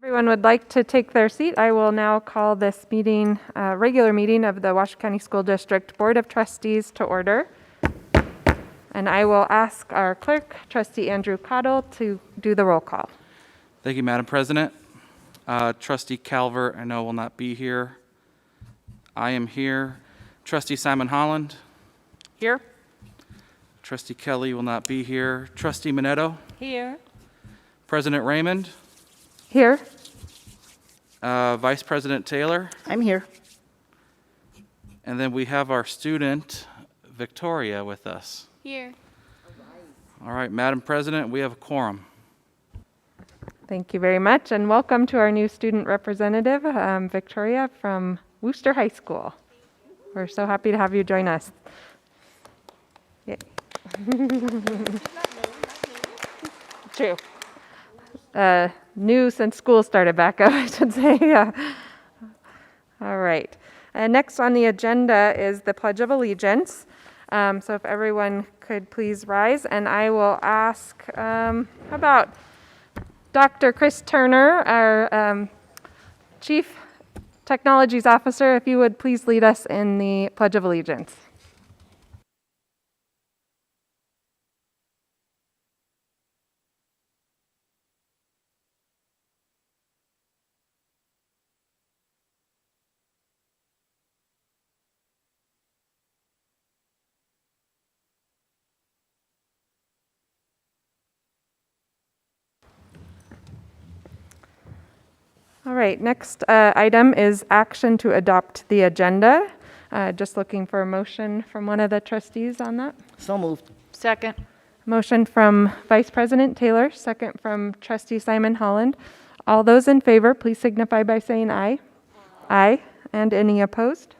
Everyone would like to take their seat. I will now call this meeting, regular meeting of the Washoe County School District Board of Trustees to order. And I will ask our clerk, Trustee Andrew Cottle, to do the roll call. Thank you, Madam President. Trustee Calvert, I know will not be here. I am here. Trustee Simon Holland. Here. Trustee Kelly will not be here. Trustee Minetto. Here. President Raymond. Here. Vice President Taylor. I'm here. And then we have our student, Victoria, with us. Here. All right, Madam President, we have a quorum. Thank you very much, and welcome to our new student representative, Victoria from Worcester High School. We're so happy to have you join us. Yay. True. New since school started back up, I should say. All right. Next on the agenda is the Pledge of Allegiance. So if everyone could please rise, and I will ask, how about Dr. Chris Turner, our Chief Technologies Officer, if you would please lead us in the Pledge of Allegiance. All right, next item is action to adopt the agenda. Just looking for a motion from one of the trustees on that. So moved. Second. Motion from Vice President Taylor, second from Trustee Simon Holland. All those in favor, please signify by saying aye. Aye. And any opposed?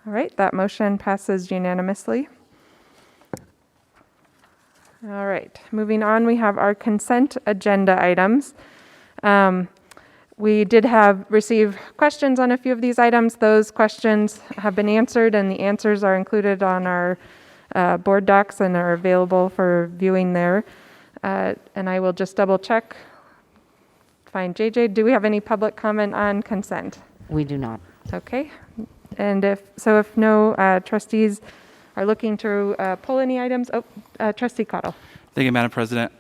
All right, that motion passes unanimously. All right, moving on, we have our consent agenda items. We did receive questions on a few of these items. Those questions have been answered, and the answers are included on our board docs and are available for viewing there. And I will just double check. Fine. JJ, do we have any public comment on consent? We do not. Okay. And if no trustees are looking to pull any items, Trustee Cottle. Thank you, Madam President.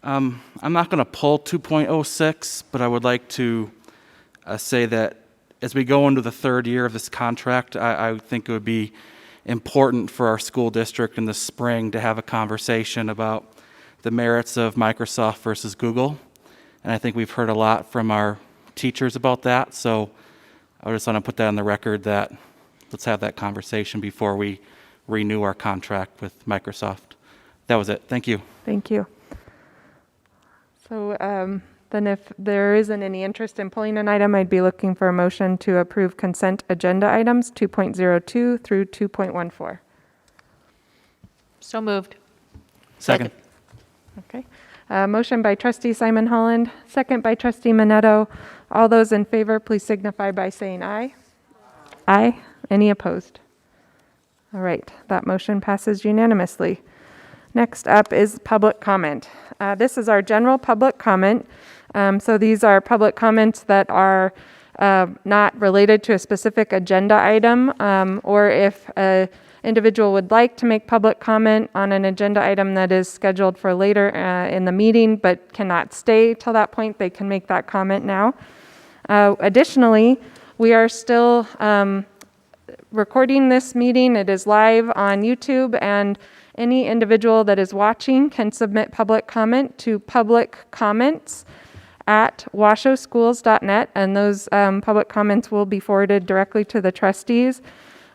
I'm not going to pull 2.06, but I would like to say that as we go into the third year of this contract, I think it would be important for our school district in the spring to have a conversation about the merits of Microsoft versus Google. And I think we've heard a lot from our teachers about that. So I just want to put that on the record that let's have that conversation before we renew our contract with Microsoft. That was it. Thank you. Thank you. So then if there isn't any interest in pulling an item, I'd be looking for a motion to approve consent agenda items 2.02 through 2.14. So moved. Second. Okay. Motion by Trustee Simon Holland, second by Trustee Minetto. All those in favor, please signify by saying aye. Aye. Any opposed? All right. That motion passes unanimously. Next up is public comment. This is our general public comment. So these are public comments that are not related to a specific agenda item, or if an individual would like to make public comment on an agenda item that is scheduled for later in the meeting but cannot stay till that point, they can make that comment now. Additionally, we are still recording this meeting. It is live on YouTube, and any individual that is watching can submit public comment to publiccomments@washoeschools.net, and those public comments will be forwarded directly to the trustees.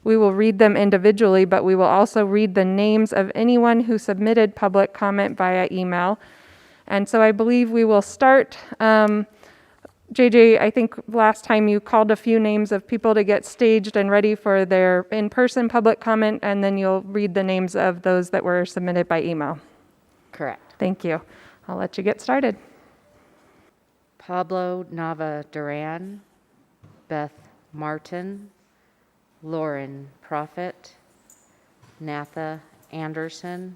We will read them individually, but we will also read the names of anyone who submitted public comment via email. And so I believe we will start. JJ, I think last time you called a few names of people to get staged and ready for their in-person public comment, and then you'll read the names of those that were submitted by email. Correct. Thank you. I'll let you get started. Pablo Nava Duran, Beth Martin, Lauren Prophet, Natha Anderson,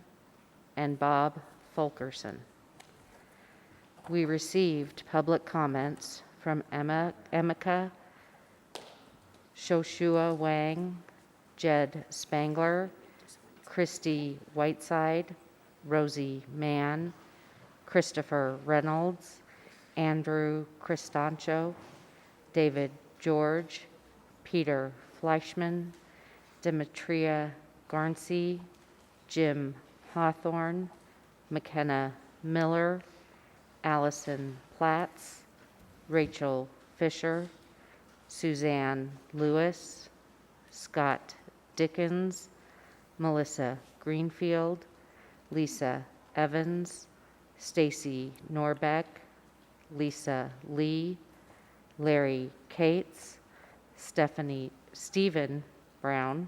and Bob Fulkerson. We received public comments from Emeka, Shoshua Wang, Jed Spangler, Christy Whiteside, Rosie Mann, Christopher Reynolds, Andrew Cristancho, David George, Peter Fleischman, Demetria Garnsey, Jim Hawthorne, McKenna Miller, Allison Platts, Rachel Fisher, Suzanne Lewis, Scott Dickens, Melissa Greenfield, Lisa Evans, Stacy Norbeck, Lisa Lee, Larry Cates, Stephen Brown,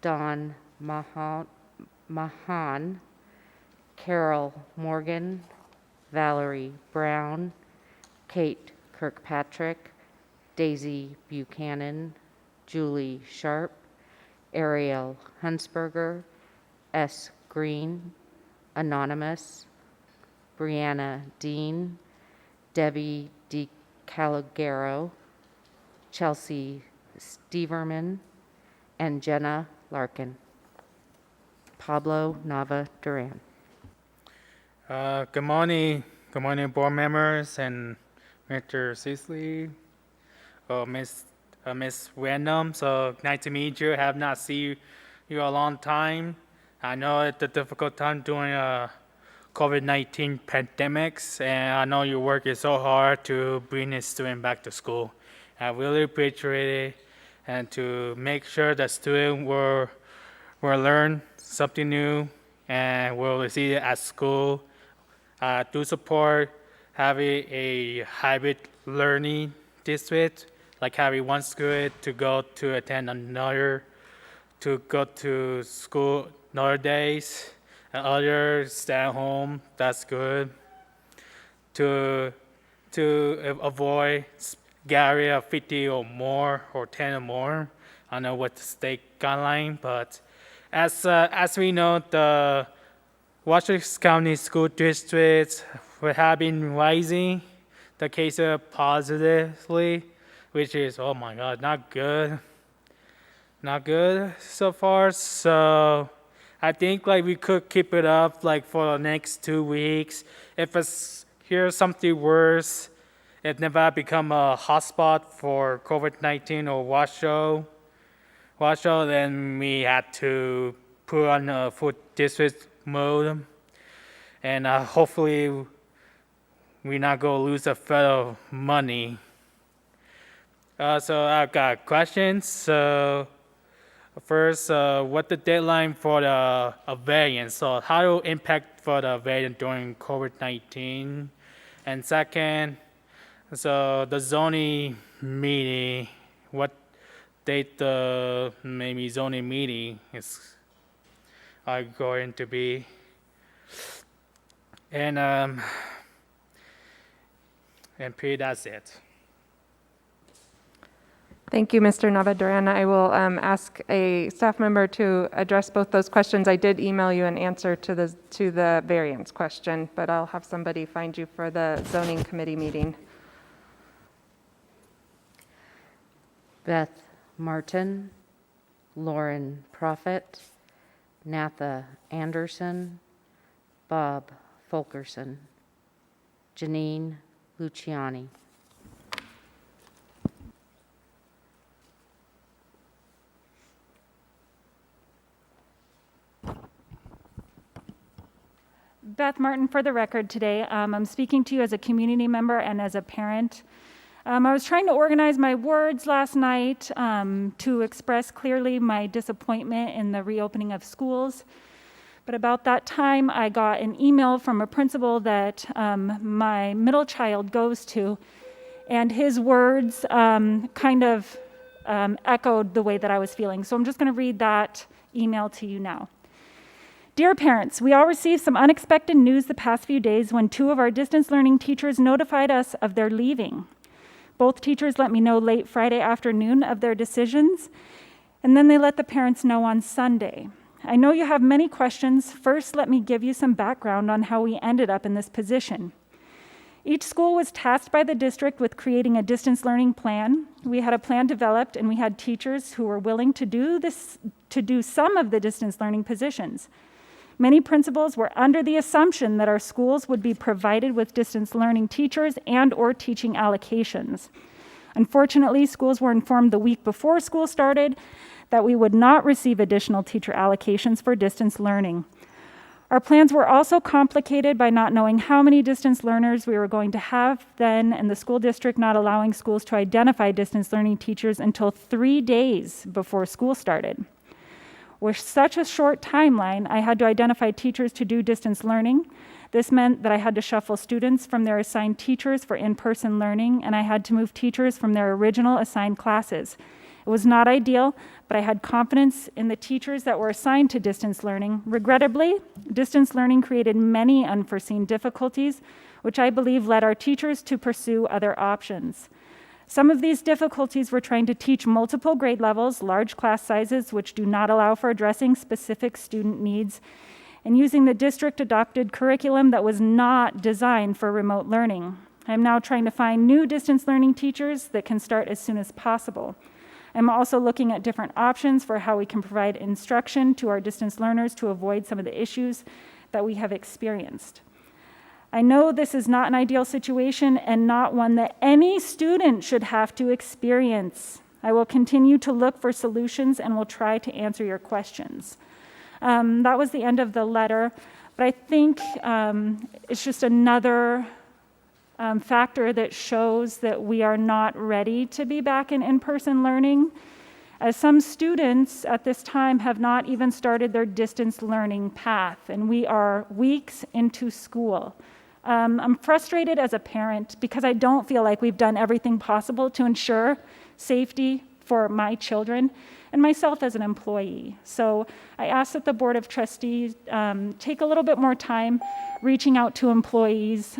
Don Mahan, Carol Morgan, Valerie Brown, Kate Kirkpatrick, Daisy Buchanan, Julie Sharp, Ariel Hunsberger, S. Green, Anonymous, Brianna Dean, Debbie DiCalogero, Chelsea Steverman, and Jenna Larkin. Pablo Nava Duran. Good morning. Good morning, board members and Mr. Sisley, Miss Random. So nice to meet you. Have not seen you a long time. I know it's a difficult time during COVID-19 pandemics, and I know you work so hard to bring the student back to school. I really appreciate it, and to make sure the student will learn something new and will receive it at school. Do support having a hybrid learning district, like having one school to go to attend another, to go to school other days, and others stay at home. That's good. To avoid gathering of 50 or more or 10 or more. I know what the state guideline, but as we know, the Washington County School Districts have been rising the cases positively, which is, oh my God, not good. Not good so far. So I think like we could keep it up like for the next 2 weeks. If it's here's something worse, it never become a hotspot for COVID-19 or Washoe, then we had to put on a full district mode, and hopefully we not go lose a federal money. So I've got questions. So first, what the deadline for the variant? So how it will impact for the variant during COVID-19? And second, so the zoning meeting, what date the maybe zoning meeting are going to be? And P, that's it. Thank you, Mr. Nava-Duran. I will ask a staff member to address both those questions. I did email you an answer to the variance question, but I'll have somebody find you for the zoning committee meeting. Beth Martin, Lauren Prophet, Natha Anderson, Bob Fulkerson, Janine Luciani. Beth Martin for the record today. I'm speaking to you as a community member and as a parent. I was trying to organize my words last night to express clearly my disappointment in the reopening of schools. But about that time, I got an email from a principal that my middle child goes to, and his words kind of echoed the way that I was feeling. So I'm just going to read that email to you now. Dear parents, we all received some unexpected news the past few days when 2 of our distance learning teachers notified us of their leaving. Both teachers let me know late Friday afternoon of their decisions, and then they let the parents know on Sunday. I know you have many questions. First, let me give you some background on how we ended up in this position. Each school was tasked by the district with creating a distance learning plan. We had a plan developed, and we had teachers who were willing to do some of the distance learning positions. Many principals were under the assumption that our schools would be provided with distance learning teachers and/or teaching allocations. Unfortunately, schools were informed the week before school started that we would not receive additional teacher allocations for distance learning. Our plans were also complicated by not knowing how many distance learners we were going to have then, and the school district not allowing schools to identify distance learning teachers until 3 days before school started. With such a short timeline, I had to identify teachers to do distance learning. This meant that I had to shuffle students from their assigned teachers for in-person learning, and I had to move teachers from their original assigned classes. It was not ideal, but I had confidence in the teachers that were assigned to distance learning. Regrettably, distance learning created many unforeseen difficulties, which I believe led our teachers to pursue other options. Some of these difficulties were trying to teach multiple grade levels, large class sizes, which do not allow for addressing specific student needs, and using the district-adopted curriculum that was not designed for remote learning. I'm now trying to find new distance learning teachers that can start as soon as possible. I'm also looking at different options for how we can provide instruction to our distance learners to avoid some of the issues that we have experienced. I know this is not an ideal situation and not one that any student should have to experience. I will continue to look for solutions and will try to answer your questions. That was the end of the letter, but I think it's just another factor that shows that we are not ready to be back in in-person learning, as some students at this time have not even started their distance learning path, and we are weeks into school. I'm frustrated as a parent because I don't feel like we've done everything possible to ensure safety for my children and myself as an employee. So I ask that the Board of Trustees take a little bit more time reaching out to employees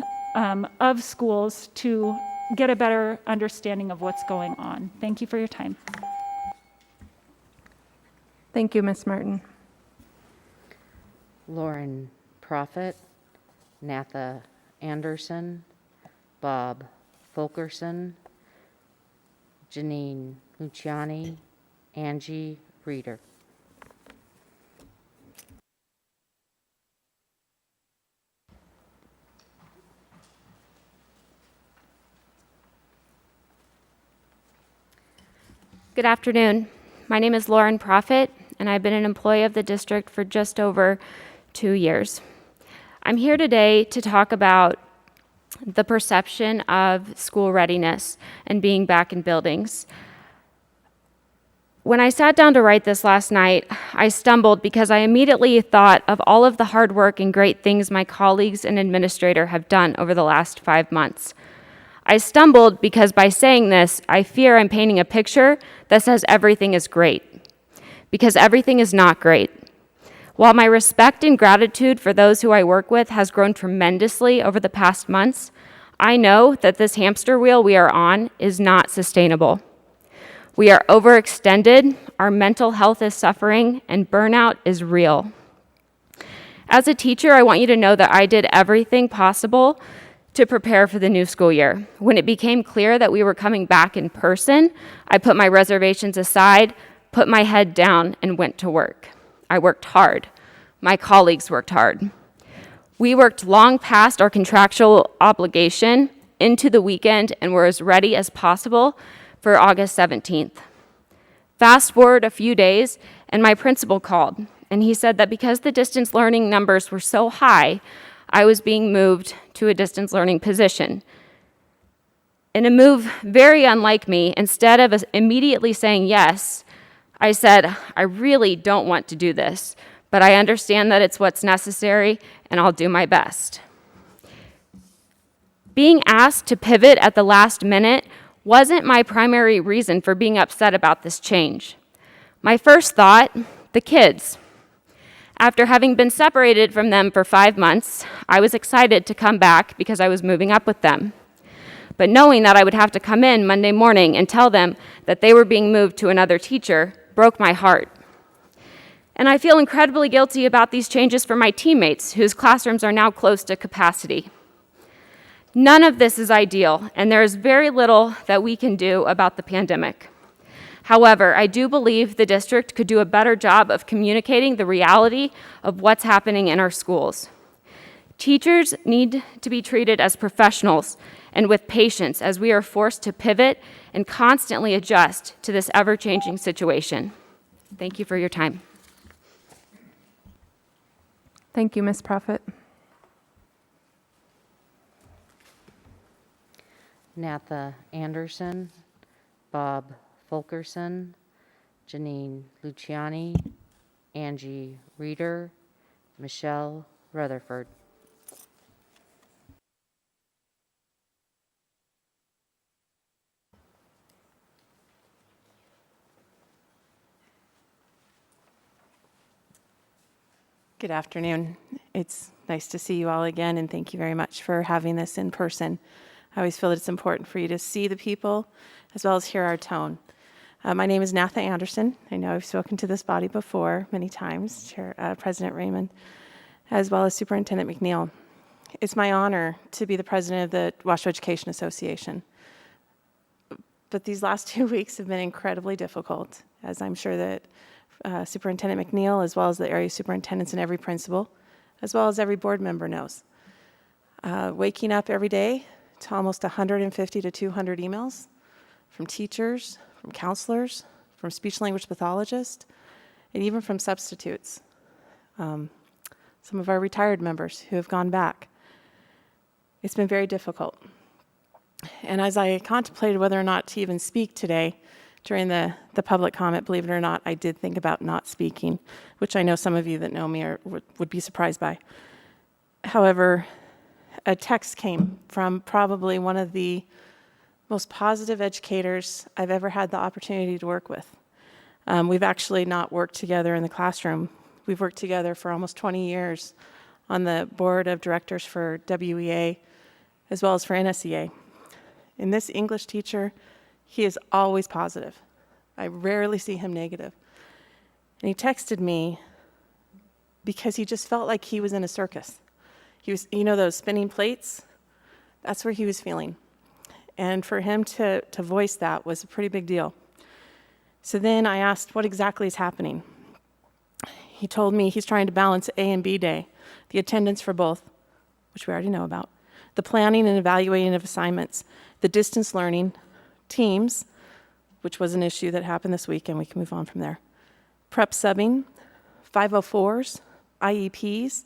of schools to get a better understanding of what's going on. Thank you for your time. Thank you, Ms. Martin. Lauren Prophet, Natha Anderson, Bob Fulkerson, Janine Luciani, Angie Reeder. Good afternoon. My name is Lauren Prophet, and I've been an employee of the district for just over 2 years. I'm here today to talk about the perception of school readiness and being back in buildings. When I sat down to write this last night, I stumbled because I immediately thought of all of the hard work and great things my colleagues and administrator have done over the last 5 months. I stumbled because by saying this, I fear I'm painting a picture that says everything is great, because everything is not great. While my respect and gratitude for those who I work with has grown tremendously over the past months, I know that this hamster wheel we are on is not sustainable. We are overextended, our mental health is suffering, and burnout is real. As a teacher, I want you to know that I did everything possible to prepare for the new school year. When it became clear that we were coming back in person, I put my reservations aside, put my head down, and went to work. I worked hard. My colleagues worked hard. We worked long past our contractual obligation into the weekend and were as ready as possible for August 17th. Fast forward a few days, and my principal called, and he said that because the distance learning numbers were so high, I was being moved to a distance learning position. In a move very unlike me, instead of immediately saying yes, I said, I really don't want to do this, but I understand that it's what's necessary, and I'll do my best. Being asked to pivot at the last minute wasn't my primary reason for being upset about this change. My first thought, the kids. After having been separated from them for 5 months, I was excited to come back because I was moving up with them. But knowing that I would have to come in Monday morning and tell them that they were being moved to another teacher broke my heart. And I feel incredibly guilty about these changes for my teammates, whose classrooms are now close to capacity. None of this is ideal, and there is very little that we can do about the pandemic. However, I do believe the district could do a better job of communicating the reality of what's happening in our schools. Teachers need to be treated as professionals and with patience as we are forced to pivot and constantly adjust to this ever-changing situation. Thank you for your time. Thank you, Ms. Prophet. Natha Anderson, Bob Fulkerson, Janine Luciani, Angie Reeder, Michelle Rutherford. Good afternoon. It's nice to see you all again, and thank you very much for having this in person. I always feel that it's important for you to see the people as well as hear our tone. My name is Natha Anderson. I know I've spoken to this body before many times, President Raymond, as well as Superintendent McNeil. It's my honor to be the president of the Washoe Education Association. But these last 2 weeks have been incredibly difficult, as I'm sure that Superintendent McNeil, as well as the area superintendents and every principal, as well as every board member knows. Waking up every day to almost 150 to 200 emails from teachers, from counselors, from speech language pathologists, and even from substitutes. Some of our retired members who have gone back. It's been very difficult. And as I contemplated whether or not to even speak today, during the public comment, believe it or not, I did think about not speaking, which I know some of you that know me would be surprised by. However, a text came from probably one of the most positive educators I've ever had the opportunity to work with. We've actually not worked together in the classroom. We've worked together for almost 20 years on the board of directors for WEA, as well as for NSEA. And this English teacher, he is always positive. I rarely see him negative. And he texted me because he just felt like he was in a circus. He was, you know, those spinning plates? That's where he was feeling. And for him to voice that was a pretty big deal. So then I asked what exactly is happening. He told me he's trying to balance A and B day, the attendance for both, which we already know about, the planning and evaluating of assignments, the distance learning, teams, which was an issue that happened this week, and we can move on from there. Prep subbing, 504s, IEPs,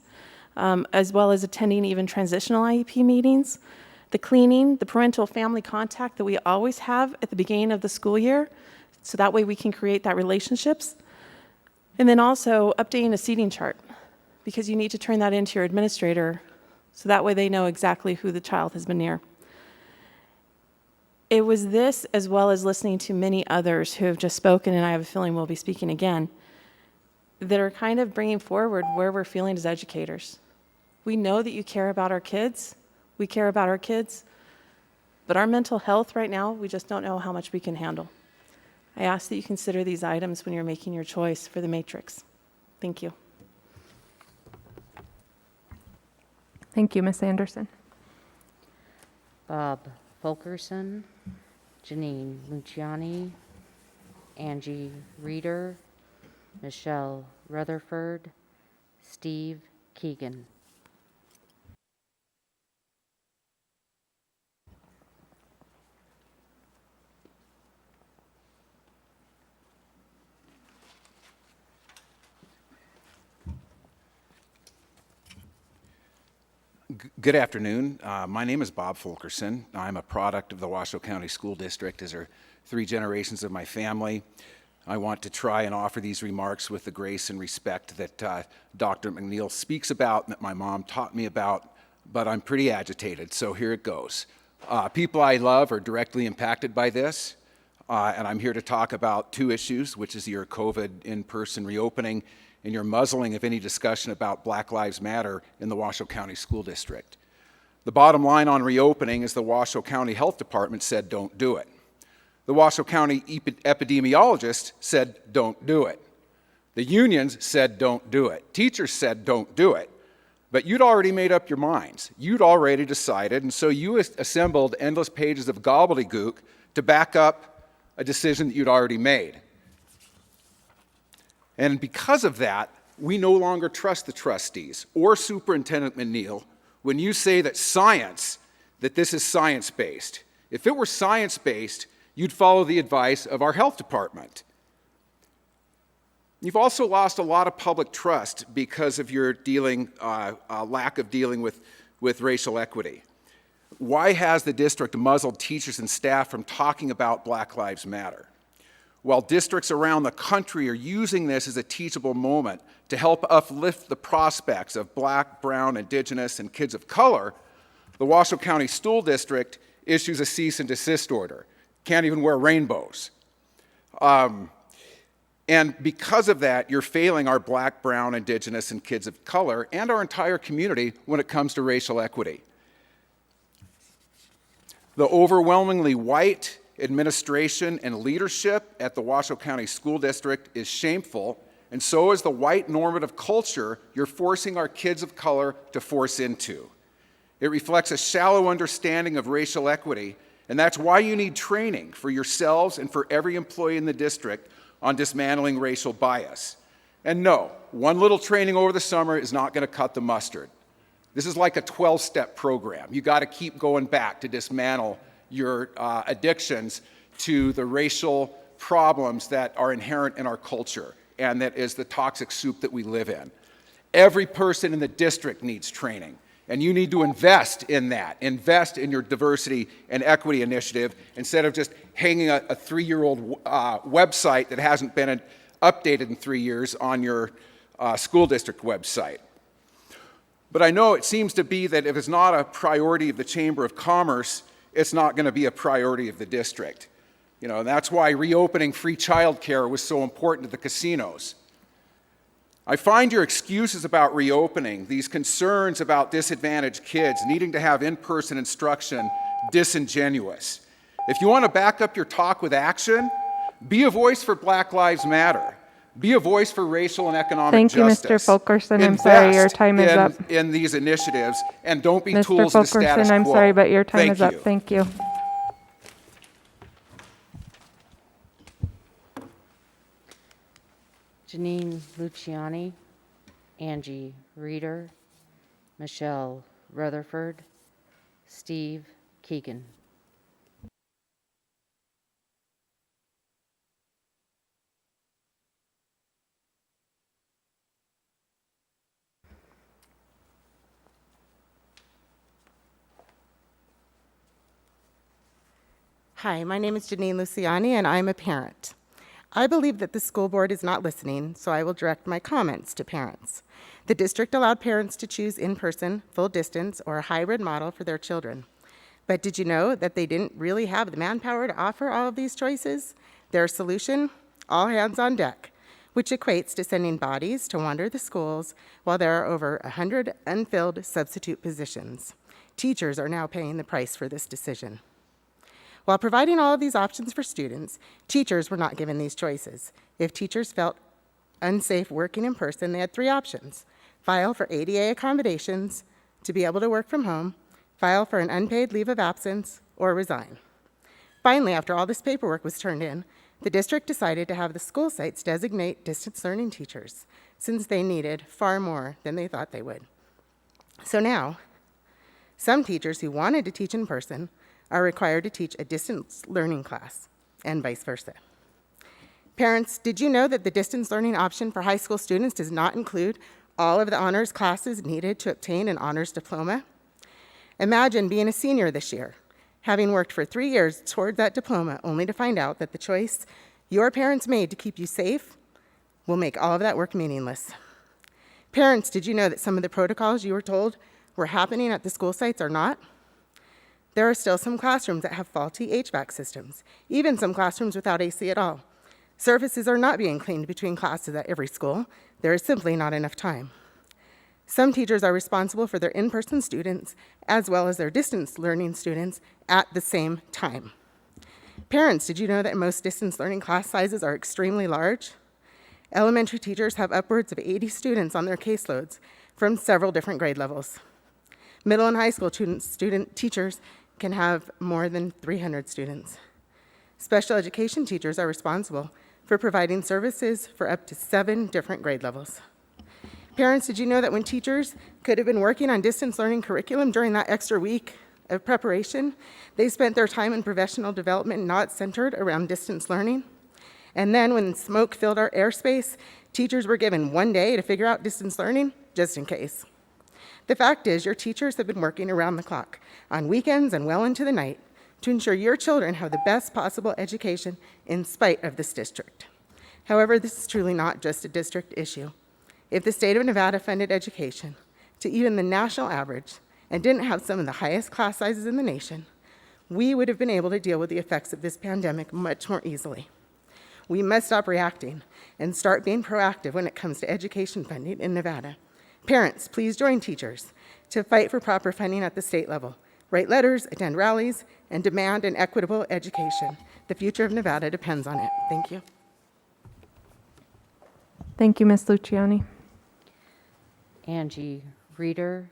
as well as attending even transitional IEP meetings, the cleaning, the parental family contact that we always have at the beginning of the school year, so that way we can create that relationships. And then also updating a seating chart, because you need to turn that into your administrator, so that way they know exactly who the child has been near. It was this, as well as listening to many others who have just spoken, and I have a feeling we'll be speaking again, that are kind of bringing forward where we're feeling as educators. We know that you care about our kids. We care about our kids. But our mental health right now, we just don't know how much we can handle. I ask that you consider these items when you're making your choice for the matrix. Thank you. Thank you, Ms. Anderson. Bob Fulkerson, Janine Luciani, Angie Reeder, Michelle Rutherford, Steve Keegan. Good afternoon. My name is Bob Fulkerson. I'm a product of the Washoe County School District, as are 3 generations of my family. I want to try and offer these remarks with the grace and respect that Dr. McNeil speaks about, and that my mom taught me about, but I'm pretty agitated, so here it goes. People I love are directly impacted by this, and I'm here to talk about 2 issues, which is your COVID in-person reopening and your muzzling of any discussion about Black Lives Matter in the Washoe County School District. The bottom line on reopening is the Washoe County Health Department said don't do it. The Washoe County epidemiologist said don't do it. The unions said don't do it. Teachers said don't do it. But you'd already made up your minds. You'd already decided, and so you assembled endless pages of gobbledygook to back up a decision that you'd already made. And because of that, we no longer trust the trustees or Superintendent McNeil when you say that this is science-based. If it were science-based, you'd follow the advice of our health department. You've also lost a lot of public trust because of your lack of dealing with racial equity. Why has the district muzzled teachers and staff from talking about Black Lives Matter? While districts around the country are using this as a teachable moment to help uplift the prospects of Black, Brown, Indigenous, and kids of color, the Washoe County School District issues a cease and desist order. Can't even wear rainbows. And because of that, you're failing our Black, Brown, Indigenous, and kids of color and our entire community when it comes to racial equity. The overwhelmingly white administration and leadership at the Washoe County School District is shameful, and so is the white normative culture you're forcing our kids of color to force into. It reflects a shallow understanding of racial equity, and that's why you need training for yourselves and for every employee in the district on dismantling racial bias. And no, one little training over the summer is not going to cut the mustard. This is like a 12-step program. You got to keep going back to dismantle your addictions to the racial problems that are inherent in our culture and that is the toxic soup that we live in. Every person in the district needs training, and you need to invest in that. Invest in your diversity and equity initiative instead of just hanging a 3-year-old website that hasn't been updated in 3 years on your school district website. But I know it seems to be that if it's not a priority of the Chamber of Commerce, it's not going to be a priority of the district. You know, that's why reopening free childcare was so important to the casinos. I find your excuses about reopening, these concerns about disadvantaged kids needing to have in-person instruction, disingenuous. If you want to back up your talk with action, be a voice for Black Lives Matter. Be a voice for racial and economic justice. Thank you, Mr. Fulkerson. I'm sorry, your time is up. Invest in these initiatives, and don't be Mr. tools of the status Fulkerson, I'm quo. sorry, but your time is up. you. Thank you. Janine Luciani, Angie Reeder, Michelle Rutherford, Steve Keegan. Hi, my name is Janine Luciani, and I'm a parent. I believe that the school board is not listening, so I will direct my comments to parents. The district allowed parents to choose in-person, full distance, or a hybrid model for their children. But did you know that they didn't really have the manpower to offer all of these choices? Their solution? All hands on deck, which equates to sending bodies to wander the schools while there are over 100 unfilled substitute positions. Teachers are now paying the price for this decision. While providing all of these options for students, teachers were not given these choices. If teachers felt unsafe working in person, they had 3 options: file for ADA accommodations, to be able to work from home, file for an unpaid leave of absence, or resign. Finally, after all this paperwork was turned in, the district decided to have the school sites designate distance learning teachers, since they needed far more than they thought they would. So now, some teachers who wanted to teach in person are required to teach a distance learning class, and vice versa. Parents, did you know that the distance learning option for high school students does not include all of the honors classes needed to obtain an honors diploma? Imagine being a senior this year, having worked for 3 years toward that diploma, only to find out that the choice your parents made to keep you safe will make all of that work meaningless. Parents, did you know that some of the protocols you were told were happening at the school sites are not? There are still some classrooms that have faulty HVAC systems, even some classrooms without AC at all. Surfaces are not being cleaned between classes at every school. There is simply not enough time. Some teachers are responsible for their in-person students as well as their distance learning students at the same time. Parents, did you know that most distance learning class sizes are extremely large? Elementary teachers have upwards of 80 students on their caseloads from several different grade levels. Middle and high school teachers can have more than 300 students. Special education teachers are responsible for providing services for up to 7 different grade levels. Parents, did you know that when teachers could have been working on distance learning curriculum during that extra week of preparation, they spent their time in professional development not centered around distance learning? And then when smoke filled our airspace, teachers were given 1 day to figure out distance learning, just in case. The fact is, your teachers have been working around the clock, on weekends and well into the night, to ensure your children have the best possible education in spite of this district. However, this is truly not just a district issue. If the state of Nevada funded education to even the national average and didn't have some of the highest class sizes in the nation, we would have been able to deal with the effects of this pandemic much more easily. We must stop reacting and start being proactive when it comes to education funding in Nevada. Parents, please join teachers to fight for proper funding at the state level. Write letters, attend rallies, and demand an equitable education. The future of Nevada depends on it. Thank you. Thank you, Ms. Luciani. Angie Reeder,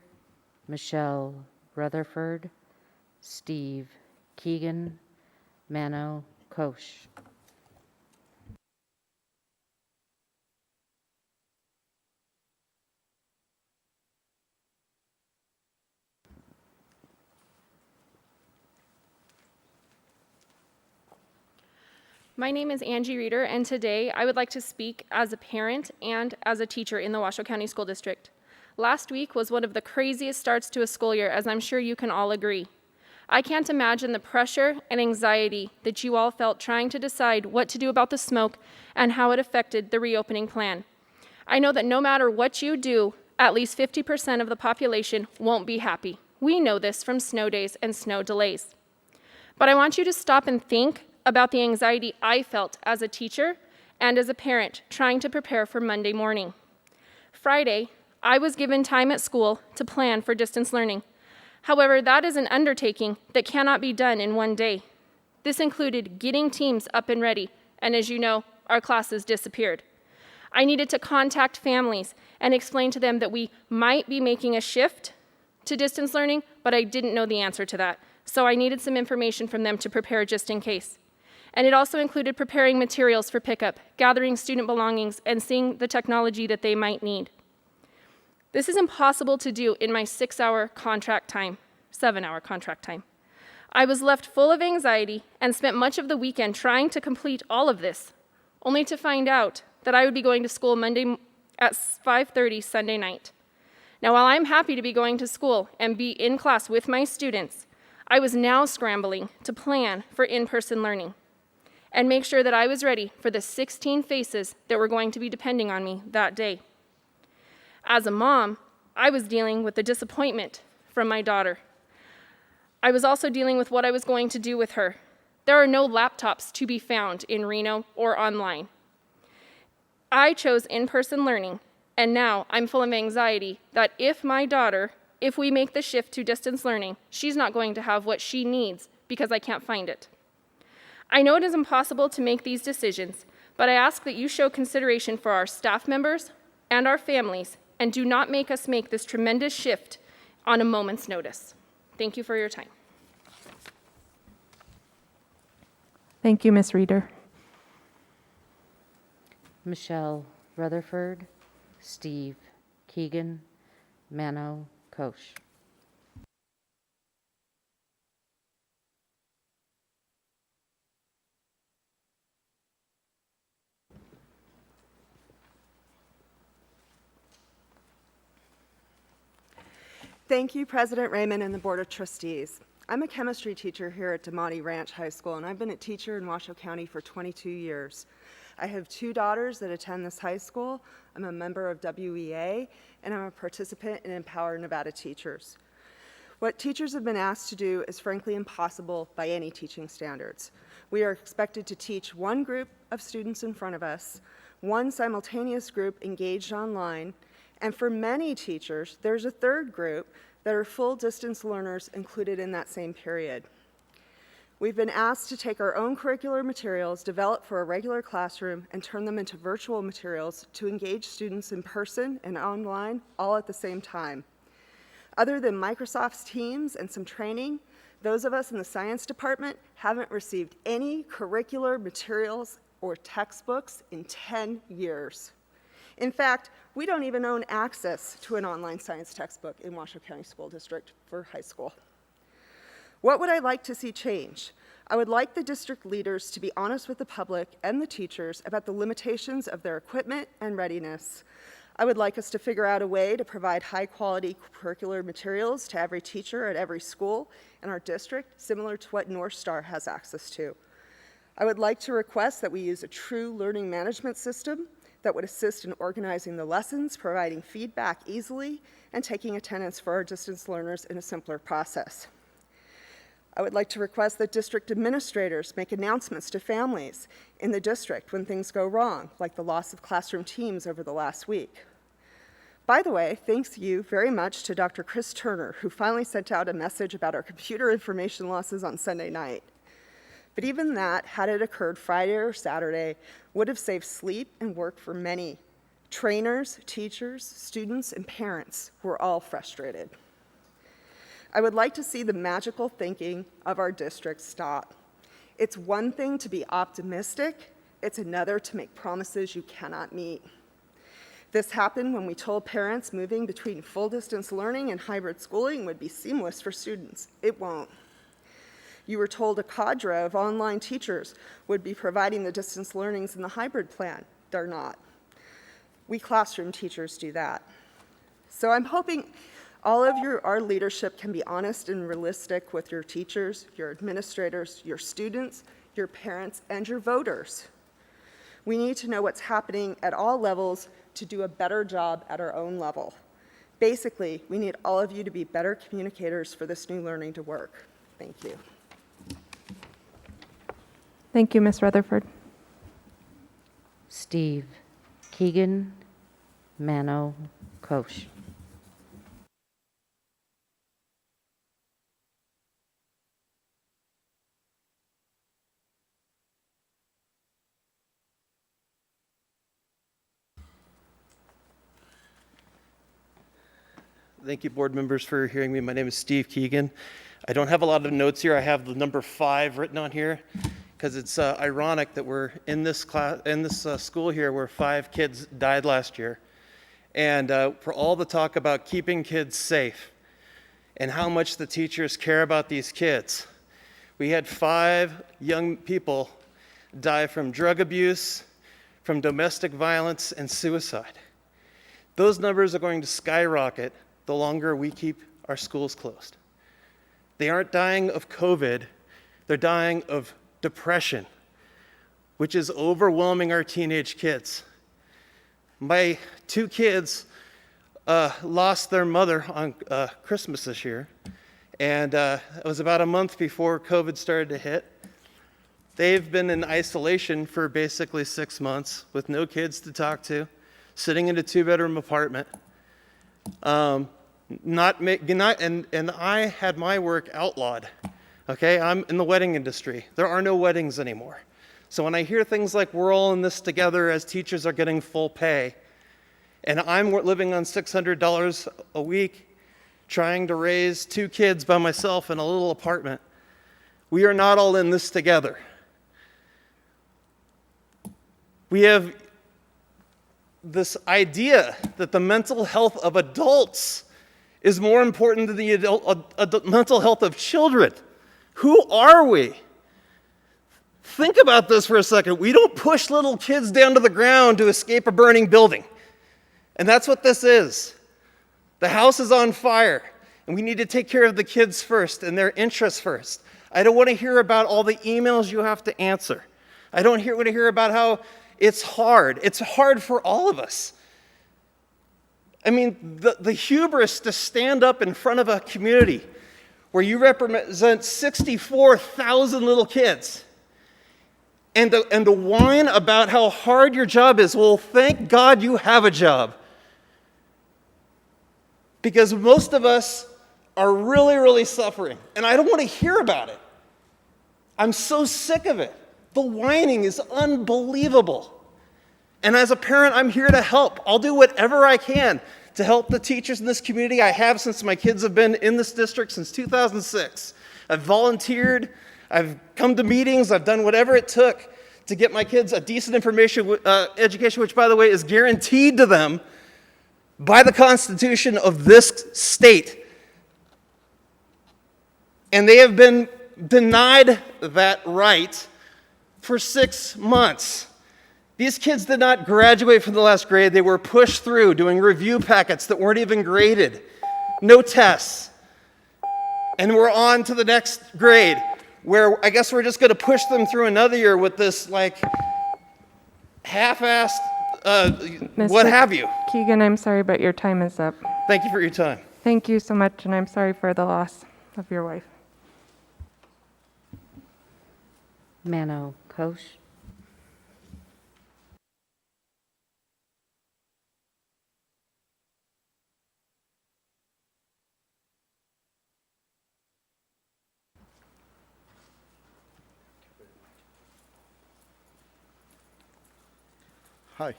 Michelle Rutherford, Steve Keegan, Mano Koch. My name is Angie Reeder, and today I would like to speak as a parent and as a teacher in the Washoe County School District. Last week was one of the craziest starts to a school year, as I'm sure you can all agree. I can't imagine the pressure and anxiety that you all felt trying to decide what to do about the smoke and how it affected the reopening plan. I know that no matter what you do, at least 50% of the population won't be happy. We know this from snow days and snow delays. But I want you to stop and think about the anxiety I felt as a teacher and as a parent trying to prepare for Monday morning. Friday, I was given time at school to plan for distance learning. However, that is an undertaking that cannot be done in one day. This included getting teams up and ready, and as you know, our classes disappeared. I needed to contact families and explain to them that we might be making a shift to distance learning, but I didn't know the answer to that, so I needed some information from them to prepare just in case. And it also included preparing materials for pickup, gathering student belongings, and seeing the technology that they might need. This is impossible to do in my 7-hour contract time. I was left full of anxiety and spent much of the weekend trying to complete all of this, only to find out that I would be going to school Monday at 5:30 Sunday night. Now, while I'm happy to be going to school and be in class with my students, I was now scrambling to plan for in-person learning and make sure that I was ready for the 16 faces that were going to be depending on me that day. As a mom, I was dealing with the disappointment from my daughter. I was also dealing with what I was going to do with her. There are no laptops to be found in Reno or online. I chose in-person learning, and now I'm full of anxiety that if we make the shift to distance learning, she's not going to have what she needs because I can't find it. I know it is impossible to make these decisions, but I ask that you show consideration for our staff members and our families and do not make us make this tremendous shift on a moment's notice. Thank you for your time. Thank you, Ms. Reeder. Michelle Rutherford, Steve Keegan, Mano Koch. Thank you, President Raymond and the Board of Trustees. I'm a chemistry teacher here at DeMonte Ranch High School, and I've been a teacher in Washoe County for 22 years. I have 2 daughters that attend this high school. I'm a member of WEA, and I'm a participant in Empower Nevada Teachers. What teachers have been asked to do is frankly impossible by any teaching standards. We are expected to teach one group of students in front of us, one simultaneous group engaged online, and for many teachers, there's a third group that are full distance learners included in that same period. We've been asked to take our own curricular materials developed for a regular classroom and turn them into virtual materials to engage students in person and online all at the same time. Other than Microsoft's Teams and some training, those of us in the science department haven't received any curricular materials or textbooks in 10 years. In fact, we don't even own access to an online science textbook in Washoe County School District for high school. What would I like to see change? I would like the district leaders to be honest with the public and the teachers about the limitations of their equipment and readiness. I would like us to figure out a way to provide high-quality curricular materials to every teacher at every school in our district, similar to what North Star has access to. I would like to request that we use a true learning management system that would assist in organizing the lessons, providing feedback easily, and taking attendance for our distance learners in a simpler process. I would like to request that district administrators make announcements to families in the district when things go wrong, like the loss of classroom teams over the last week. By the way, thanks you very much to Dr. Chris Turner, who finally sent out a message about our computer information losses on Sunday night. But even that, had it occurred Friday or Saturday, would have saved sleep and work for many. Trainers, teachers, students, and parents were all frustrated. I would like to see the magical thinking of our district stop. It's one thing to be optimistic, it's another to make promises you cannot meet. This happened when we told parents moving between full distance learning and hybrid schooling would be seamless for students. It won't. You were told a cadre of online teachers would be providing the distance learnings in the hybrid plan. They're not. We classroom teachers do that. So I'm hoping all of our leadership can be honest and realistic with your teachers, your administrators, your students, your parents, and your voters. We need to know what's happening at all levels to do a better job at our own level. Basically, we need all of you to be better communicators for this new learning to work. Thank you. Thank you, Ms. Rutherford. Steve Keegan, Mano, Koch. Thank you, board members, for hearing me. My name is Steve Keegan. I don't have a lot of notes here. I have the number 5 written on here because it's ironic that we're in this school here where 5 kids died last year. And for all the talk about keeping kids safe and how much the teachers care about these kids, we had 5 young people die from drug abuse, from domestic violence, and suicide. Those numbers are going to skyrocket the longer we keep our schools closed. They aren't dying of COVID, they're dying of depression, which is overwhelming our teenage kids. My 2 kids lost their mother on Christmas this year, and it was about a month before COVID started to hit. They've been in isolation for basically 6 months with no kids to talk to, sitting in a 2-bedroom apartment. And I had my work outlawed. Okay, I'm in the wedding industry. There are no weddings anymore. So when I hear things like we're all in this together as teachers are getting full pay, and I'm living on $600 a week, trying to raise 2 kids by myself in a little apartment, we are not all in this together. We have this idea that the mental health of adults is more important than the mental health of children. Who are we? Think about this for a second. We don't push little kids down to the ground to escape a burning building. And that's what this is. The house is on fire, and we need to take care of the kids first and their interests first. I don't want to hear about all the emails you have to answer. I don't want to hear about how it's hard. It's hard for all of us. I mean, the hubris to stand up in front of a community where you represent 64,000 little kids and to whine about how hard your job is. Well, thank God you have a job. Because most of us are really, really suffering. And I don't want to hear about it. I'm so sick of it. The whining is unbelievable. And as a parent, I'm here to help. I'll do whatever I can to help the teachers in this community. I have since my kids have been in this district since 2006. I've volunteered, I've come to meetings, I've done whatever it took to get my kids a decent education, which, by the way, is guaranteed to them by the Constitution of this state. And they have been denied that right for 6 months. These kids did not graduate from the last grade. They were pushed through doing review packets that weren't even graded. No tests. And we're on to the next grade, where I guess we're just going to push them through another year with this, like, half-assed, what Mr. have you. Keegan, I'm sorry, but your time is up. Thank you for your time. Thank you so much, and I'm sorry for the loss of your wife. Mano Kosh. Hi.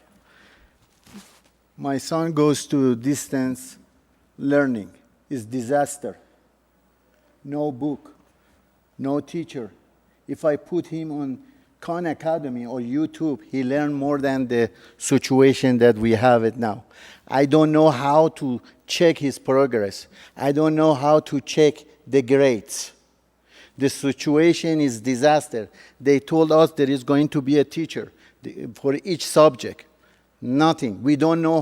My son goes to distance learning. It's disaster. No book, no teacher. If I put him on Khan Academy or YouTube, he learn more than the situation that we have it now. I don't know how to check his progress. I don't know how to check the grades. The situation is disaster. They told us there is going to be a teacher for each subject. Nothing. We don't know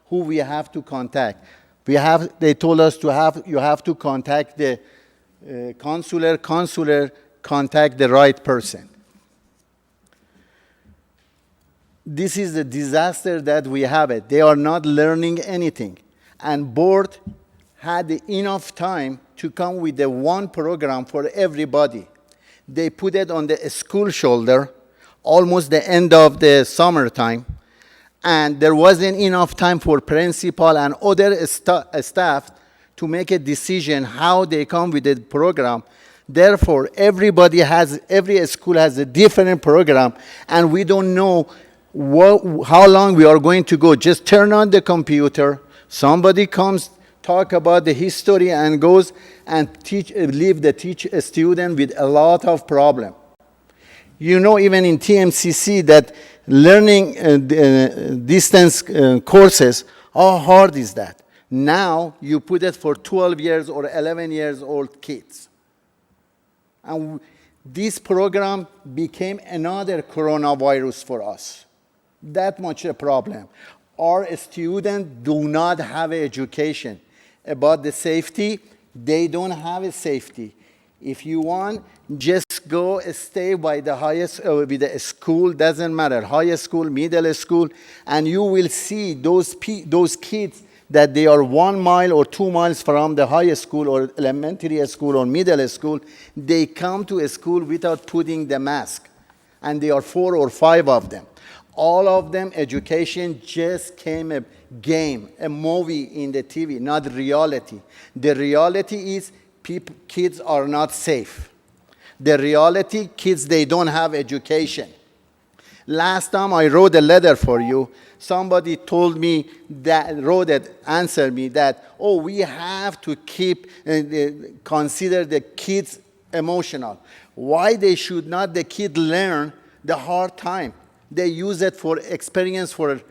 who we have to contact. They told us you have to contact the consular contact the right person. This is the disaster that we have it. They are not learning anything. And board had enough time to come with the one program for everybody. They put it on the school shoulder, almost the end of the summertime, and there wasn't enough time for principal and other staff to make a decision how they come with the program. Therefore, every school has a different program, and we don't know how long we are going to go. Just turn on the computer, somebody comes, talk about the history, and goes and leave the student with a lot of problem. You know, even in TMCC, that learning distance courses, how hard is that? Now, you put it for 12 years or 11 years old kids. And this program became another coronavirus for us. That much a problem. Our students do not have education about the safety. They don't have a safety. If you want, just go stay by the highest, with the school, doesn't matter, high school, middle school, and you will see those kids that they are 1 mile or 2 miles from the high school or elementary school or middle school. They come to a school without putting the mask, and there are 4 or 5 of them. All of them, education just came a game, a movie in the TV, not reality. The reality is kids are not safe. The reality, kids, they don't have education. Last time I wrote a letter for you, somebody told me answered me that, oh, we have to consider the kids emotional. Why they should not the kid learn the hard time? They use it for experience for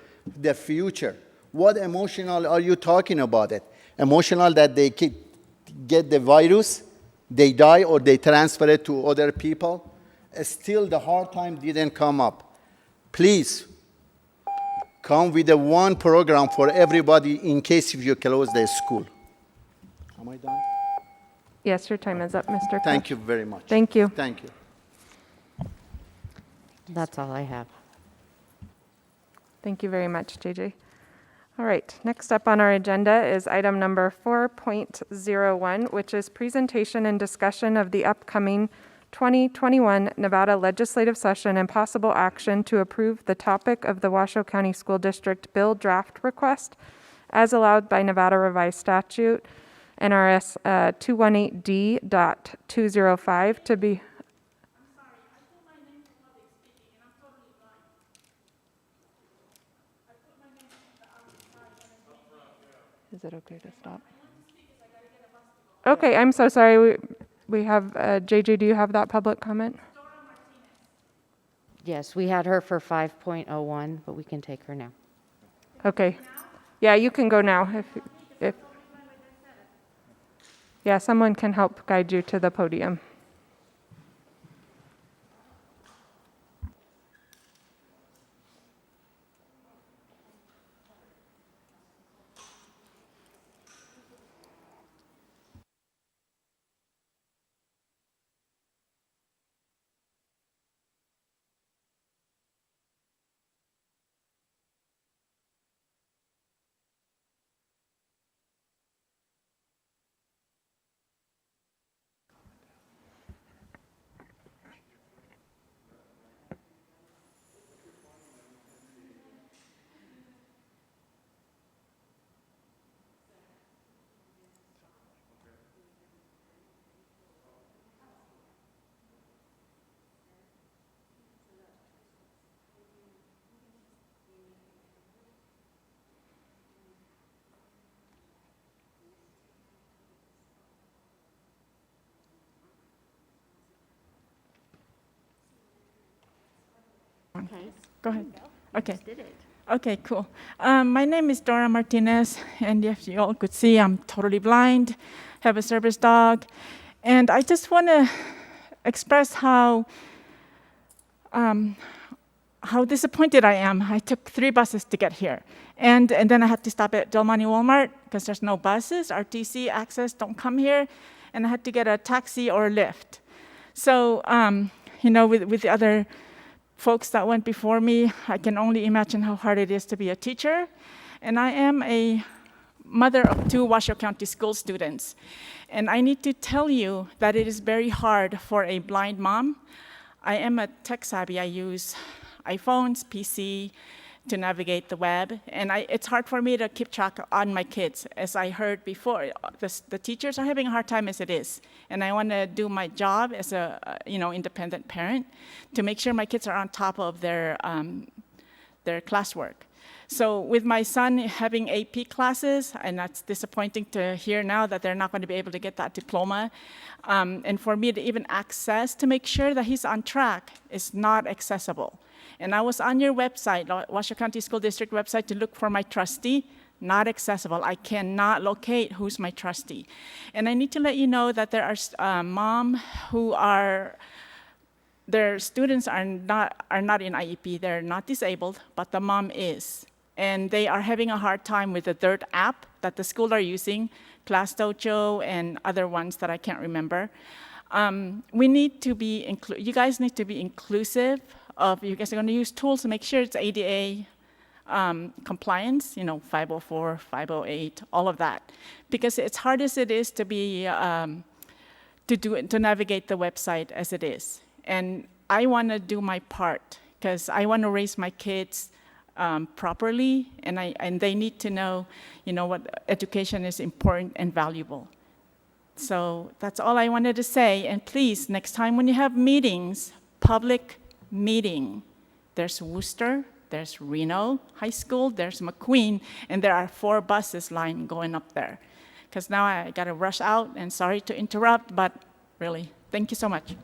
the future. What emotional are you talking about it? Emotional that they get the virus, they die, or they transfer it to other people? Still, the hard time didn't come up. Please, come with a one program for everybody in case if you close the school. Am I done? Yes, your time is up, Mr. Koch. Thank you very much. Thank you. Thank you. That's all I have. Thank you very much, JJ. All right, next up on our agenda is item number 4.01, which is presentation and discussion of the upcoming 2021 Nevada legislative session and possible action to approve the topic of the Washoe County School District bill draft request as allowed by Nevada Revised Statute NRS 218D.205 to be, Is it okay to stop? Okay, I'm so sorry. We have, JJ, do you have that public comment? Yes, we had her for 5.01, but we can take her now. Okay. Yeah, you can go now if, yeah, someone can help guide you to the podium. Go ahead. Okay. Okay, cool. My name is Dora Martinez, and if you all could see, I'm totally blind, have a service dog, and I just want to express how disappointed I am. I took 3 buses to get here, and then I had to stop at Del Monte Walmart because there's no buses. RTC access don't come here, and I had to get a taxi or a Lyft. So, with the other folks that went before me, I can only imagine how hard it is to be a teacher. And I am a mother of 2 Washoe County school students. And I need to tell you that it is very hard for a blind mom. I am a tech savvy. I use iPhones, PC to navigate the web. And it's hard for me to keep track on my kids. As I heard before, the teachers are having a hard time as it is. And I want to do my job as a independent parent to make sure my kids are on top of their classwork. So with my son having AP classes, and that's disappointing to hear now that they're not going to be able to get that diploma, and for me to even access to make sure that he's on track is not accessible. And I was on your website, Washoe County School District website, to look for my trustee. Not accessible. I cannot locate who's my trustee. And I need to let you know that there are moms who their students are not in IEP. They're not disabled, but the mom is. And they are having a hard time with the third app that the school are using, Class Dojo and other ones that I can't remember. We need to be, you guys need to be inclusive of, you guys are going to use tools to make sure it's ADA compliance, 504, 508, all of that. Because as hard as it is to be, to navigate the website as it is. And I want to do my part because I want to raise my kids properly, and they need to know, what education is important and valuable. So that's all I wanted to say. And please, next time when you have meetings, public meeting, there's Worcester, there's Reno High School, there's McQueen, and there are 4 buses line going up there. Because now I got to rush out, and sorry to interrupt, but really, thank you so much.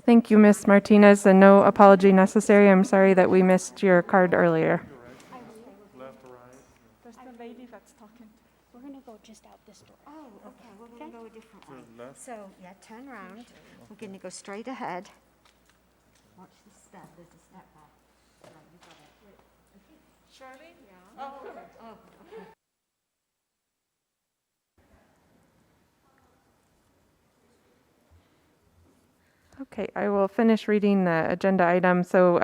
Thank you, Ms. Martinez, and no apology necessary. I'm sorry that we missed your card earlier. There's the lady that's talking. We're going to go just out this door. Oh, okay. We're going to go a different way. So, yeah, turn around. We're going to go straight ahead. Watch the step. There's a step back. Right, you got it. Shirley? Yeah. Oh, okay. Oh, okay. Okay, I will finish reading the agenda item. So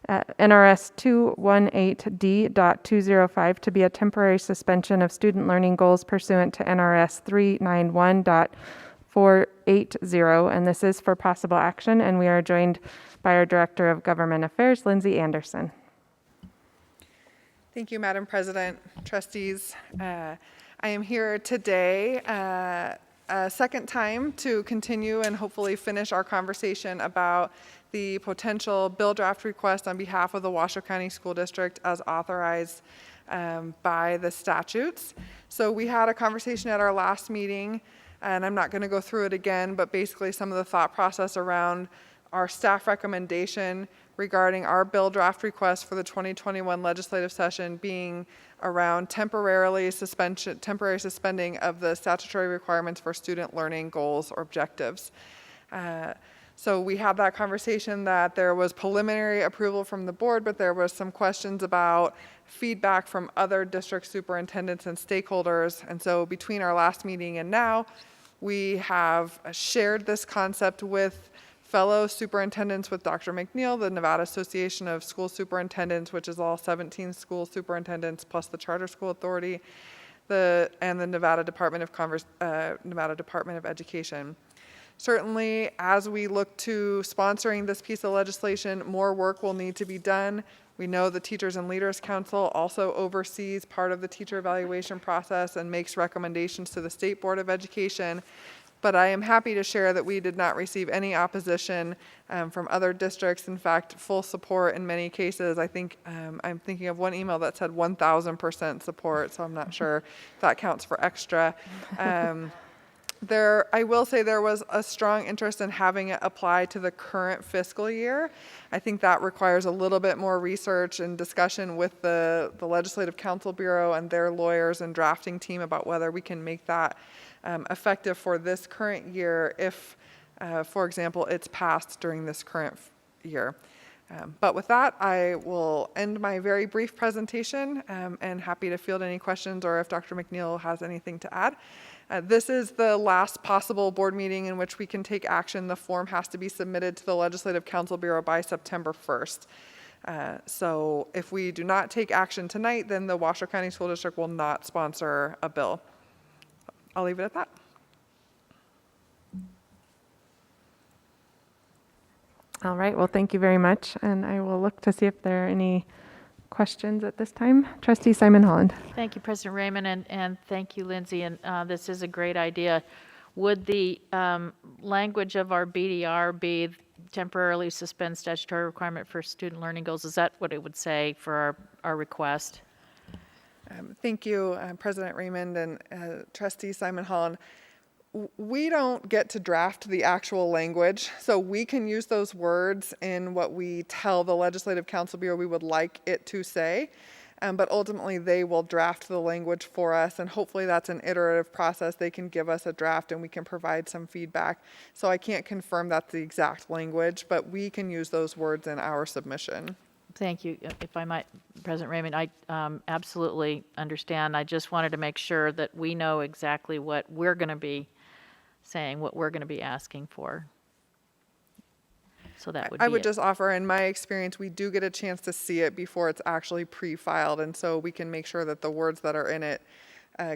NRS 218D.205 to be a temporary suspension of student learning goals pursuant to NRS 391.480, and this is for possible action, and we are joined by our Director of Government Affairs, Lindsay Anderson. Thank you, Madam President, trustees. I am here today a second time to continue and hopefully finish our conversation about the potential bill draft request on behalf of the Washoe County School District as authorized by the statutes. So we had a conversation at our last meeting, and I'm not going to go through it again, but basically some of the thought process around our staff recommendation regarding our bill draft request for the 2021 legislative session being around temporary suspending of the statutory requirements for student learning goals or objectives. So we had that conversation that there was preliminary approval from the board, but there was some questions about feedback from other district superintendents and stakeholders. And so between our last meeting and now, we have shared this concept with fellow superintendents, with Dr. McNeil, the Nevada Association of School Superintendents, which is all 17 school superintendents plus the Charter School Authority, and the Nevada Department of Education. Certainly, as we look to sponsoring this piece of legislation, more work will need to be done. We know the Teachers and Leaders Council also oversees part of the teacher evaluation process and makes recommendations to the State Board of Education. But I am happy to share that we did not receive any opposition from other districts. In fact, full support in many cases. I think I'm thinking of one email that said 1,000% support, so I'm not sure if that counts for extra. I will say there was a strong interest in having it apply to the current fiscal year. I think that requires a little bit more research and discussion with the Legislative Counsel Bureau and their lawyers and drafting team about whether we can make that effective for this current year if, for example, it's passed during this current year. But with that, I will end my very brief presentation and happy to field any questions or if Dr. McNeil has anything to add. This is the last possible board meeting in which we can take action. The form has to be submitted to the Legislative Counsel Bureau by September 1st. So if we do not take action tonight, then the Washoe County School District will not sponsor a bill. I'll leave it at that. All right, well, thank you very much. And I will look to see if there are any questions at this time. Trustee Simon Holland. Thank you, President Raymond, and thank you, Lindsay. And this is a great idea. Would the language of our BDR be temporarily suspend statutory requirement for student learning goals? Is that what it would say for our request? Thank you, President Raymond and Trustee Simon Holland. We don't get to draft the actual language, so we can use those words in what we tell the Legislative Counsel Bureau we would like it to say, but ultimately they will draft the language for us, and hopefully that's an iterative process. They can give us a draft and we can provide some feedback. So I can't confirm that's the exact language, but we can use those words in our submission. Thank you. If I might, President Raymond, I absolutely understand. I just wanted to make sure that we know exactly what we're going to be saying, what we're going to be asking for. So that would be I would it. just offer, in my experience, we do get a chance to see it before it's actually pre-filed, and so we can make sure that the words that are in it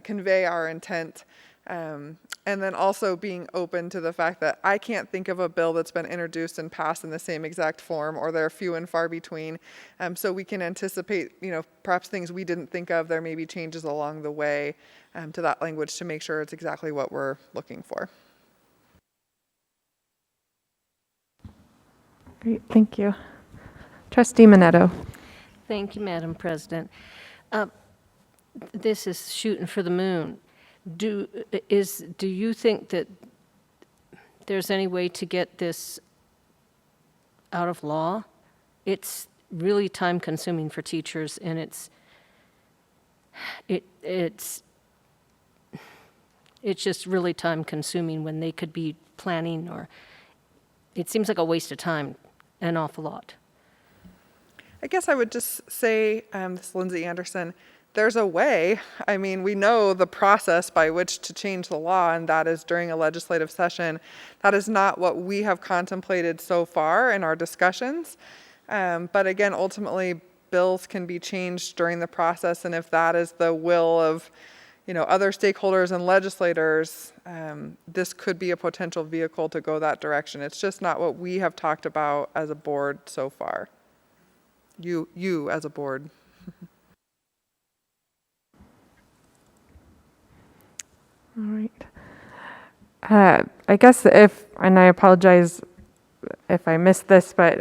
convey our intent. And then also being open to the fact that I can't think of a bill that's been introduced and passed in the same exact form, or they're few and far between. So we can anticipate, perhaps things we didn't think of. There may be changes along the way to that language to make sure it's exactly what we're looking for. Great, thank you. Trustee Minetto. Thank you, Madam President. This is shooting for the moon. Do you think that there's any way to get this out of law? It's really time consuming for teachers, and it's just really time consuming when they could be planning, or it seems like a waste of time, an awful lot. I guess I would just say, this is Lindsay Anderson, there's a way. I mean, we know the process by which to change the law, and that is during a legislative session. That is not what we have contemplated so far in our discussions. But again, ultimately, bills can be changed during the process, and if that is the will of other stakeholders and legislators, this could be a potential vehicle to go that direction. It's just not what we have talked about as a board so far. You as a board. All right. I guess and I apologize if I missed this, but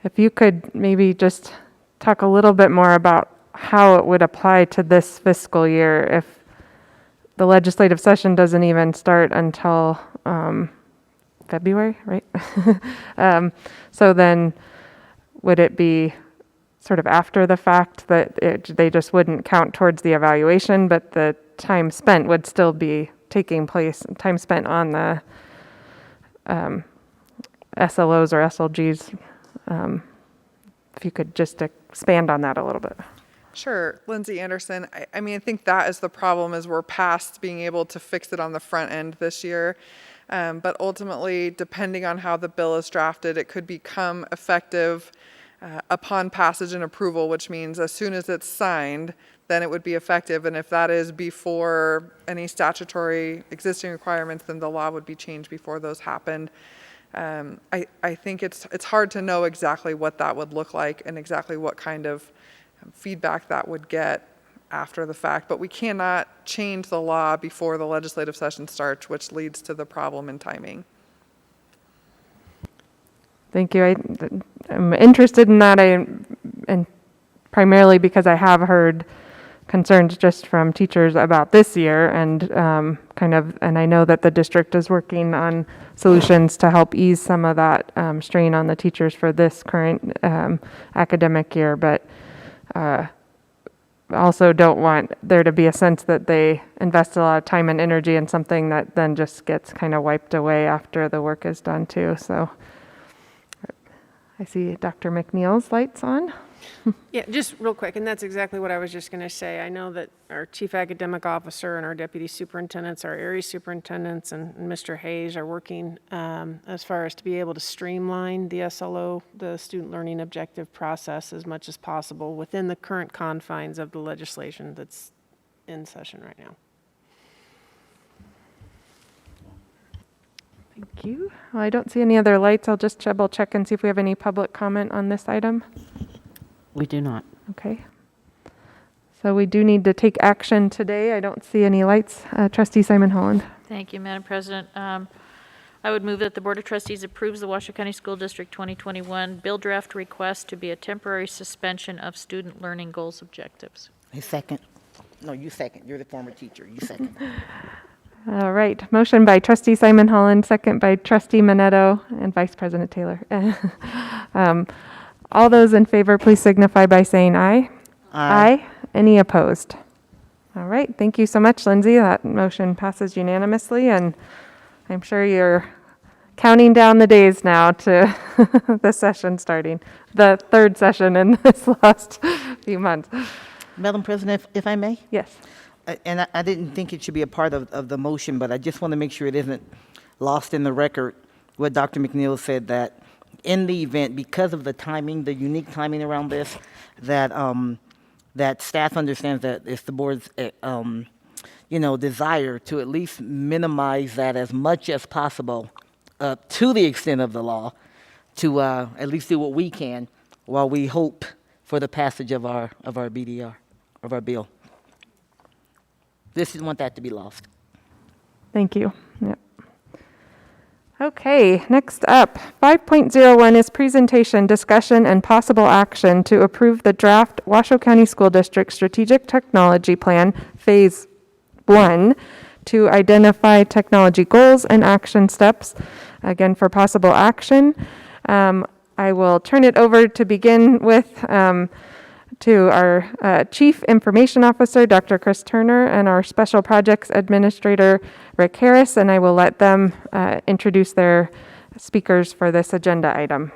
if you could maybe just talk a little bit more about how it would apply to this fiscal year if the legislative session doesn't even start until February, right? So then would it be sort of after the fact that they just wouldn't count towards the evaluation, but the time spent would still be taking place, time spent on the SLOs or SLGs? If you could just expand on that a little bit. Sure, Lindsay Anderson. I mean, I think that is the problem, is we're past being able to fix it on the front end this year. But ultimately, depending on how the bill is drafted, it could become effective upon passage and approval, which means as soon as it's signed, then it would be effective. And if that is before any statutory existing requirements, then the law would be changed before those happened. I think it's hard to know exactly what that would look like and exactly what kind of feedback that would get after the fact, but we cannot change the law before the legislative session starts, which leads to the problem in timing. Thank you. I'm interested in that, and primarily because I have heard concerns just from teachers about this year, and and I know that the district is working on solutions to help ease some of that strain on the teachers for this current academic year, but also don't want there to be a sense that they invest a lot of time and energy in something that then just gets kind of wiped away after the work is done too. So I see Dr. McNeil's lights on. Yeah, just real quick, and that's exactly what I was just going to say. I know that our chief academic officer and our deputy superintendents, our area superintendents, and Mr. Hayes are working as far as to be able to streamline the SLO, the student learning objective process, as much as possible within the current confines of the legislation that's in session right now. Thank you. Well, I don't see any other lights. I'll just double check and see if we have any public comment on this item. We do not. Okay. So we do need to take action today. I don't see any lights. Trustee Simon Holland. Thank you, Madam President. I would move that the Board of Trustees approves the Washoe County School District 2021 bill draft request to be a temporary suspension of student learning goals objectives. I second. No, you second. You're the former teacher. You second. All right. Motion by Trustee Simon Holland, second by Trustee Minetto and Vice President Taylor. All those in favor, please signify by saying aye. Aye. Any opposed? All right. Thank you so much, Lindsay. That motion passes unanimously, and I'm sure you're counting down the days now to the session starting, the third session in this last few months. Madam President, if I may? Yes. And I didn't think it should be a part of the motion, but I just want to make sure it isn't lost in the record what Dr. McNeil said, that in the event, because of the timing, the unique timing around this, that that staff understands that it's the board's desire to at least minimize that as much as possible, to the extent of the law, to at least do what we can while we hope for the passage of our BDR, of our bill. This didn't want that to be lost. Thank you. Yep. Okay, next up, 5.01 is presentation, discussion, and possible action to approve the draft Washoe County School District Strategic Technology Plan, Phase 1, to identify technology goals and action steps, again, for possible action. I will turn it over to begin with to our Chief Information Officer, Dr. Chris Turner, and our Special Projects Administrator, Rick Harris, and I will let them introduce their speakers for this agenda item.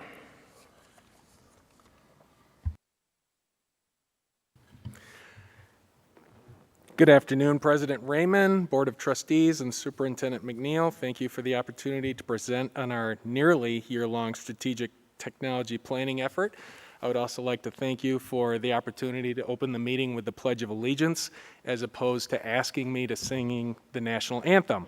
Good afternoon, President Raymond, Board of Trustees, and Superintendent McNeil. Thank you for the opportunity to present on our nearly year-long strategic technology planning effort. I would also like to thank you for the opportunity to open the meeting with the Pledge of Allegiance, as opposed to asking me to sing the national anthem.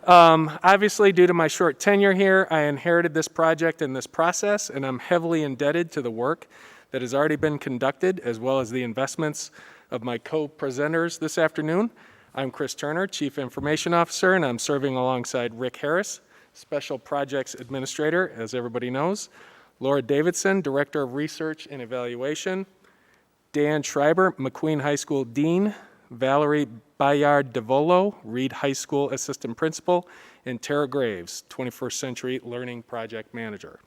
Obviously, due to my short tenure here, I inherited this project and this process, and I'm heavily indebted to the work that has already been conducted, as well as the investments of my co-presenters this afternoon. I'm Chris Turner, Chief Information Officer, and I'm serving alongside Rick Harris, Special Projects Administrator, as everybody knows, Laura Davidson, Director of Research and Evaluation, Dan Schreiber, McQueen High School Dean, Valerie Bayard DeVolo, Reed High School Assistant Principal, and Tara Graves, 21st Century Learning Project Manager.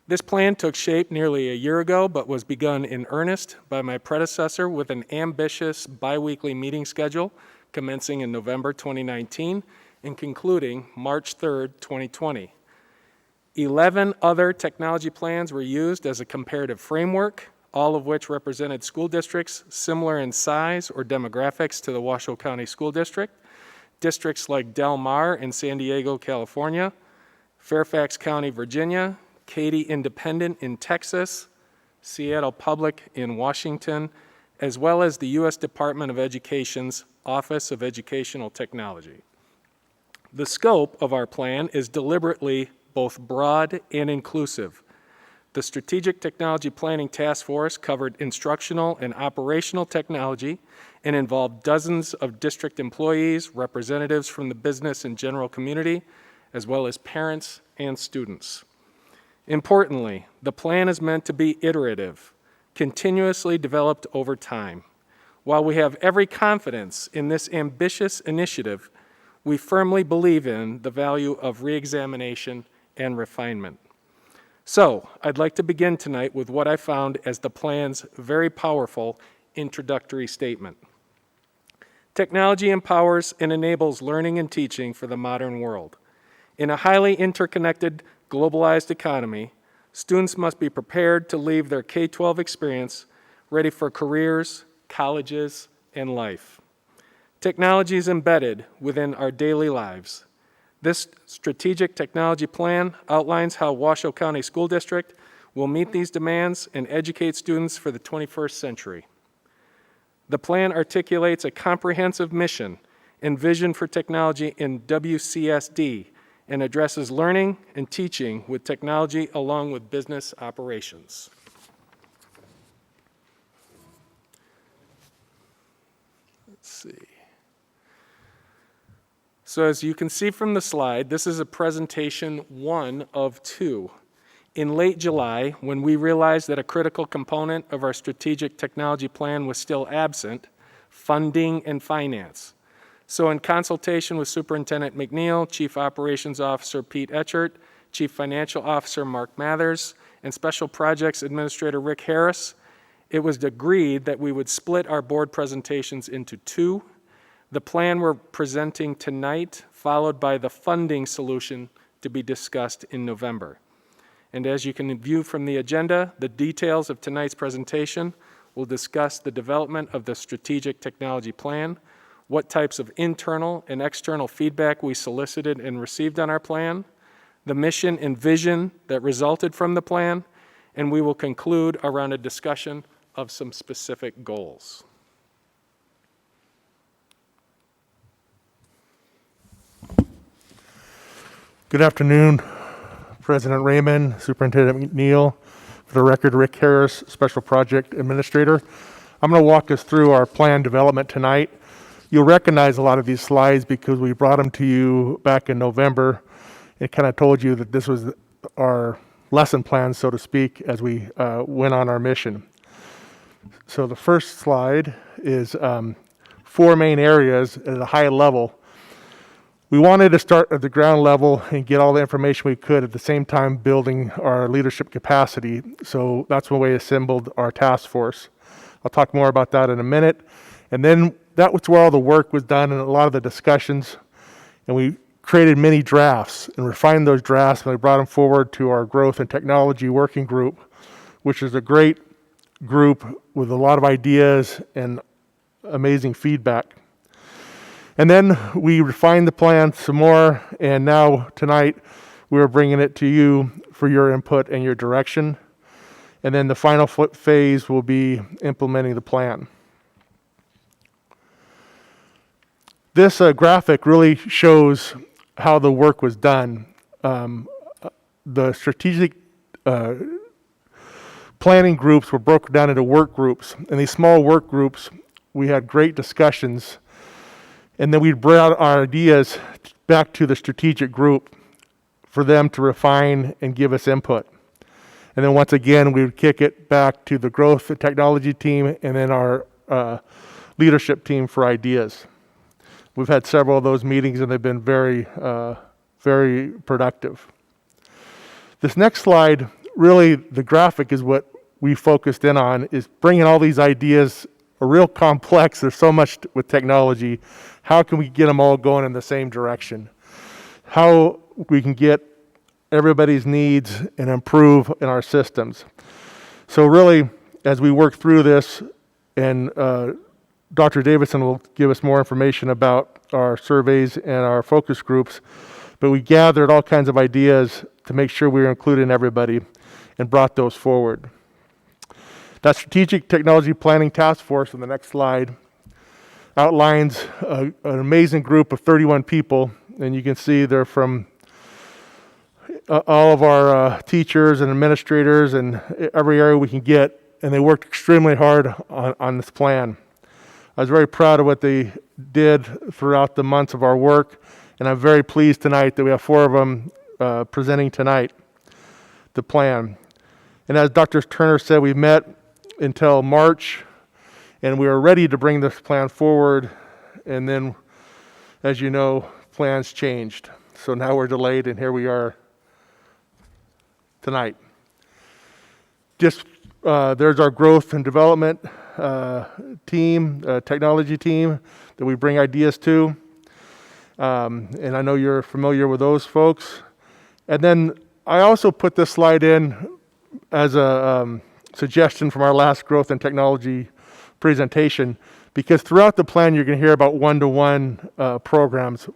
This plan took shape nearly a year ago, but was begun in earnest by my predecessor with an ambitious biweekly meeting schedule commencing in November 2019 and concluding March 3rd, 2020. 11 other technology plans were used as a comparative framework, all of which represented school districts similar in size or demographics to the Washoe County School District, districts like Del Mar in San Diego, California, Fairfax County, Virginia, Katy Independent in Texas, Seattle Public in Washington, as well as the U.S. Department of Education's Office of Educational Technology. The scope of our plan is deliberately both broad and inclusive. The Strategic Technology Planning Task Force covered instructional and operational technology and involved dozens of district employees, representatives from the business and general community, as well as parents and students. Importantly, the plan is meant to be iterative, continuously developed over time. While we have every confidence in this ambitious initiative, we firmly believe in the value of reexamination and refinement. So, I'd like to begin tonight with what I found as the plan's very powerful introductory statement. Technology empowers and enables learning and teaching for the modern world. In a highly interconnected, globalized economy, students must be prepared to leave their K-12 experience ready for careers, colleges, and life. Technology is embedded within our daily lives. This strategic technology plan outlines how Washoe County School District will meet these demands and educate students for the 21st century. The plan articulates a comprehensive mission and vision for technology in WCSD and addresses learning and teaching with technology along with business operations. Let's see. So as you can see from the slide, this is a presentation 1 of 2. In late July, when we realized that a critical component of our strategic technology plan was still absent, funding and finance. So in consultation with Superintendent McNeil, Chief Operations Officer Pete Etchert, Chief Financial Officer Mark Mathers, and Special Projects Administrator Rick Harris, it was agreed that we would split our board presentations into 2. The plan we're presenting tonight, followed by the funding solution to be discussed in November. And as you can view from the agenda, the details of tonight's presentation will discuss the development of the strategic technology plan, what types of internal and external feedback we solicited and received on our plan, the mission and vision that resulted from the plan, and we will conclude around a discussion of some specific goals. Good afternoon, President Raymond, Superintendent McNeil. For the record, Rick Harris, Special Project Administrator. I'm going to walk us through our plan development tonight. You'll recognize a lot of these slides because we brought them to you back in November. It kind of told you that this was our lesson plan, so to speak, as we went on our mission. So the first slide is 4 main areas at a high level. We wanted to start at the ground level and get all the information we could at the same time building our leadership capacity. So that's when we assembled our task force. I'll talk more about that in a minute. And then that was where all the work was done and a lot of the discussions. And we created many drafts and refined those drafts and we brought them forward to our growth and technology working group, which is a great group with a lot of ideas and amazing feedback. And then we refined the plan some more, and now tonight we're bringing it to you for your input and your direction. And then the final phase will be implementing the plan. This graphic really shows how the work was done. The strategic planning groups were broken down into work groups. In these small work groups, we had great discussions. And then we brought our ideas back to the strategic group for them to refine and give us input. And then once again, we would kick it back to the growth and technology team and then our leadership team for ideas. We've had several of those meetings and they've been very, very productive. This next slide, really the graphic is what we focused in on, is bringing all these ideas, are real complex. There's so much with technology. How can we get them all going in the same direction? How we can get everybody's needs and improve in our systems. So really, as we work through this, and Dr. Davidson will give us more information about our surveys and our focus groups, but we gathered all kinds of ideas to make sure we were including everybody and brought those forward. That Strategic Technology Planning Task Force on the next slide outlines an amazing group of 31 people, and you can see they're from all of our teachers and administrators and every area we can get, and they worked extremely hard on this plan. I was very proud of what they did throughout the months of our work, and I'm very pleased tonight that we have 4 of them presenting tonight the plan. And as Dr. Turner said, we met until March, and we were ready to bring this plan forward, and then, as you know, plans changed. So now we're delayed, and here we are tonight. Just there's our growth and development team, technology team that we bring ideas to. And I know you're familiar with those folks. And then I also put this slide in as a suggestion from our last growth and technology presentation, because throughout the plan you're going to hear about one-to-one programs.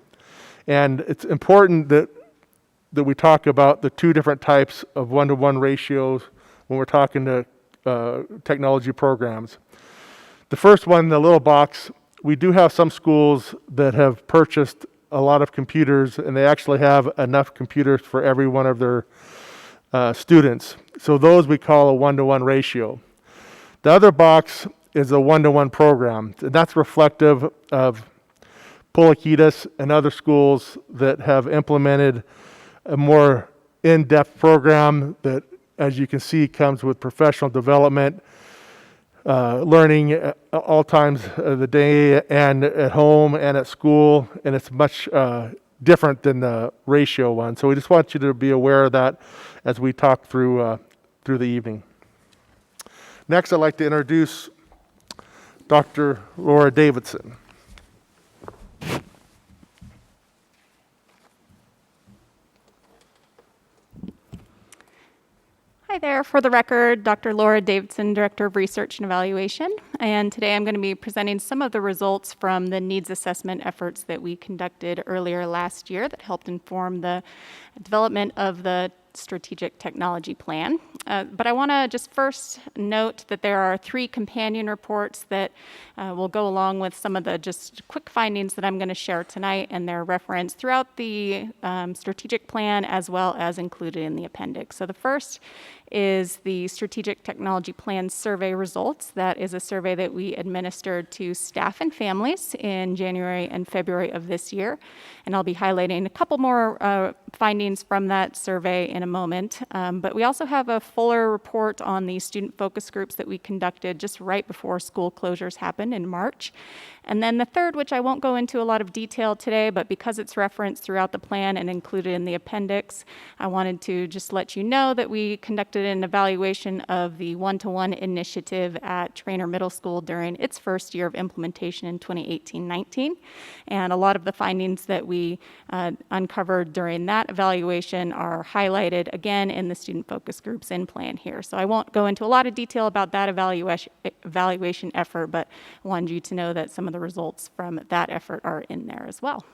And it's important that we talk about the 2 different types of one-to-one ratios when we're talking to technology programs. The first one, the little box, we do have some schools that have purchased a lot of computers, and they actually have enough computers for every one of their students. So those we call a one-to-one ratio. The other box is a one-to-one program, and that's reflective of Pulakitas and other schools that have implemented a more in-depth program that, as you can see, comes with professional development, learning at all times of the day and at home and at school, and it's much different than the ratio one. So we just want you to be aware of that as we talk through the evening. Next, I'd like to introduce Dr. Laura Davidson. Hi there. For the record, Dr. Laura Davidson, Director of Research and Evaluation. And today I'm going to be presenting some of the results from the needs assessment efforts that we conducted earlier last year that helped inform the development of the strategic technology plan. But I want to just first note that there are 3 companion reports that will go along with some of the just quick findings that I'm going to share tonight, and they're referenced throughout the strategic plan as well as included in the appendix. So the first is the Strategic Technology Plan survey results. That is a survey that we administered to staff and families in January and February of this year. And I'll be highlighting a couple more findings from that survey in a moment. But we also have a fuller report on the student focus groups that we conducted just right before school closures happened in March. And then the third, which I won't go into a lot of detail today, but because it's referenced throughout the plan and included in the appendix, I wanted to just let you know that we conducted an evaluation of the one-to-one initiative at Trainer Middle School during its first year of implementation in 2018-19. And a lot of the findings that we uncovered during that evaluation are highlighted again in the student focus groups in plan here. So I won't go into a lot of detail about that evaluation effort, but I wanted you to know that some of the results from that effort are in there as well.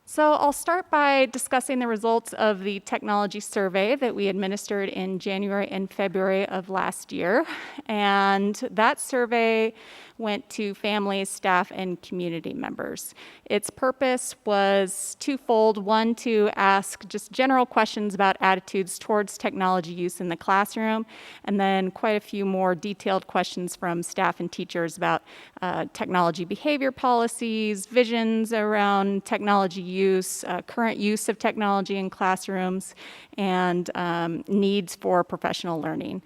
So I'll start by discussing the results of the technology survey that we administered in January and February of last year. And that survey went to families, staff, and community members. Its purpose was twofold. One, to ask just general questions about attitudes towards technology use in the classroom, and then quite a few more detailed questions from staff and teachers about technology behavior policies, visions around technology use, current use of technology in classrooms, and needs for professional learning.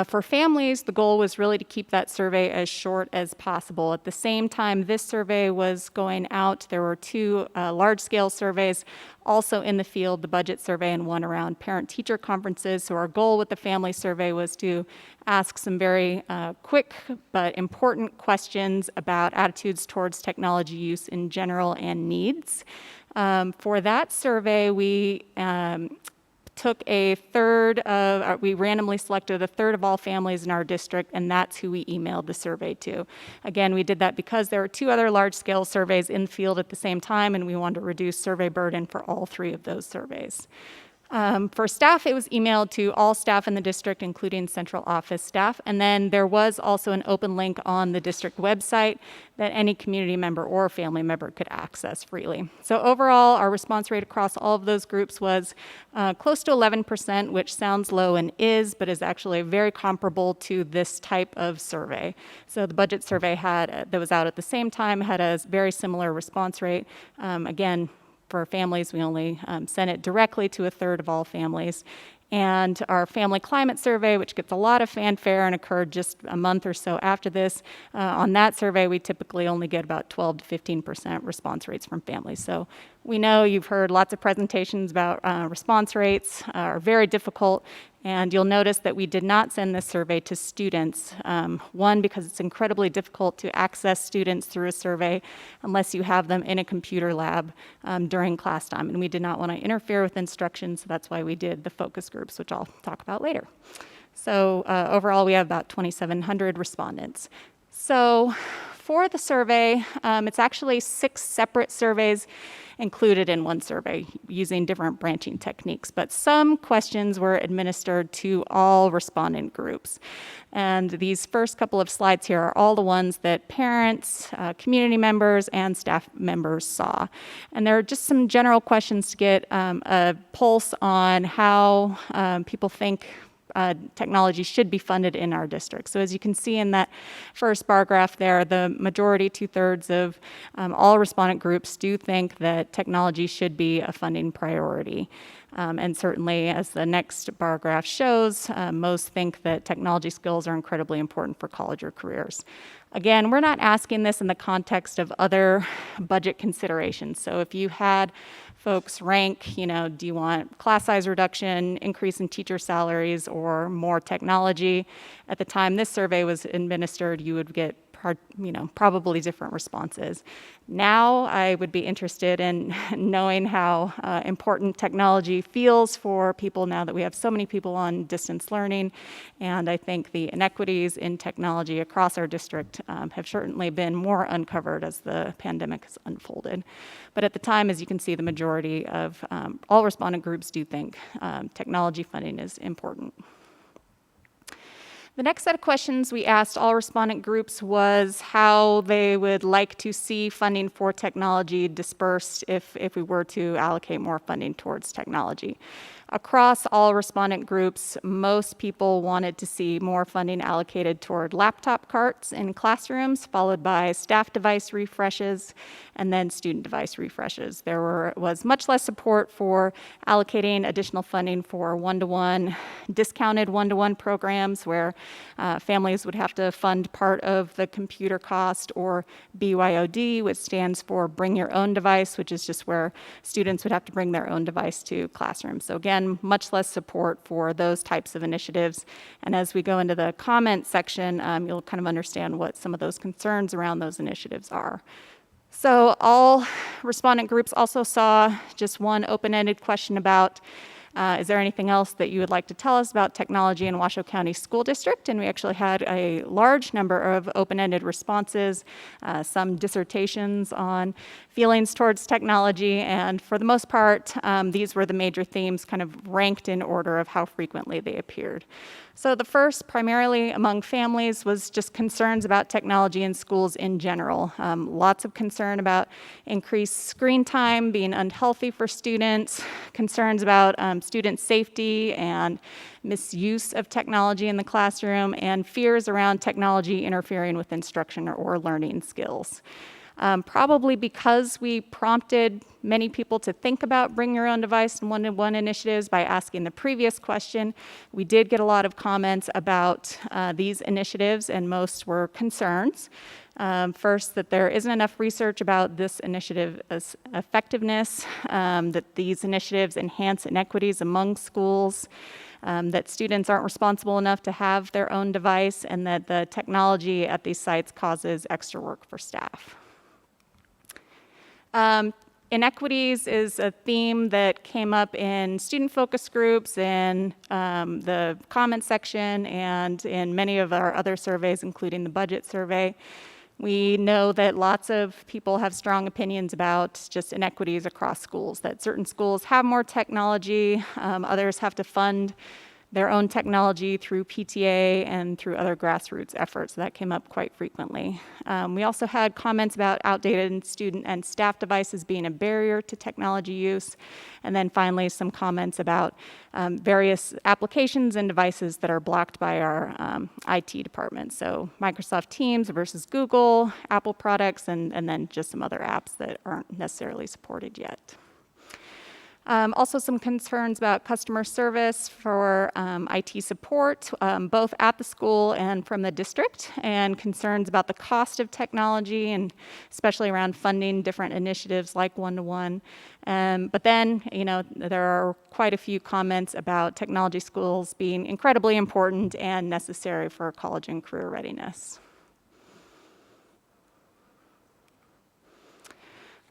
For families, the goal was really to keep that survey as short as possible. At the same time this survey was going out, there were two large-scale surveys also in the field, the budget survey and one around parent-teacher conferences. So our goal with the family survey was to ask some very quick but important questions about attitudes towards technology use in general and needs. For that survey, we took a third of, we randomly selected a third of all families in our district, and that's who we emailed the survey to. Again, we did that because there were two other large-scale surveys in the field at the same time, and we wanted to reduce survey burden for all three of those surveys. For staff, it was emailed to all staff in the district, including central office staff. And then there was also an open link on the district website that any community member or family member could access freely. So overall, our response rate across all of those groups was close to 11%, which sounds low and is, but is actually very comparable to this type of survey. So the budget survey that was out at the same time had a very similar response rate. Again, for families, we only sent it directly to a third of all families. And our family climate survey, which gets a lot of fanfare and occurred just a month or so after this, on that survey, we typically only get about 12 to 15% response rates from families. So we know you've heard lots of presentations about response rates are very difficult. And you'll notice that we did not send this survey to students. One, because it's incredibly difficult to access students through a survey unless you have them in a computer lab during class time. And we did not want to interfere with instruction, so that's why we did the focus groups, which I'll talk about later. So overall, we have about 2,700 respondents. So for the survey, it's actually 6 separate surveys included in one survey using different branching techniques, but some questions were administered to all respondent groups. And these first couple of slides here are all the ones that parents, community members, and staff members saw. And there are just some general questions to get a pulse on how people think technology should be funded in our district. So as you can see in that first bar graph there, the majority, 2/3 of all respondent groups do think that technology should be a funding priority. And certainly, as the next bar graph shows, most think that technology skills are incredibly important for college or careers. Again, we're not asking this in the context of other budget considerations. So if you had folks rank, do you want class size reduction, increase in teacher salaries, or more technology? At the time this survey was administered, you would get probably different responses. Now I would be interested in knowing how important technology feels for people now that we have so many people on distance learning. And I think the inequities in technology across our district have certainly been more uncovered as the pandemic has unfolded. But at the time, as you can see, the majority of all respondent groups do think technology funding is important. The next set of questions we asked all respondent groups was how they would like to see funding for technology dispersed if we were to allocate more funding towards technology. Across all respondent groups, most people wanted to see more funding allocated toward laptop carts in classrooms, followed by staff device refreshes, and then student device refreshes. There was much less support for allocating additional funding for discounted one-to-one programs where families would have to fund part of the computer cost, or BYOD, which stands for Bring Your Own Device, which is just where students would have to bring their own device to classrooms. So again, much less support for those types of initiatives. And as we go into the comment section, you'll kind of understand what some of those concerns around those initiatives are. So all respondent groups also saw just one open-ended question about is there anything else that you would like to tell us about technology in Washoe County School District? And we actually had a large number of open-ended responses, some dissertations on feelings towards technology, and for the most part, these were the major themes kind of ranked in order of how frequently they appeared. So the first, primarily among families, was just concerns about technology in schools in general. Lots of concern about increased screen time being unhealthy for students, concerns about student safety and misuse of technology in the classroom, and fears around technology interfering with instruction or learning skills. Probably because we prompted many people to think about bring your own device and one-to-one initiatives by asking the previous question, we did get a lot of comments about these initiatives, and most were concerns. First, that there isn't enough research about this initiative's effectiveness, that these initiatives enhance inequities among schools, that students aren't responsible enough to have their own device, and that the technology at these sites causes extra work for staff. Inequities is a theme that came up in student focus groups, in the comment section, and in many of our other surveys, including the budget survey. We know that lots of people have strong opinions about just inequities across schools, that certain schools have more technology, others have to fund their own technology through PTA and through other grassroots efforts. So that came up quite frequently. We also had comments about outdated student and staff devices being a barrier to technology use. And then finally, some comments about various applications and devices that are blocked by our IT department. So Microsoft Teams versus Google, Apple products, and then just some other apps that aren't necessarily supported yet. Also some concerns about customer service for IT support, both at the school and from the district, and concerns about the cost of technology, and especially around funding different initiatives like one-to-one. But then, there are quite a few comments about technology schools being incredibly important and necessary for college and career readiness.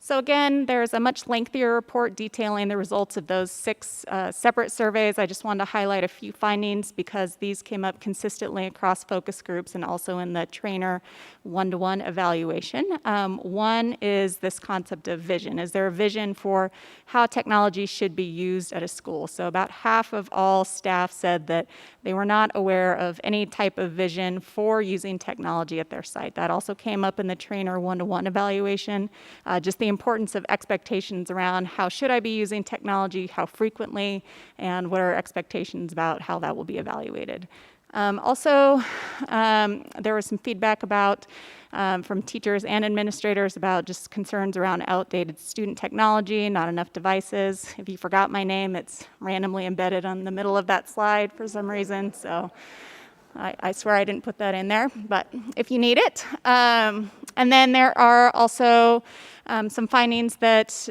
So again, there's a much lengthier report detailing the results of those 6 separate surveys. I just wanted to highlight a few findings because these came up consistently across focus groups and also in the trainer one-to-one evaluation. One is this concept of vision. Is there a vision for how technology should be used at a school? So about half of all staff said that they were not aware of any type of vision for using technology at their site. That also came up in the trainer one-to-one evaluation, just the importance of expectations around how should I be using technology, how frequently, and what are expectations about how that will be evaluated. Also, there was some feedback about from teachers and administrators about just concerns around outdated student technology, not enough devices. If you forgot my name, it's randomly embedded on the middle of that slide for some reason, so I swear I didn't put that in there, but if you need it. And then there are also some findings that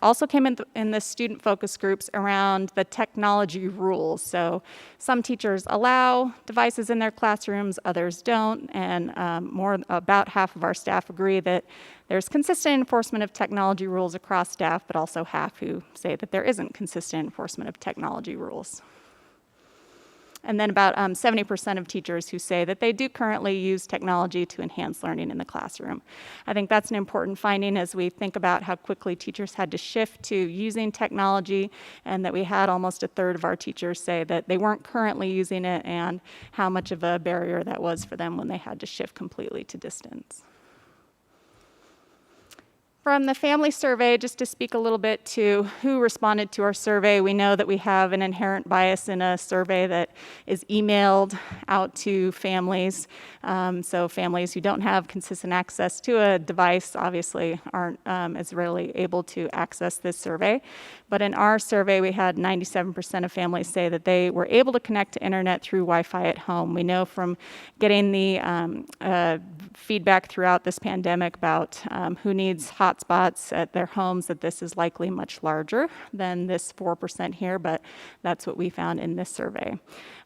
also came in the student focus groups around the technology rules. So some teachers allow devices in their classrooms, others don't, and about half of our staff agree that there's consistent enforcement of technology rules across staff, but also half who say that there isn't consistent enforcement of technology rules. And then about 70% of teachers who say that they do currently use technology to enhance learning in the classroom. I think that's an important finding as we think about how quickly teachers had to shift to using technology, and that we had almost a third of our teachers say that they weren't currently using it, and how much of a barrier that was for them when they had to shift completely to distance. From the family survey, just to speak a little bit to who responded to our survey, we know that we have an inherent bias in a survey that is emailed out to families. So families who don't have consistent access to a device obviously aren't as readily able to access this survey. But in our survey, we had 97% of families say that they were able to connect to internet through Wi-Fi at home. We know from getting the feedback throughout this pandemic about who needs hotspots at their homes that this is likely much larger than this 4% here, but that's what we found in this survey.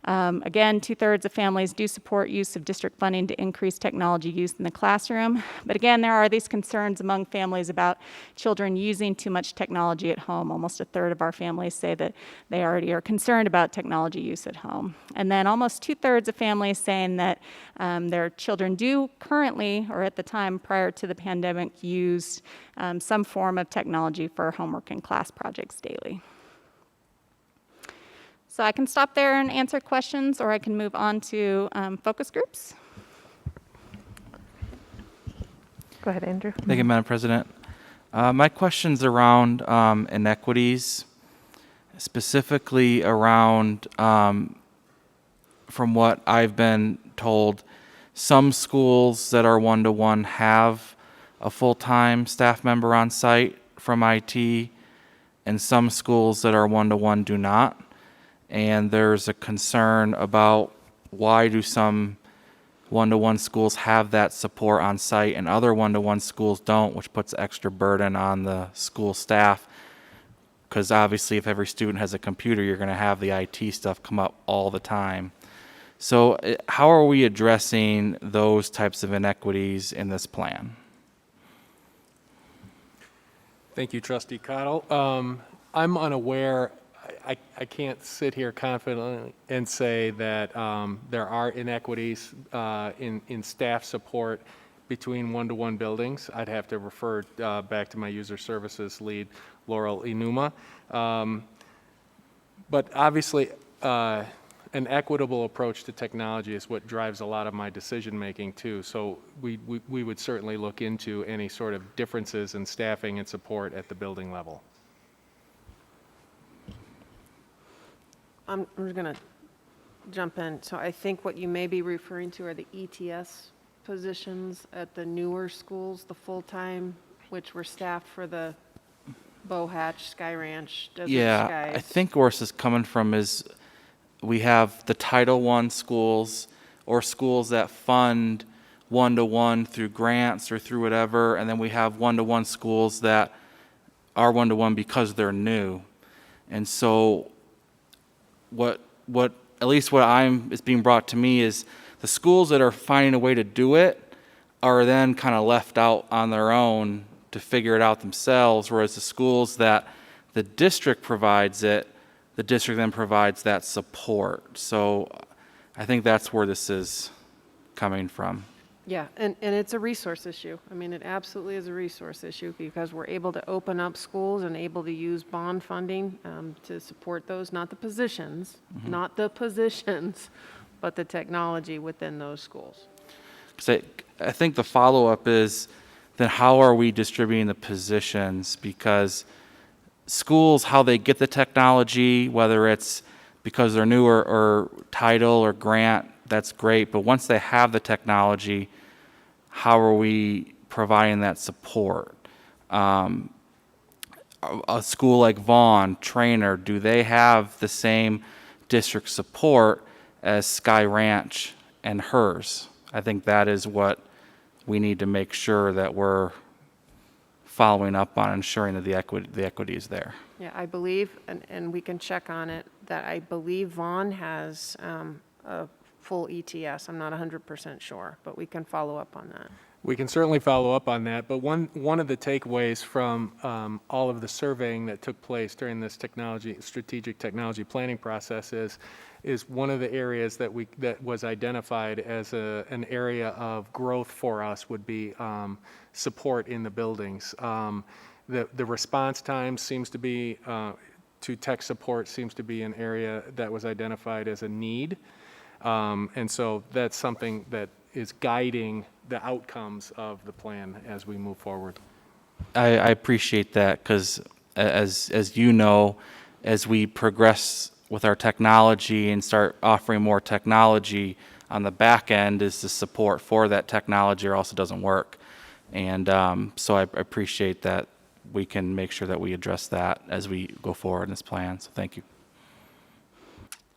Again, 2/3 of families do support use of district funding to increase technology use in the classroom. But again, there are these concerns among families about children using too much technology at home. Almost a third of our families say that they already are concerned about technology use at home. And then almost 2/3 of families saying that their children do currently, or at the time prior to the pandemic, use some form of technology for homework and class projects daily. So I can stop there and answer questions, or I can move on to focus groups. Go ahead, Andrew. Thank you, Madam President. My question's around inequities, specifically around, from what I've been told, some schools that are one-to-one have a full-time staff member on site from IT, and some schools that are one-to-one do not. And there's a concern about why do some one-to-one schools have that support on site and other one-to-one schools don't, which puts extra burden on the school staff. Because obviously if every student has a computer, you're going to have the IT stuff come up all the time. So how are we addressing those types of inequities in this plan? Thank you, Trustee Cottle. I'm unaware, I can't sit here confidently and say that there are inequities in staff support between one-to-one buildings. I'd have to refer back to my user services lead, Laurel Inuma. But obviously, an equitable approach to technology is what drives a lot of my decision making too. So we would certainly look into any sort of differences in staffing and support at the building level. I'm just going to jump in. So I think what you may be referring to are the ETS positions at the newer schools, the full-time, which were staffed for the Bow Hatch, Sky Ranch, Desert Yeah, Skies. I think where this is coming from is we have the Title I schools or schools that fund one-to-one through grants or through whatever, and then we have one-to-one schools that are one-to-one because they're new. And so what at least what is being brought to me is the schools that are finding a way to do it are then kind of left out on their own to figure it out themselves, whereas the schools that the district provides it, the district then provides that support. So I think that's where this is coming from. Yeah, and it's a resource issue. I mean, it absolutely is a resource issue because we're able to open up schools and able to use bond funding to support those, not the positions, not the positions, but the technology within those schools. So I think the follow-up is then how are we distributing the positions? Because schools, how they get the technology, whether it's because they're new or title or grant, that's great. But once they have the technology, how are we providing that support? A school like Vaughan, Trainer, do they have the same district support as Sky Ranch and HERS? I think that is what we need to make sure that we're following up on, ensuring that the equity is there. Yeah, I believe, and we can check on it, that I believe Vaughan has a full ETS. I'm not 100% sure, but we can follow up on that. We can certainly follow up on that, but one of the takeaways from all of the surveying that took place during this strategic technology planning process is one of the areas that was identified as an area of growth for us would be support in the buildings. The response time seems to be to tech support seems to be an area that was identified as a need. And so that's something that is guiding the outcomes of the plan as we move forward. I appreciate that because as you know, as we progress with our technology and start offering more technology on the back end is the support for that technology or else it doesn't work. And so I appreciate that we can make sure that we address that as we go forward in this plan. So thank you.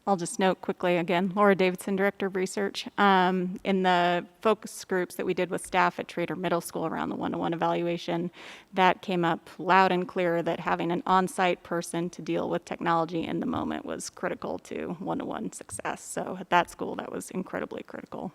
I'll just note quickly again, Laura Davidson, Director of Research. In the focus groups that we did with staff at Trader Middle School around the one-to-one evaluation, that came up loud and clear that having an on-site person to deal with technology in the moment was critical to one-to-one success. So at that school, that was incredibly critical.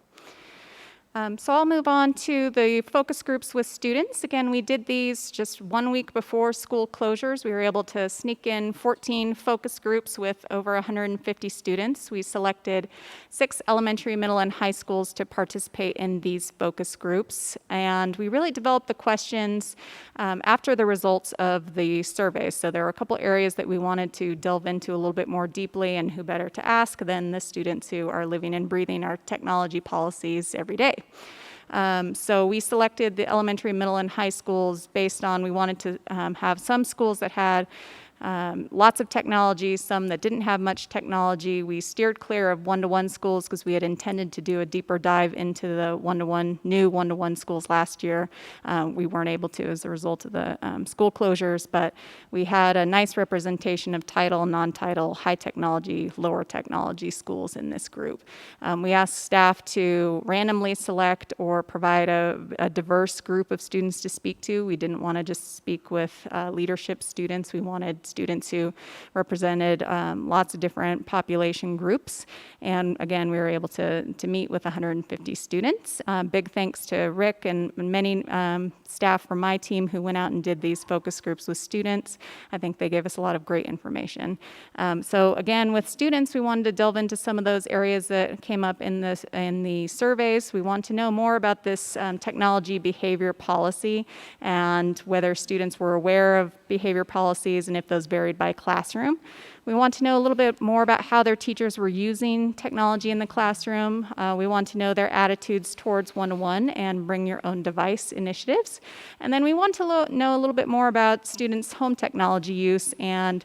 So I'll move on to the focus groups with students. Again, we did these just 1 week before school closures. We were able to sneak in 14 focus groups with over 150 students. We selected 6 elementary, middle, and high schools to participate in these focus groups. And we really developed the questions after the results of the survey. So there were a couple areas that we wanted to delve into a little bit more deeply, and who better to ask than the students who are living and breathing our technology policies every day. So we selected the elementary, middle, and high schools based on, we wanted to have some schools that had lots of technology, some that didn't have much technology. We steered clear of one-to-one schools because we had intended to do a deeper dive into the new one-to-one schools last year. We weren't able to as a result of the school closures, but we had a nice representation of title, non-title, high technology, lower technology schools in this group. We asked staff to randomly select or provide a diverse group of students to speak to. We didn't want to just speak with leadership students. We wanted students who represented lots of different population groups. And again, we were able to meet with 150 students. Big thanks to Rick and many staff from my team who went out and did these focus groups with students. I think they gave us a lot of great information. So again, with students, we wanted to delve into some of those areas that came up in the surveys. We want to know more about this technology behavior policy and whether students were aware of behavior policies and if those varied by classroom. We want to know a little bit more about how their teachers were using technology in the classroom. We want to know their attitudes towards one-to-one and bring your own device initiatives. And then we want to know a little bit more about students' home technology use and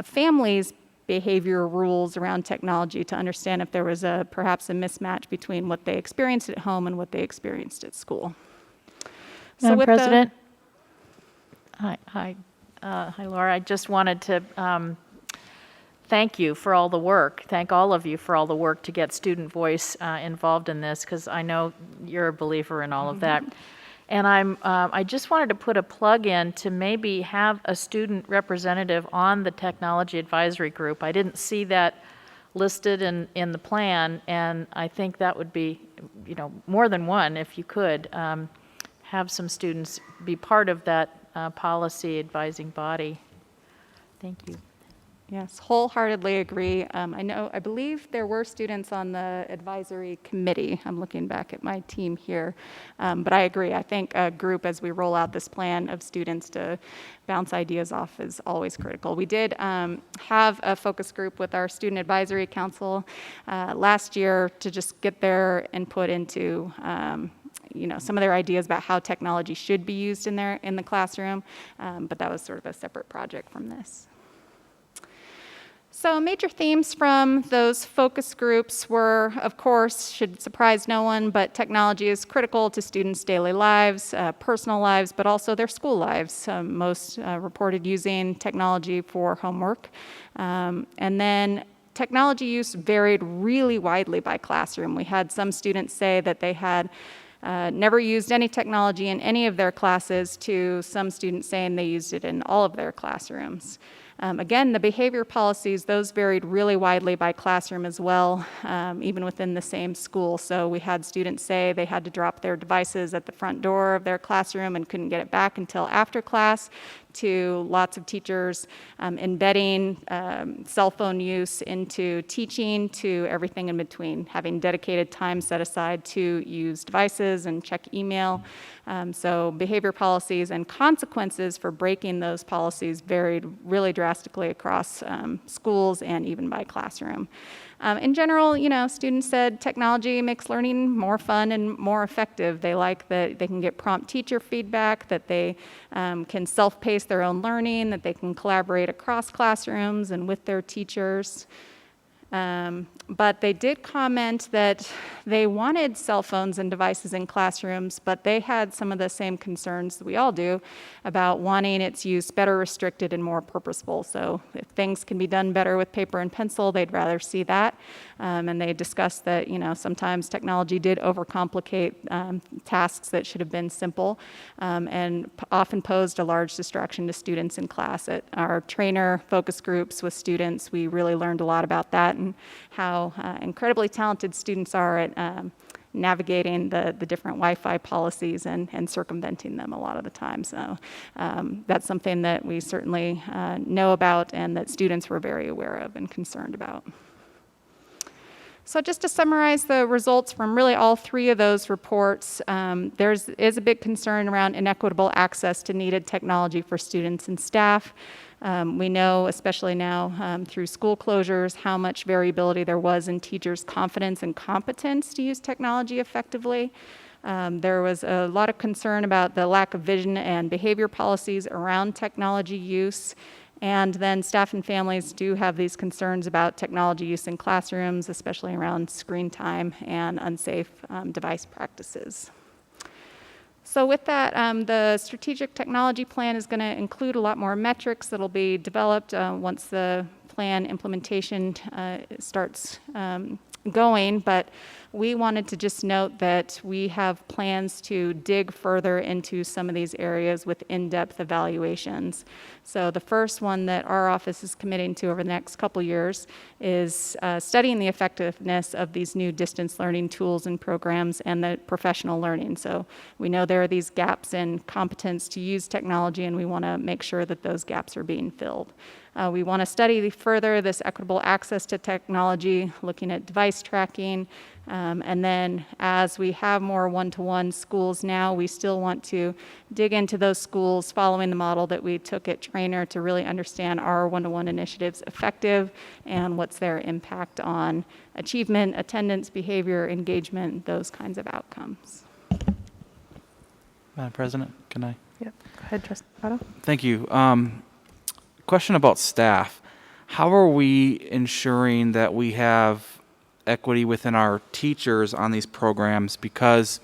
families' behavior rules around technology to understand if there was perhaps a mismatch between what they experienced at home and what they experienced at school. Madam President? Hi, Laura. I just wanted to thank you for all the work. Thank all of you for all the work to get student voice involved in this, because I know you're a believer in all of that. And I just wanted to put a plug in to maybe have a student representative on the technology advisory group. I didn't see that listed in the plan, and I think that would be, more than one if you could. Have some students be part of that policy advising body. Thank you. Yes, wholeheartedly agree. I believe there were students on the advisory committee. I'm looking back at my team here. But I agree. I think a group, as we roll out this plan of students to bounce ideas off, is always critical. We did have a focus group with our Student Advisory Council last year to just get their input into some of their ideas about how technology should be used in the classroom, but that was sort of a separate project from this. So major themes from those focus groups were, of course, should surprise no one, but technology is critical to students' daily lives, personal lives, but also their school lives. Most reported using technology for homework. And then technology use varied really widely by classroom. We had some students say that they had never used any technology in any of their classes, to some students saying they used it in all of their classrooms. Again, the behavior policies, those varied really widely by classroom as well, even within the same school. So we had students say they had to drop their devices at the front door of their classroom and couldn't get it back until after class, to lots of teachers embedding cell phone use into teaching, to everything in between, having dedicated time set aside to use devices and check email. So behavior policies and consequences for breaking those policies varied really drastically across schools and even by classroom. In general, students said technology makes learning more fun and more effective. They like that they can get prompt teacher feedback, that they can self-pace their own learning, that they can collaborate across classrooms and with their teachers. But they did comment that they wanted cell phones and devices in classrooms, but they had some of the same concerns that we all do about wanting its use better restricted and more purposeful. So if things can be done better with paper and pencil, they'd rather see that. And they discussed that, sometimes technology did overcomplicate tasks that should have been simple, and often posed a large distraction to students in class. At our trainer focus groups with students, we really learned a lot about that and how incredibly talented students are at navigating the different Wi-Fi policies and circumventing them a lot of the time. So that's something that we certainly know about and that students were very aware of and concerned about. So just to summarize the results from really all three of those reports, there is a big concern around inequitable access to needed technology for students and staff. We know, especially now through school closures, how much variability there was in teachers' confidence and competence to use technology effectively. There was a lot of concern about the lack of vision and behavior policies around technology use. And then staff and families do have these concerns about technology use in classrooms, especially around screen time and unsafe device practices. So with that, the strategic technology plan is going to include a lot more metrics that will be developed once the plan implementation starts going, but we wanted to just note that we have plans to dig further into some of these areas with in-depth evaluations. So the first one that our office is committing to over the next couple years is studying the effectiveness of these new distance learning tools and programs and the professional learning. So we know there are these gaps in competence to use technology, and we want to make sure that those gaps are being filled. We want to study further this equitable access to technology, looking at device tracking, and then as we have more one-to-one schools now, we still want to dig into those schools following the model that we took at Trainer to really understand, are one-to-one initiatives effective and what's their impact on achievement, attendance, behavior, engagement, those kinds of outcomes. Madam President, can I? Yep. Go ahead, Trustee Otto. Thank you. Question about staff. How are we ensuring that we have equity within our teachers on these programs? Because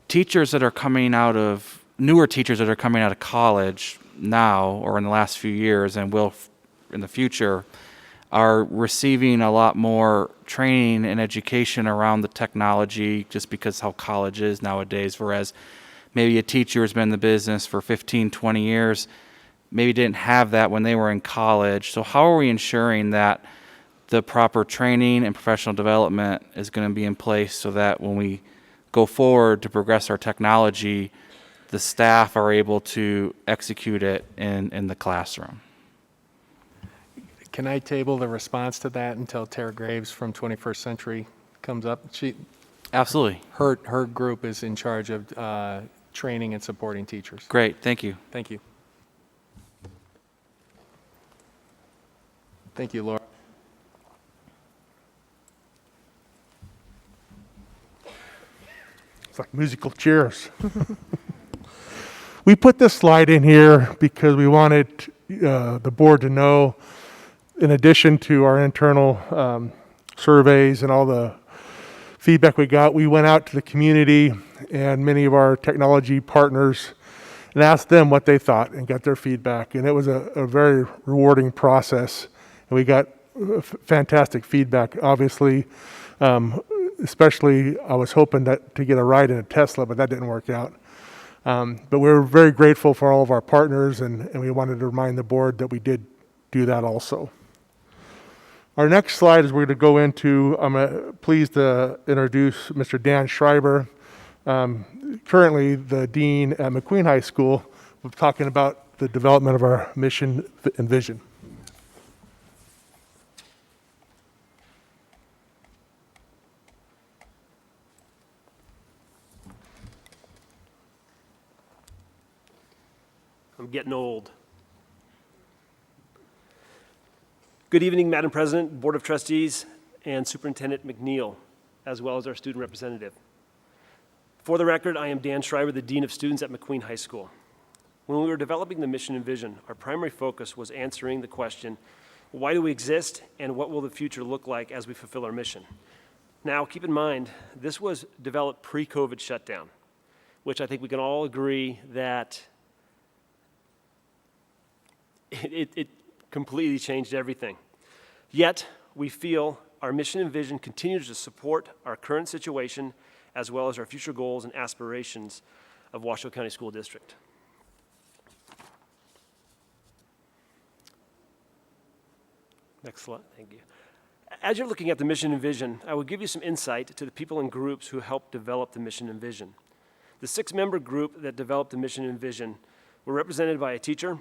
teachers that are coming out of, newer teachers that are coming out of college now or in the last few years and will in the future, are receiving a lot more training and education around the technology just because how college is nowadays, whereas maybe a teacher who's been in the business for 15, 20 years maybe didn't have that when they were in college. So how are we ensuring that the proper training and professional development is going to be in place so that when we go forward to progress our technology, the staff are able to execute it in the classroom? Can I table the response to that until Tara Graves from 21st Century comes up? Absolutely. Her group is in charge of training and supporting teachers. Great, thank you. Thank you. Thank you, Laura. It's like musical chairs. We put this slide in here because we wanted the board to know, in addition to our internal surveys and all the feedback we got, we went out to the community and many of our technology partners and asked them what they thought and got their feedback. And it was a very rewarding process. And we got fantastic feedback. Obviously, especially I was hoping to get a ride in a Tesla, but that didn't work out. But we're very grateful for all of our partners, and we wanted to remind the board that we did do that also. Our next slide is we're going to go into, I'm pleased to introduce Mr. Dan Schreiber, currently the dean at McQueen High School. We're talking about the development of our mission and vision. I'm getting old. Good evening, Madam President, Board of Trustees, and Superintendent McNeil, as well as our student representative. For the record, I am Dan Schreiber, the Dean of Students at McQueen High School. When we were developing the mission and vision, our primary focus was answering the question, why do we exist, and what will the future look like as we fulfill our mission? Now, keep in mind, this was developed pre-COVID shutdown, which I think we can all agree that it completely changed everything. Yet, we feel our mission and vision continues to support our current situation as well as our future goals and aspirations of Washoe County School District. Next slide, thank you. As you're looking at the mission and vision, I will give you some insight to the people and groups who helped develop the mission and vision. The 6-member group that developed the mission and vision were represented by a teacher,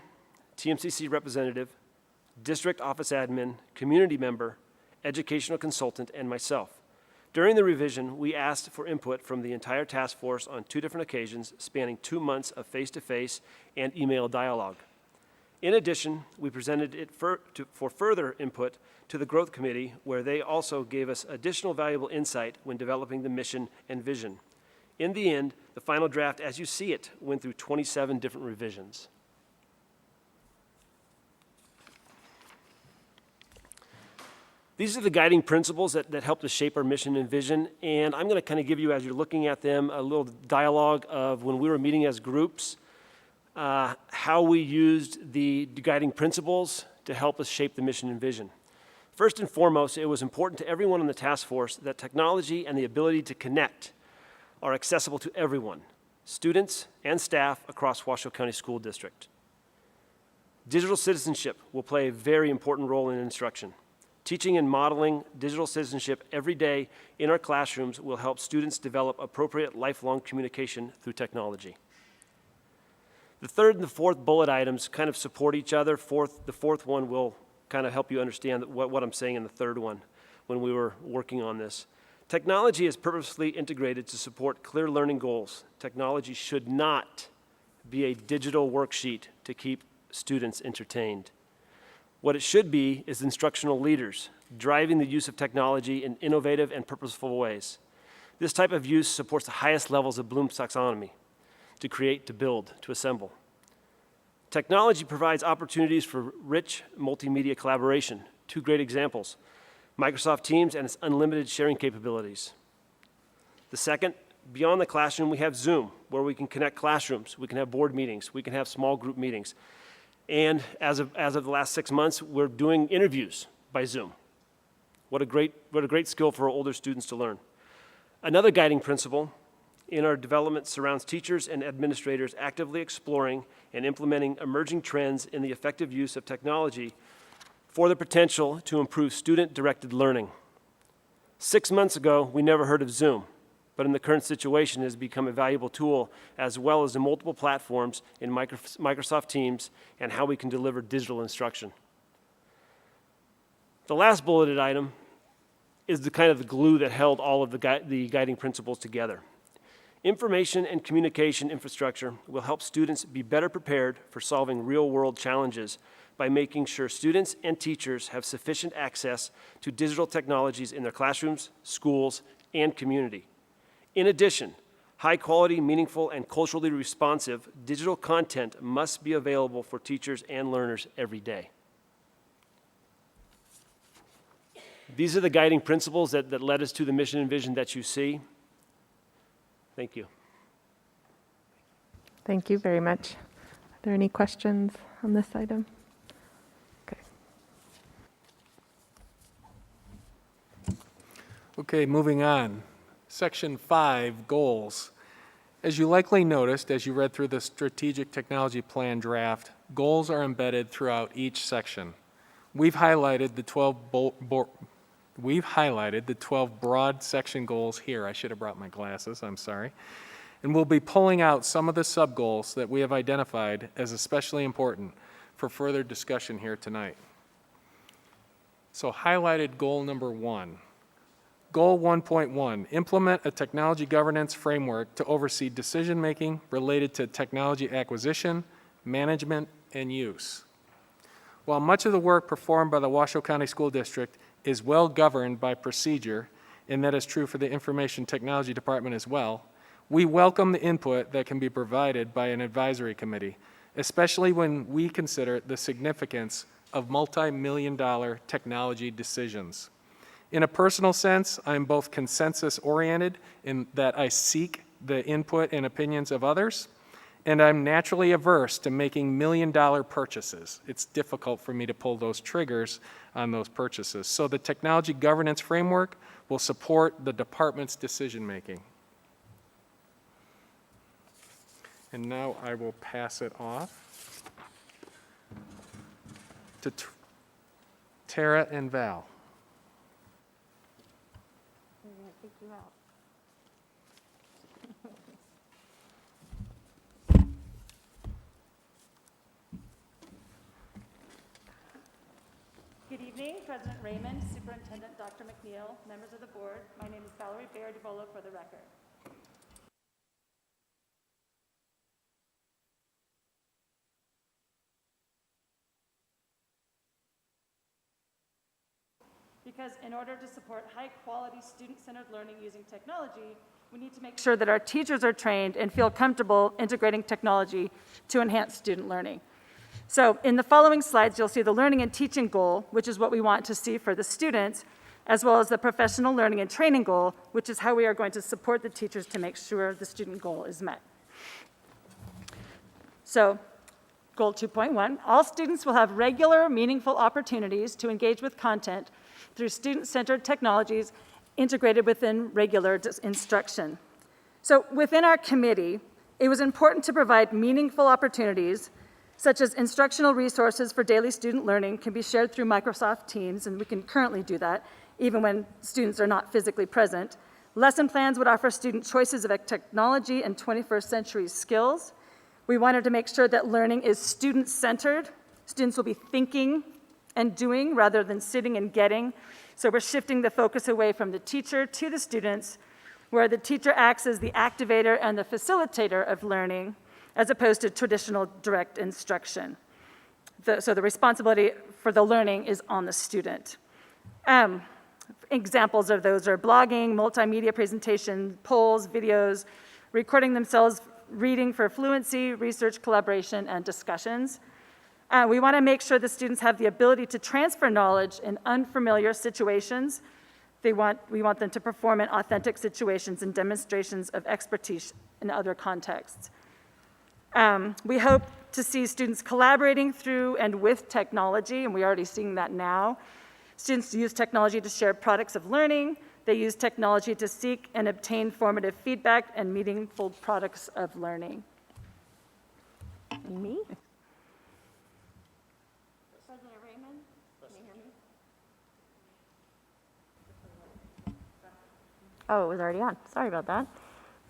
TMCC representative, district office admin, community member, educational consultant, and myself. During the revision, we asked for input from the entire task force on 2 different occasions, spanning 2 months of face-to-face and email dialogue. In addition, we presented it for further input to the Growth Committee, where they also gave us additional valuable insight when developing the mission and vision. In the end, the final draft, as you see it, went through 27 different revisions. These are the guiding principles that help to shape our mission and vision, and I'm going to kind of give you, as you're looking at them, a little dialogue of when we were meeting as groups, how we used the guiding principles to help us shape the mission and vision. First and foremost, it was important to everyone on the task force that technology and the ability to connect are accessible to everyone, students and staff across Washoe County School District. Digital citizenship will play a very important role in instruction. Teaching and modeling digital citizenship every day in our classrooms will help students develop appropriate lifelong communication through technology. The 3rd and the 4th bullet items kind of support each other. The 4th one will kind of help you understand what I'm saying in the 3rd one when we were working on this. Technology is purposefully integrated to support clear learning goals. Technology should not be a digital worksheet to keep students entertained. What it should be is instructional leaders driving the use of technology in innovative and purposeful ways. This type of use supports the highest levels of Bloom's taxonomy: to create, to build, to assemble. Technology provides opportunities for rich multimedia collaboration. 2 great examples: Microsoft Teams and its unlimited sharing capabilities. The second, beyond the classroom, we have Zoom, where we can connect classrooms, we can have board meetings, we can have small group meetings. And as of the last 6 months, we're doing interviews by Zoom. What a great skill for our older students to learn. Another guiding principle in our development surrounds teachers and administrators actively exploring and implementing emerging trends in the effective use of technology for the potential to improve student-directed learning. 6 months ago, we never heard of Zoom, but in the current situation, it has become a valuable tool, as well as the multiple platforms in Microsoft Teams and how we can deliver digital instruction. The last bulleted item is the kind of the glue that held all of the guiding principles together. Information and communication infrastructure will help students be better prepared for solving real-world challenges by making sure students and teachers have sufficient access to digital technologies in their classrooms, schools, and community. In addition, high-quality, meaningful, and culturally responsive digital content must be available for teachers and learners every day. These are the guiding principles that led us to the mission and vision that you see. Thank you. Thank you very much. Are there any questions on this item? Okay. Okay, moving on. Section 5, goals. As you likely noticed as you read through the Strategic Technology Plan draft, goals are embedded throughout each section. We've highlighted the 12 broad section goals here. I should have brought my glasses, I'm sorry. And we'll be pulling out some of the sub-goals that we have identified as especially important for further discussion here tonight. So highlighted goal number 1. Goal 1.1, implement a technology governance framework to oversee decision-making related to technology acquisition, management, and use. While much of the work performed by the Washoe County School District is well governed by procedure, and that is true for the Information Technology Department as well, we welcome the input that can be provided by an advisory committee, especially when we consider the significance of multi-million-dollar technology decisions. In a personal sense, I'm both consensus-oriented in that I seek the input and opinions of others, and I'm naturally averse to making million-dollar purchases. It's difficult for me to pull those triggers on those purchases. So the technology governance framework will support the department's decision-making. And now I will pass it off to Tara and Val. take you out. Good evening, President Raymond, Superintendent Dr. McNeil, members of the board. My name is Valerie Baird-Devolo for the record. Because in order to support high-quality student-centered learning using technology, we need to make sure that our teachers are trained and feel comfortable integrating technology to enhance student learning. So in the following slides, you'll see the learning and teaching goal, which is what we want to see for the students, as well as the professional learning and training goal, which is how we are going to support the teachers to make sure the student goal is met. So goal 2.1, all students will have regular, meaningful opportunities to engage with content through student-centered technologies integrated within regular instruction. So within our committee, it was important to provide meaningful opportunities such as instructional resources for daily student learning can be shared through Microsoft Teams, and we can currently do that, even when students are not physically present. Lesson plans would offer student choices of technology and 21st century skills. We wanted to make sure that learning is student-centered. Students will be thinking and doing rather than sitting and getting. So we're shifting the focus away from the teacher to the students, where the teacher acts as the activator and the facilitator of learning, as opposed to traditional direct instruction. So the responsibility for the learning is on the student. Examples of those are blogging, multimedia presentation, polls, videos, recording themselves, reading for fluency, research, collaboration, and discussions. We want to make sure the students have the ability to transfer knowledge in unfamiliar situations. We want them to perform in authentic situations and demonstrations of expertise in other contexts. We hope to see students collaborating through and with technology, and we're already seeing that now. Students use technology to share products of learning. They use technology to seek and obtain formative feedback and meaningful products of learning. Me? President Raymond, can you hear me? Oh, it was already on. Sorry about that.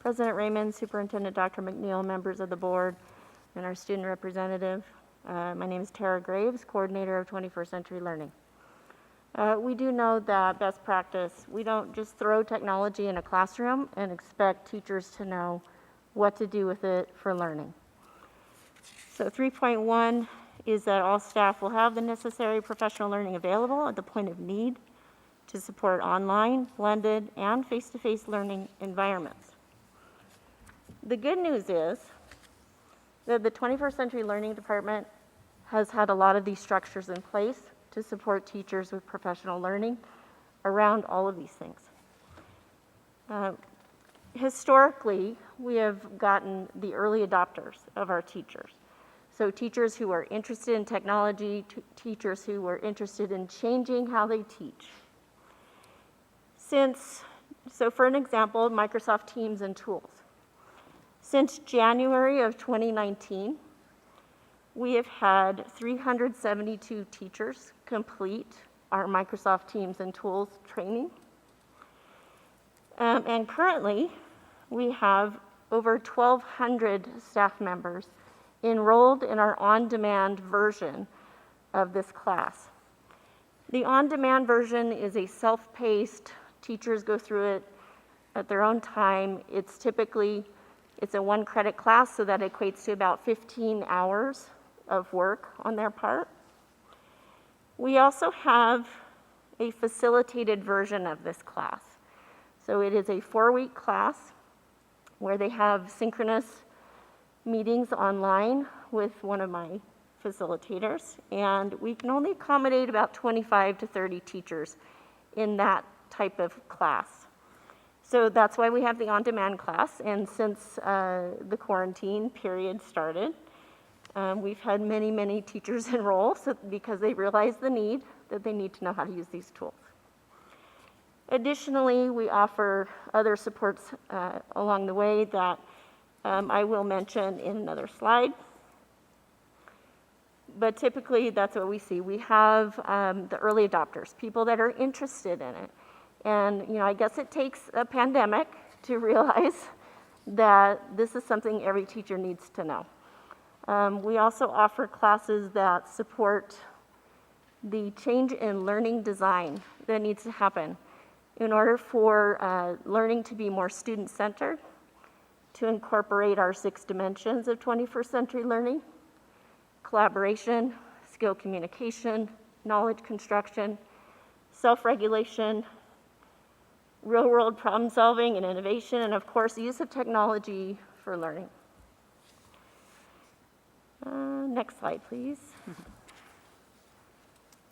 President Raymond, Superintendent Dr. McNeil, members of the board, and our student representative. My name is Tara Graves, coordinator of 21st Century Learning. We do know that best practice, we don't just throw technology in a classroom and expect teachers to know what to do with it for learning. So 3.1 is that all staff will have the necessary professional learning available at the point of need to support online, blended, and face-to-face learning environments. The good news is that the 21st Century Learning Department has had a lot of these structures in place to support teachers with professional learning around all of these things. Historically, we have gotten the early adopters of our teachers. So teachers who are interested in technology, teachers who are interested in changing how they teach. So for an example, Microsoft Teams and tools. Since January of 2019, we have had 372 teachers complete our Microsoft Teams and tools training. And currently, we have over 1,200 staff members enrolled in our on-demand version of this class. The on-demand version is a self-paced, teachers go through it at their own time. It's a 1-credit class, so that equates to about 15 hours of work on their part. We also have a facilitated version of this class. So it is a 4-week class where they have synchronous meetings online with one of my facilitators, and we can only accommodate about 25 to 30 teachers in that type of class. So that's why we have the on-demand class, and since the quarantine period started, we've had many, many teachers enroll because they realize the need, that they need to know how to use these tools. Additionally, we offer other supports along the way that I will mention in another slide. But typically, that's what we see. We have the early adopters, people that are interested in it. And, I guess it takes a pandemic to realize that this is something every teacher needs to know. We also offer classes that support the change in learning design that needs to happen in order for learning to be more student-centered, to incorporate our 6 dimensions of 21st century learning: collaboration, skill communication, knowledge construction, self-regulation, real-world problem solving and innovation, and of course, use of technology for learning. Next slide, please.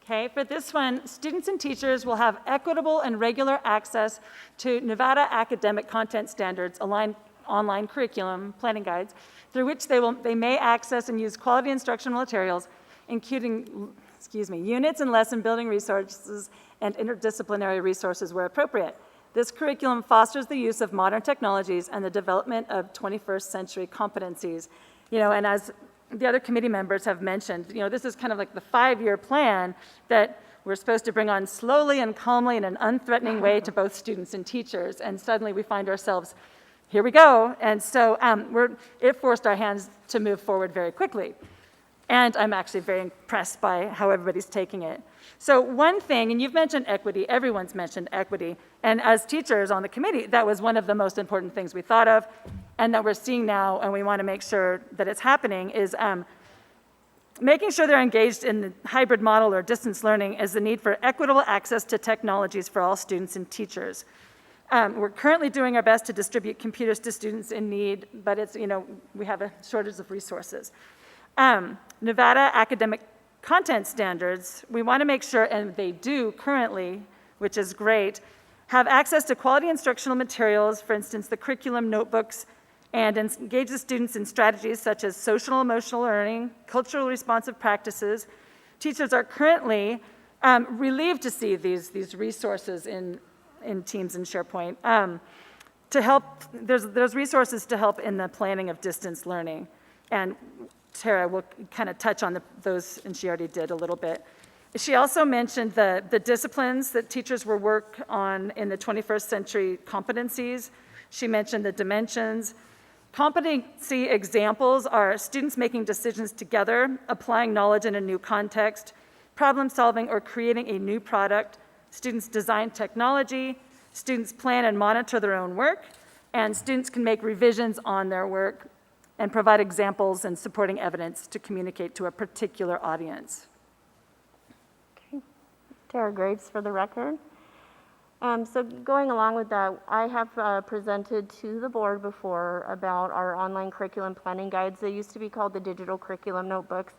Okay, for this one, students and teachers will have equitable and regular access to Nevada academic content standards aligned online curriculum planning guides through which they may access and use quality instructional materials, including units and lesson building resources and interdisciplinary resources where appropriate. This curriculum fosters the use of modern technologies and the development of 21st century competencies. And as the other committee members have mentioned, this is kind of like the 5-year plan that we're supposed to bring on slowly and calmly in an unthreatening way to both students and teachers. And suddenly we find ourselves, here we go. And so it forced our hands to move forward very quickly. And I'm actually very impressed by how everybody's taking it. So one thing, and you've mentioned equity, everyone's mentioned equity, and as teachers on the committee, that was one of the most important things we thought of, and that we're seeing now, and we want to make sure that it's happening, is making sure they're engaged in the hybrid model or distance learning is the need for equitable access to technologies for all students and teachers. We're currently doing our best to distribute computers to students in need, but it's, we have a shortage of resources. Nevada academic content standards, we want to make sure, and they do currently, which is great, have access to quality instructional materials, for instance, the curriculum notebooks, and engage the students in strategies such as social emotional learning, culturally responsive practices. Teachers are currently relieved to see these resources in Teams and SharePoint to help. There's resources to help in the planning of distance learning, and Tara will kind of touch on those, and she already did a little bit. She also mentioned the disciplines that teachers will work on in the 21st century competencies. She mentioned the dimensions. Competency examples are students making decisions together, applying knowledge in a new context, problem solving or creating a new product, students design technology, students plan and monitor their own work, and students can make revisions on their work and provide examples and supporting evidence to communicate to a particular audience. Okay. Tara Graves for the record. So going along with that, I have presented to the board before about our online curriculum planning guides. They used to be called the digital curriculum notebooks.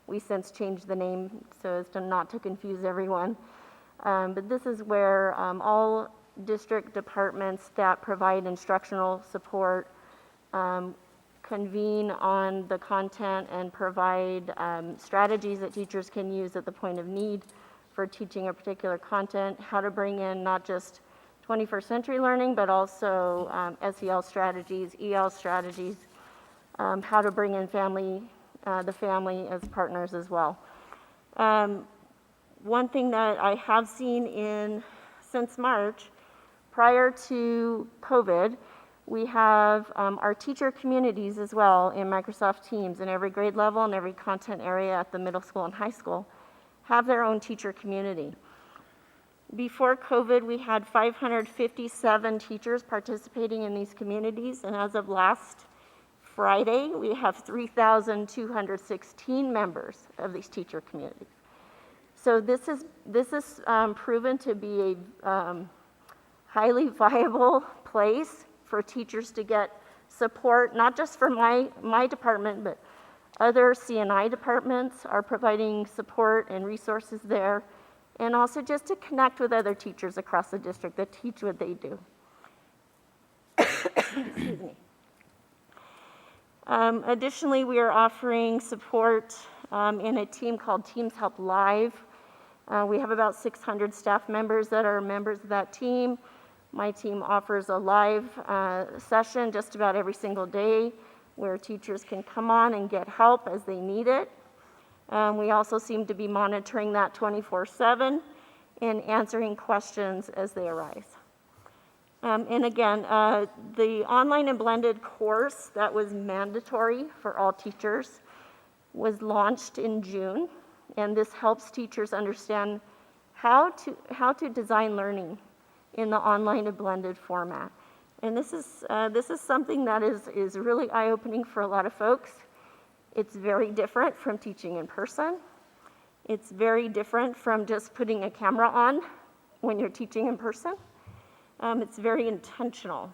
We since changed the name so as to not to confuse everyone. But this is where all district departments that provide instructional support convene on the content and provide strategies that teachers can use at the point of need for teaching a particular content, how to bring in not just 21st century learning, but also SEL strategies, EL strategies, how to bring in the family as partners as well. One thing that I have seen since March, prior to COVID, we have our teacher communities as well in Microsoft Teams in every grade level and every content area at the middle school and high school have their own teacher community. Before COVID, we had 557 teachers participating in these communities, and as of last Friday, we have 3,216 members of these teacher communities. So this is proven to be a highly viable place for teachers to get support, not just for my department, but other C&I departments are providing support and resources there, and also just to connect with other teachers across the district that teach what they do. Excuse me. Additionally, we are offering support in a team called Teams Help Live. We have about 600 staff members that are members of that team. My team offers a live session just about every single day where teachers can come on and get help as they need it. We also seem to be monitoring that 24/7, and answering questions as they arise. And again, the online and blended course that was mandatory for all teachers was launched in June, and this helps teachers understand how to design learning in the online and blended format. And this is something that is really eye-opening for a lot of folks. It's very different from teaching in person. It's very different from just putting a camera on when you're teaching in person. It's very intentional.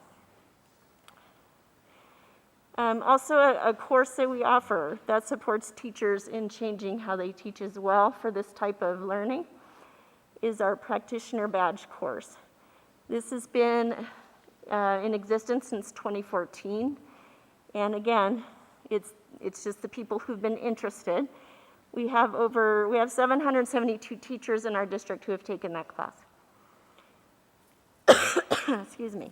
Also, a course that we offer that supports teachers in changing how they teach as well for this type of learning is our practitioner badge course. This has been in existence since 2014, and again, it's just the people who've been interested. We have 772 teachers in our district who have taken that class. Excuse me.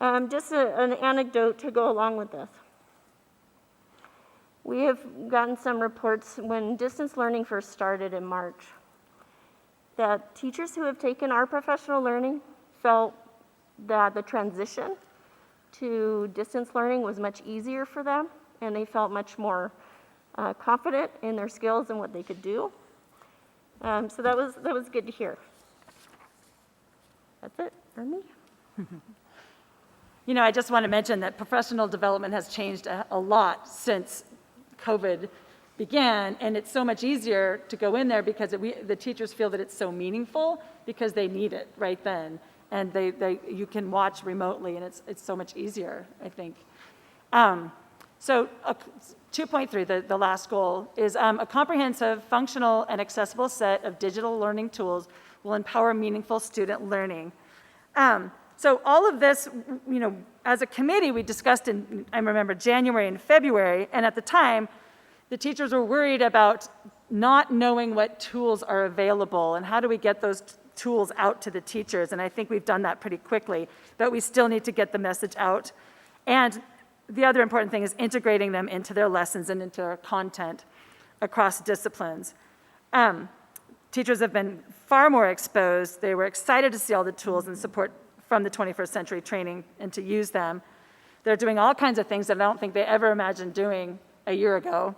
Just an anecdote to go along with this. We have gotten some reports when distance learning first started in March that teachers who have taken our professional learning felt that the transition to distance learning was much easier for them, and they felt much more confident in their skills and what they could do. So that was good to hear. That's it for me. You know, I just want to mention that professional development has changed a lot since COVID began, and it's so much easier to go in there because the teachers feel that it's so meaningful because they need it right then, and you can watch remotely, and it's so much easier, I think. So 2.3, the last goal, is a comprehensive, functional, and accessible set of digital learning tools will empower meaningful student learning. So all of this, you know, as a committee, we discussed in, I remember, January and February, and at the time, the teachers were worried about not knowing what tools are available and how do we get those tools out to the teachers, and I think we've done that pretty quickly, but we still need to get the message out. And the other important thing is integrating them into their lessons and into their content across disciplines. Teachers have been far more exposed. They were excited to see all the tools and support from the 21st century training and to use them. They're doing all kinds of things that I don't think they ever imagined doing a year ago.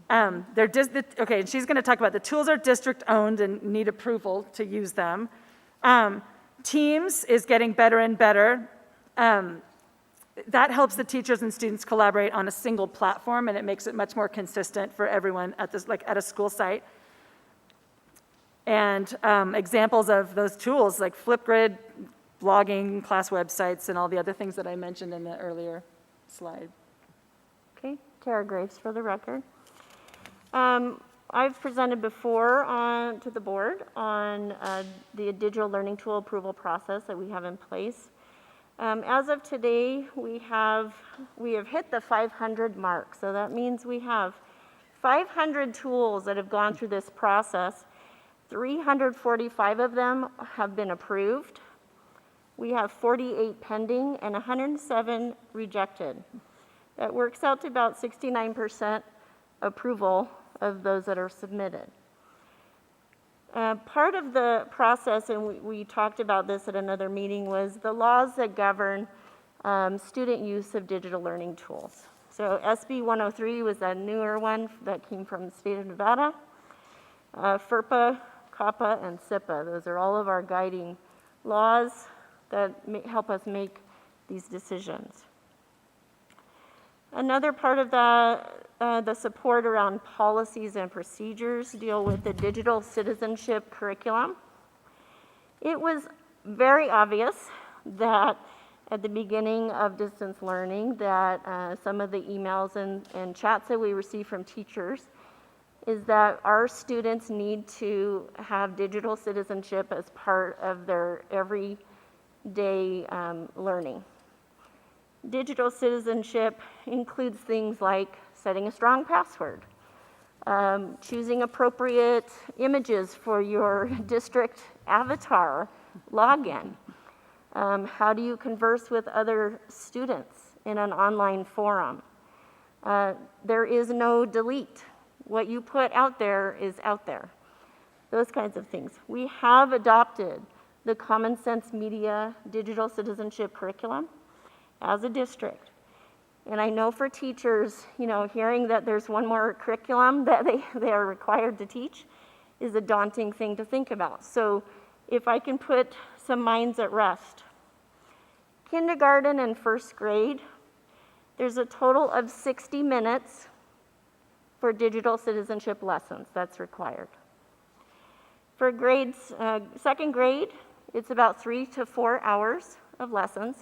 Okay, and she's going to talk about the tools are district owned and need approval to use them. Teams is getting better and better. That helps the teachers and students collaborate on a single platform, and it makes it much more consistent for everyone at a school site. And examples of those tools like Flipgrid, blogging, class websites, and all the other things that I mentioned in the earlier slide. Okay, Tara Graves for the record. I've presented before to the board on the digital learning tool approval process that we have in place. As of today, we have hit the 500 mark, so that means we have 500 tools that have gone through this process. 345 of them have been approved. We have 48 pending and 107 rejected. That works out to about 69% approval of those that are submitted. Part of the process, and we talked about this at another meeting, was the laws that govern student use of digital learning tools. So SB 103 was a newer one that came from the state of Nevada. FERPA, COPPA, and SIPA, those are all of our guiding laws that help us make these decisions. Another part of the support around policies and procedures deal with the digital citizenship curriculum. It was very obvious that at the beginning of distance learning that some of the emails and chats that we receive from teachers is that our students need to have digital citizenship as part of their everyday learning. Digital citizenship includes things like setting a strong password, choosing appropriate images for your district avatar login. How do you converse with other students in an online forum? There is no delete. What you put out there is out there. those kinds of things. We have adopted the Common Sense Media Digital Citizenship Curriculum as a district. And I know for teachers, hearing that there's one more curriculum that they are required to teach is a daunting thing to think about. So if I can put some minds at rest. Kindergarten and first grade, there's a total of 60 minutes for digital citizenship lessons that's required. For grades, second grade, it's about 3 to 4 hours of lessons.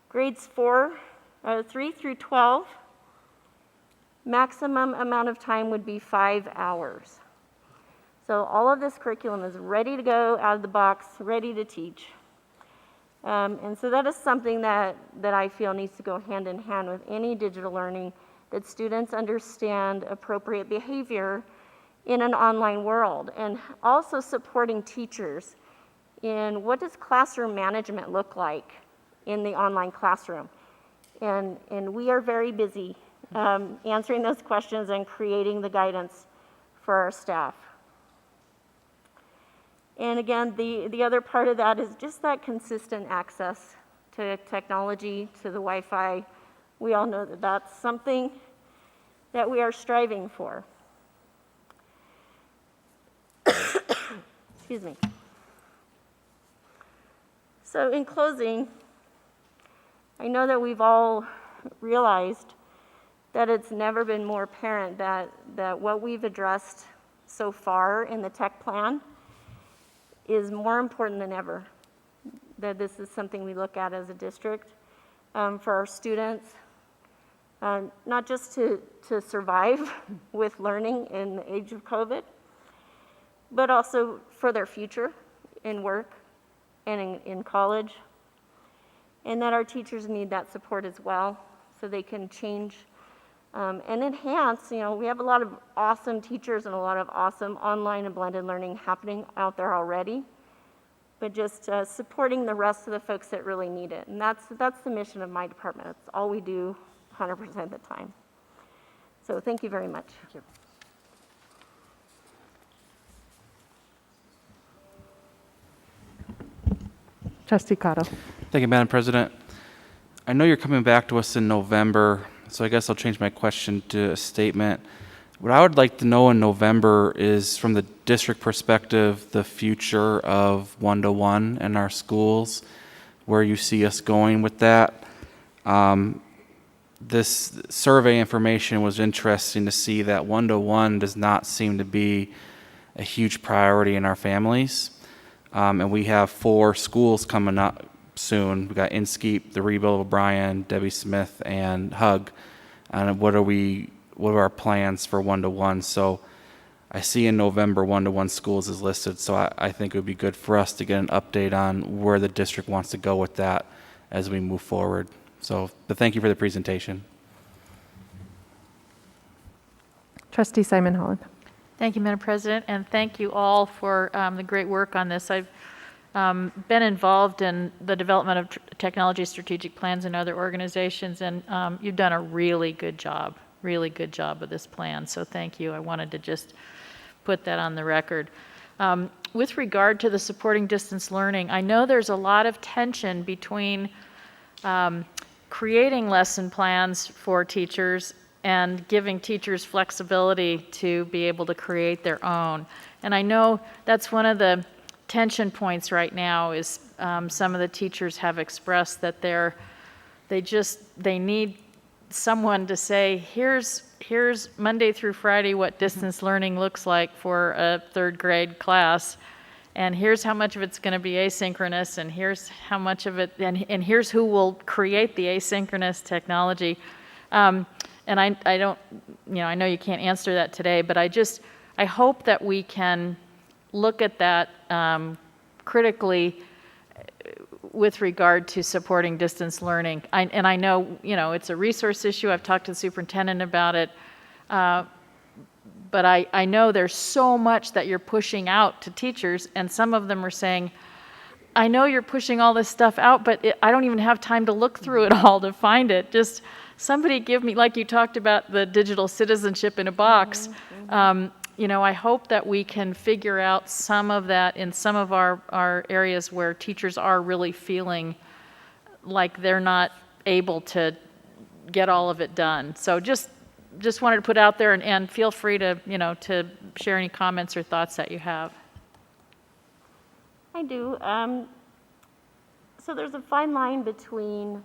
Grades 3 through 12, maximum amount of time would be 5 hours. So all of this curriculum is ready to go out of the box, ready to teach. And so that is something that I feel needs to go hand in hand with any digital learning, that students understand appropriate behavior in an online world, and also supporting teachers in what does classroom management look like in the online classroom. And we are very busy answering those questions and creating the guidance for our staff. And again, the other part of that is just that consistent access to technology, to the Wi-Fi. We all know that that's something that we are striving for. Excuse me. So in closing, I know that we've all realized that it's never been more apparent that what we've addressed so far in the tech plan is more important than ever, that this is something we look at as a district for our students, not just to survive with learning in the age of COVID, but also for their future in work and in college, and that our teachers need that support as well so they can change and enhance. We have a lot of awesome teachers and a lot of awesome online and blended learning happening out there already, but just supporting the rest of the folks that really need it. And that's the mission of my department. That's all we do 100% of the time. So thank you very much. Thank you. Trustee Cotto. Thank you, Madam President. I know you're coming back to us in November, so I guess I'll change my question to a statement. What I would like to know in November is, from the district perspective, the future of one-to-one in our schools, where you see us going with that. This survey information was interesting to see that one-to-one does not seem to be a huge priority in our families. And we have 4 schools coming up soon. We got Inskeep, the Rebuild of O'Brien, Debbie Smith, and Hug. And what are our plans for one-to-one? So I see in November one-to-one schools is listed, so I think it would be good for us to get an update on where the district wants to go with that as we move forward. But thank you for the presentation. Trustee Simon Holland. Thank you, Madam President, and thank you all for the great work on this. I've been involved in the development of technology strategic plans in other organizations, and you've done a really good job with this plan, so thank you. I wanted to just put that on the record. With regard to the supporting distance learning, I know there's a lot of tension between creating lesson plans for teachers and giving teachers flexibility to be able to create their own. And I know that's one of the tension points right now is some of the teachers have expressed that they need someone to say, here's Monday through Friday what distance learning looks like for a 3rd grade class, and here's how much of it's going to be asynchronous, and here's how much of it, and here's who will create the asynchronous technology. And I don't, I know you can't answer that today, but I hope that we can look at that critically with regard to supporting distance learning. And I know, it's a resource issue. I've talked to the superintendent about it. But I know there's so much that you're pushing out to teachers, and some of them are saying, I know you're pushing all this stuff out, but I don't even have time to look through it all to find it. Just somebody give me, like you talked about the digital citizenship in a box, I hope that we can figure out some of that in some of our areas where teachers are really feeling like they're not able to get all of it done. So just wanted to put out there, and feel free to, to share any comments or thoughts that you have. I do. So there's a fine line between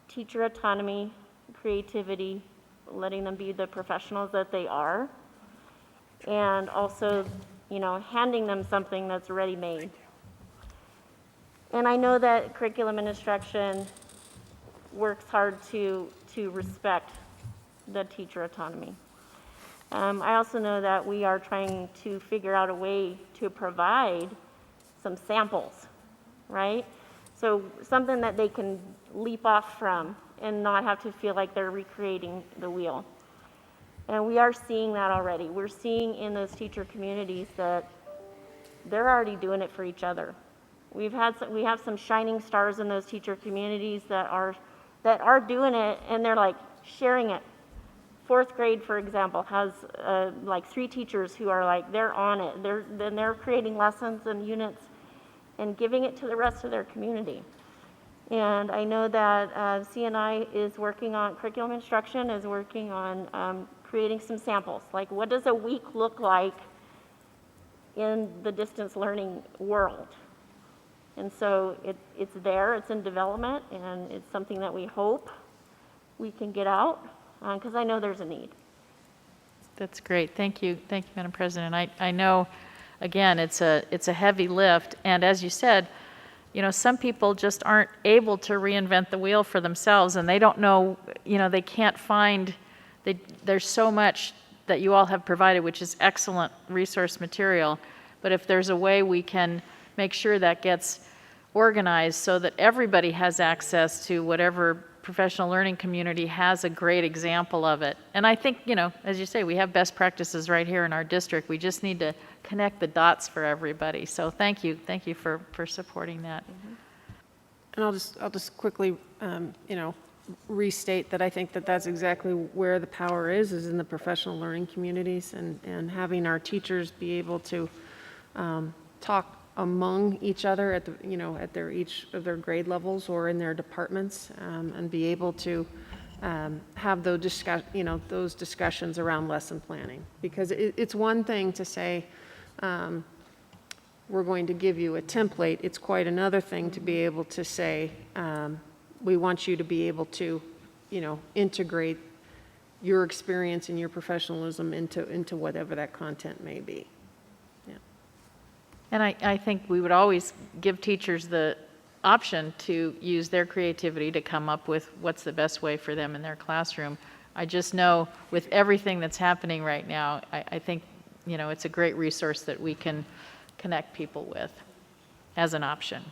teacher autonomy, creativity, letting them be the professionals that they are, and also, handing them something that's ready-made. And I know that curriculum and instruction works hard to respect the teacher autonomy. I also know that we are trying to figure out a way to provide some samples, right? So something that they can leap off from and not have to feel like they're recreating the wheel. And we are seeing that already. We're seeing in those teacher communities that they're already doing it for each other. We have some shining stars in those teacher communities that are doing it, and they're like sharing it. 4th grade, for example, has like 3 teachers who are like, they're on it. They're creating lessons and units and giving it to the rest of their community. And I know that CNI is working on, curriculum instruction is working on creating some samples. Like, what does a week look like in the distance learning world? And so it's there, it's in development, and it's something that we hope we can get out, because I know there's a need. That's great. Thank you, Madam President. I know, again, it's a heavy lift, and as you said, some people just aren't able to reinvent the wheel for themselves, and they don't know, they can't find. There's so much that you all have provided, which is excellent resource material. But if there's a way we can make sure that gets organized so that everybody has access to whatever professional learning community has a great example of it. And I think, as you say, we have best practices right here in our district. We just need to connect the dots for everybody. So thank you for supporting that. And I'll just quickly, restate that I think that that's exactly where the power is in the professional learning communities, and having our teachers be able to talk among each other at each of their grade levels or in their departments, and be able to have those discussions around lesson planning. Because it's one thing to say, we're going to give you a template. It's quite another thing to be able to say, we want you to be able to, integrate your experience and your professionalism into whatever that content may be. Yeah. And I think we would always give teachers the option to use their creativity to come up with what's the best way for them in their classroom. I just know with everything that's happening right now, I think, it's a great resource that we can connect people with as an option.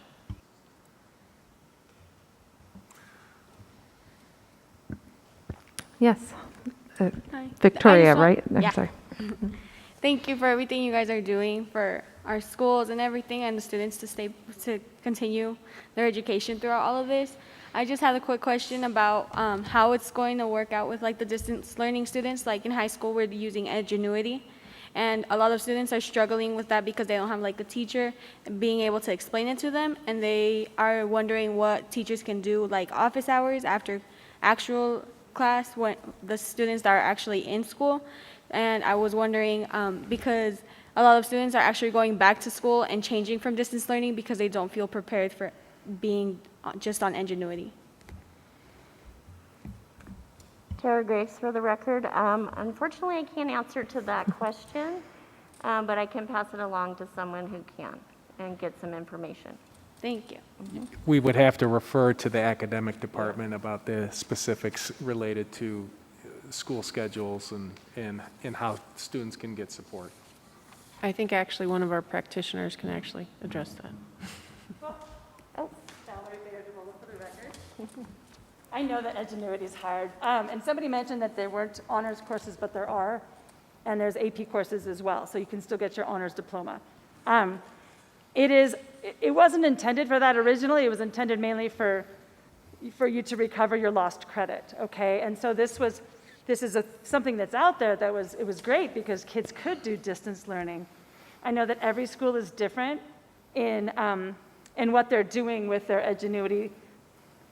Yes. Hi. Victoria, right? I'm Yeah. sorry. Thank you for everything you guys are doing for our schools and everything, and the students to continue their education throughout all of this. I just had a quick question about how it's going to work out with like the distance learning students. Like in high school, we're using Edgenuity, and a lot of students are struggling with that because they don't have like a teacher being able to explain it to them, and they are wondering what teachers can do like office hours after actual class when the students that are actually in school. And I was wondering, because a lot of students are actually going back to school and changing from distance learning because they don't feel prepared for being just on Ingenuity. Tara Graves for the record. Unfortunately, I can't answer to that question, but I can pass it along to someone who can and get some information. Thank you. We would have to refer to the academic department about the specifics related to school schedules and how students can get support. I think actually one of our practitioners can actually address that. Oh, Valerie Baird, for the record. I know that Edgenuity is hard. And somebody mentioned that there weren't honors courses, but there are. And there's AP courses as well, so you can still get your honors diploma. It wasn't intended for that originally. It was intended mainly for you to recover your lost credit, okay? And so this was this is something that's out there it was great because kids could do distance learning. I know that every school is different in what they're doing with their Edgenuity.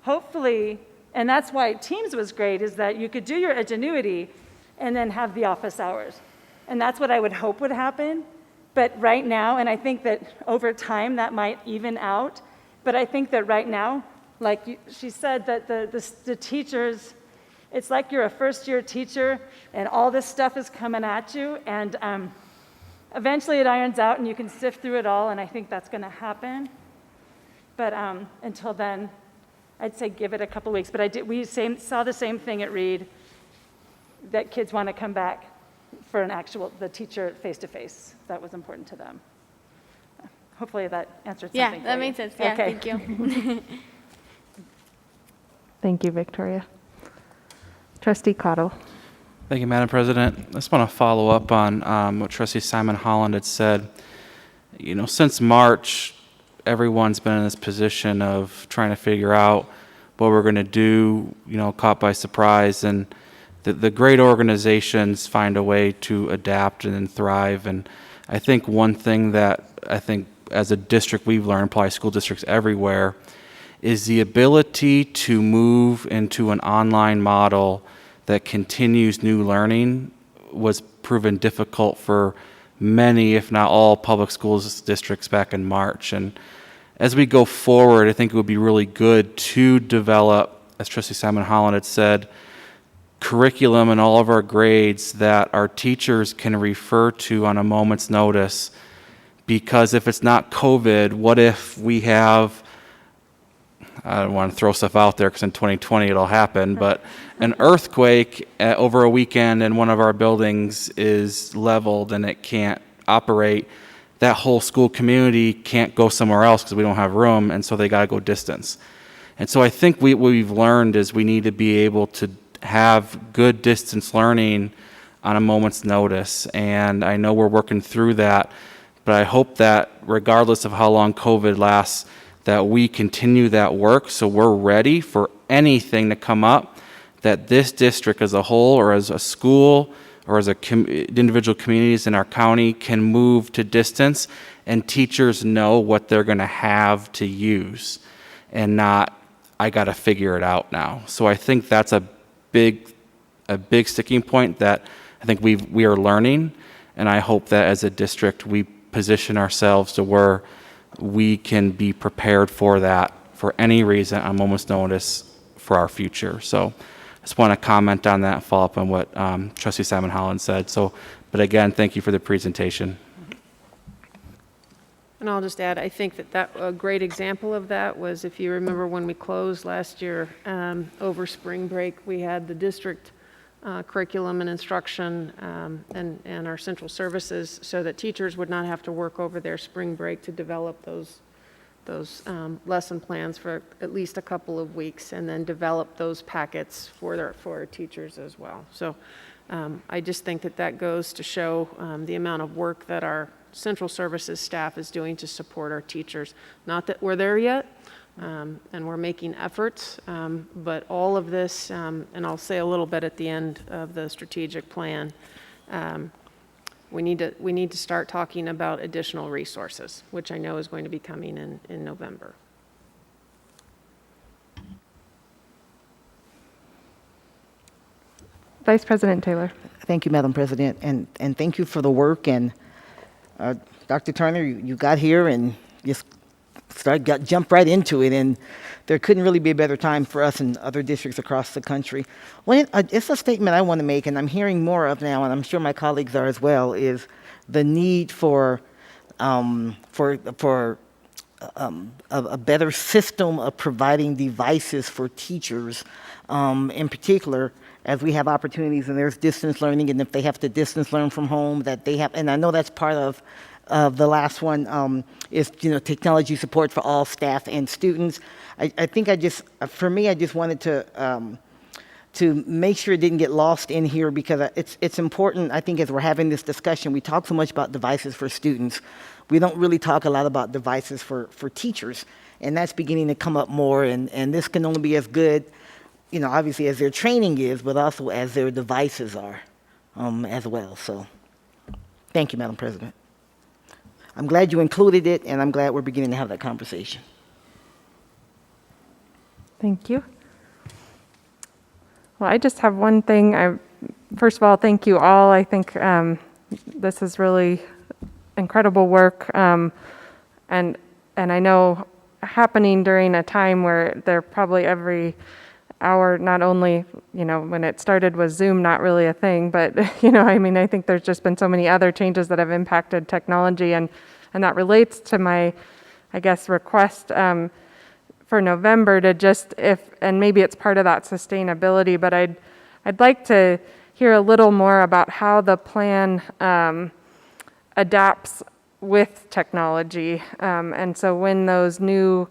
Hopefully, and that's why Teams was great, is that you could do your Edgenuity and then have the office hours. And that's what I would hope would happen. But right now, and I think that over time that might even out, but I think that right now, like she said, that the teachers, it's like you're a first-year teacher and all this stuff is coming at you, and eventually it irons out and you can sift through it all, and I think that's going to happen. But until then, I'd say give it a couple weeks. But we saw the same thing at Reed, that kids want to come back for the teacher face-to-face. That was important to them. Hopefully that answered something. Yeah, that made sense. Yeah, okay. Thank you. Thank you, Victoria. Trustee Cottle. Thank you, Madam President. I just want to follow up on what Trustee Simon Holland had said. You know, since March, everyone's been in this position of trying to figure out what we're going to do, you know, caught by surprise. And the great organizations find a way to adapt and thrive. And I think one thing that I think as a district we've learned, probably school districts everywhere, is the ability to move into an online model that continues new learning was proven difficult for many, if not all, public schools districts back in March. And as we go forward, I think it would be really good to develop, as Trustee Simon Holland had said, curriculum in all of our grades that our teachers can refer to on a moment's notice. Because if it's not COVID, what if we have, I don't want to throw stuff out there because in 2020 it'll happen, but an earthquake over a weekend and one of our buildings is leveled and it can't operate, that whole school community can't go somewhere else because we don't have room, and so they got to go distance. And so I think what we've learned is we need to be able to have good distance learning on a moment's notice, and I know we're working through that, but I hope that regardless of how long COVID lasts, that we continue that work so we're ready for anything to come up, that this district as a whole or as a school or as individual communities in our county can move to distance and teachers know what they're going to have to use and not, I got to figure it out now. So I think that's a big sticking point that I think we are learning, and I hope that as a district we position ourselves to where we can be prepared for that for any reason on moment's notice for our future. So I just want to comment on that and follow up on what Trustee Simon Holland said. So, but again, thank you for the presentation. And I'll just add, I think that a great example of that was, if you remember when we closed last year over spring break, we had the district curriculum and instruction and our central services so that teachers would not have to work over their spring break to develop those lesson plans for at least a couple of weeks, and then develop those packets for our teachers as well. So I just think that goes to show the amount of work that our central services staff is doing to support our teachers. Not that we're there yet, and we're making efforts, but all of this, and I'll say a little bit at the end of the strategic plan, we need to start talking about additional resources, which I know is going to be coming in November. Vice President Taylor. Thank you, Madam President, and thank you for the work. And Dr. Turner, you got here and just jumped right into it, and there couldn't really be a better time for us and other districts across the country. Well, it's a statement I want to make, and I'm hearing more of now, and I'm sure my colleagues are as well, is the need for a better system of providing devices for teachers, in particular, as we have opportunities and there's distance learning, and if they have to distance learn from home, that they have, and I know that's part of the last one, is technology support for all staff and students. I think I just wanted to make sure it didn't get lost in here, because it's important. I think as we're having this discussion, we talk so much about devices for students. We don't really talk a lot about devices for teachers, and that's beginning to come up more, and this can only be as good obviously as their training is, but also as their devices are as well. So thank you, Madam President. I'm glad you included it, and I'm glad we're beginning to have that conversation. Thank you. Well, I just have one thing. First of all, thank you all. I think this is really incredible work, and I know happening during a time where they're probably every hour, not only, when it started was Zoom not really a thing, but, I think there's just been so many other changes that have impacted technology, and that relates to my, I guess, request for November to just, and maybe it's part of that sustainability, but I'd like to hear a little more about how the plan adapts with technology. And so when those new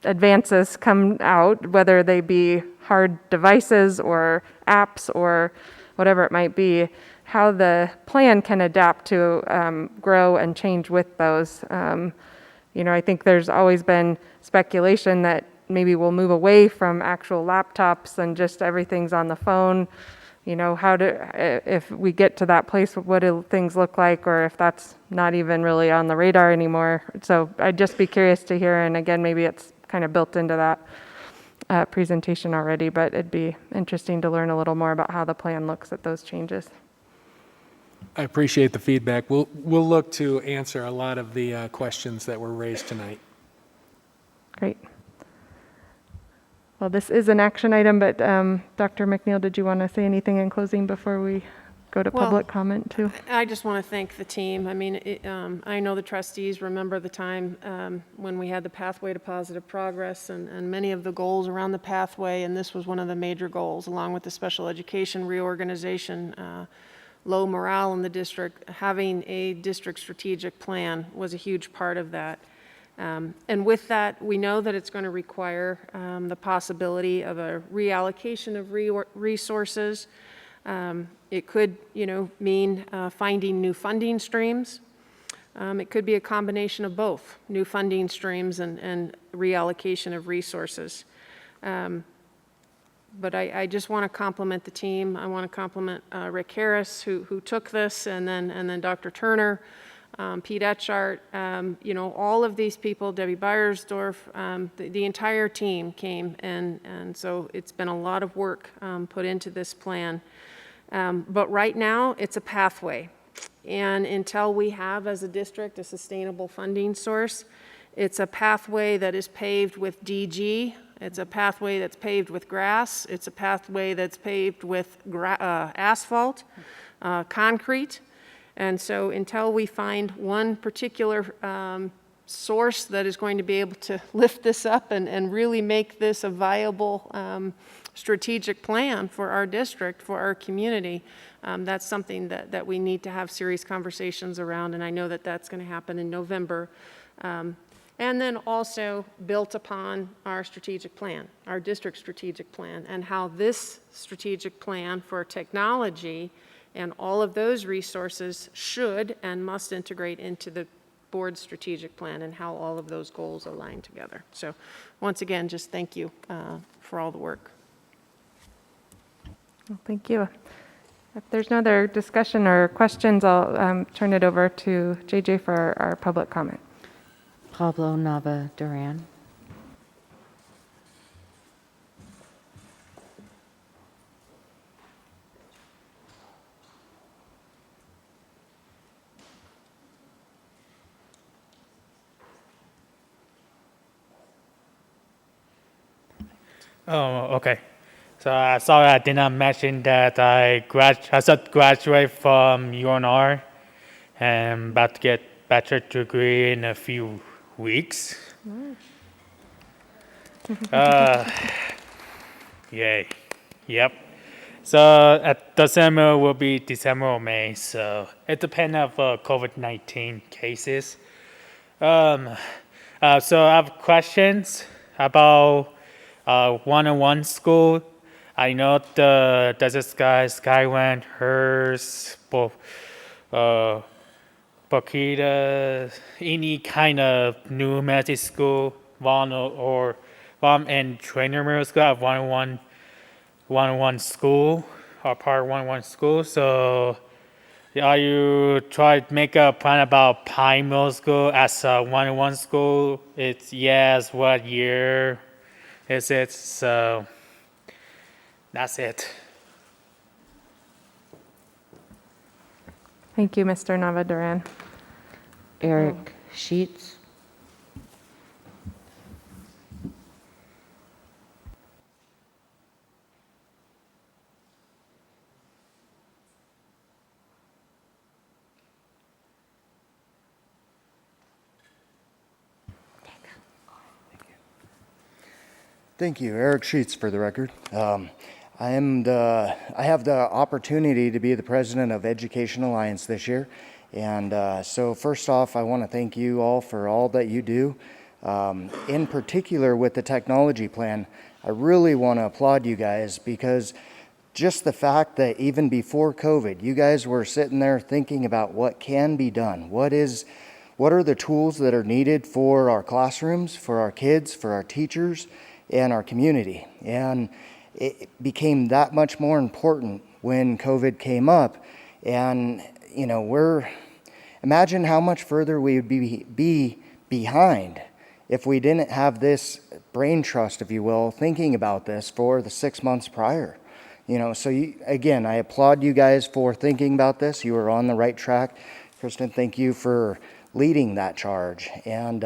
advances come out, whether they be hard devices or apps or whatever it might be, how the plan can adapt to grow and change with those. I think there's always been speculation that maybe we'll move away from actual laptops and just everything's on the phone. If we get to that place, what do things look like, or if that's not even really on the radar anymore. So I'd just be curious to hear, and again, maybe it's kind of built into that presentation already, but it'd be interesting to learn a little more about how the plan looks at those changes. I appreciate the feedback. We'll look to answer a lot of the questions that were raised tonight. Great. Well, this is an action item, but Dr. McNeil, did you want to say anything in closing before we go to public comment too? I just want to thank the team. I mean, I know the trustees remember the time when we had the pathway to positive progress and many of the goals around the pathway, and this was one of the major goals, along with the special education reorganization. Low morale in the district, having a district strategic plan was a huge part of that. And with that, we know that it's going to require the possibility of a reallocation of resources. It could, mean finding new funding streams. It could be a combination of both, new funding streams and reallocation of resources. But I just want to compliment the team. I want to compliment Rick Harris, who took this, and then Dr. Turner, Pete Etchart, all of these people, Debbie Beiersdorf, the entire team came, and so it's been a lot of work put into this plan. But right now, it's a pathway. And until we have, as a district, a sustainable funding source, it's a pathway that is paved with DG. It's a pathway that's paved with grass. It's a pathway that's paved with asphalt, concrete. And so until we find one particular source that is going to be able to lift this up and really make this a viable strategic plan for our district, for our community, that's something that we need to have serious conversations around. And I know that that's going to happen in November. And then also built upon our strategic plan, our district strategic plan, and how this strategic plan for technology and all of those resources should and must integrate into the board's strategic plan, and how all of those goals align together. So once again, just thank you for all the work. Well, thank you. If there's no other discussion or questions, I'll turn it over to JJ for our public comment. Pablo Nava Duran. Oh, okay. So sorry I did not mention that I just graduated from UNR and about to get bachelor degree in a few weeks. Yay. Yep. So at December will be December or May. So it depends on COVID-19 cases. So I have questions about one-on-one school. I know the Desert Sky, Skyland, Hearst, Bokita, any kind of new magic school, one I'm in Trainer Middle School at 101 school, or part 101 school. So you try to make a plan about Pine Middle School as a 101 school? It's yes, what year is it? So that's it. Thank you, Mr. Nava-Duran. Eric Sheets. Thank you, Eric Sheets for the record. I have the opportunity to be the president of Education Alliance this year. And so first off, I want to thank you all for all that you do. In particular with the technology plan, I really want to applaud you guys because just the fact that even before COVID, you guys were sitting there thinking about what can be done. What are the tools that are needed for our classrooms, for our kids, for our teachers, and our community. And it became that much more important when COVID came up. And, you know, imagine how much further we would be behind if we didn't have this brain trust, if you will, thinking about this for the 6 months prior. You know, so again, I applaud you guys for thinking about this. You are on the right track. Kristen, thank you for leading that charge. And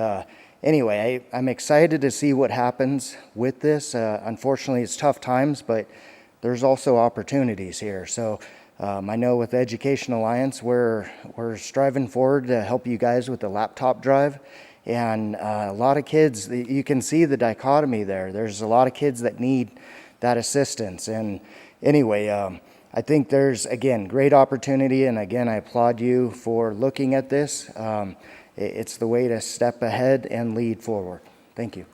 anyway, I'm excited to see what happens with this. Unfortunately, it's tough times, but there's also opportunities here. So I know with the Education Alliance, we're striving forward to help you guys with the laptop drive. And a lot of kids, you can see the dichotomy there. There's a lot of kids that need that assistance. And anyway, I think there's, again, great opportunity. And again, I applaud you for looking at this. It's the way to step ahead and lead forward. Thank you.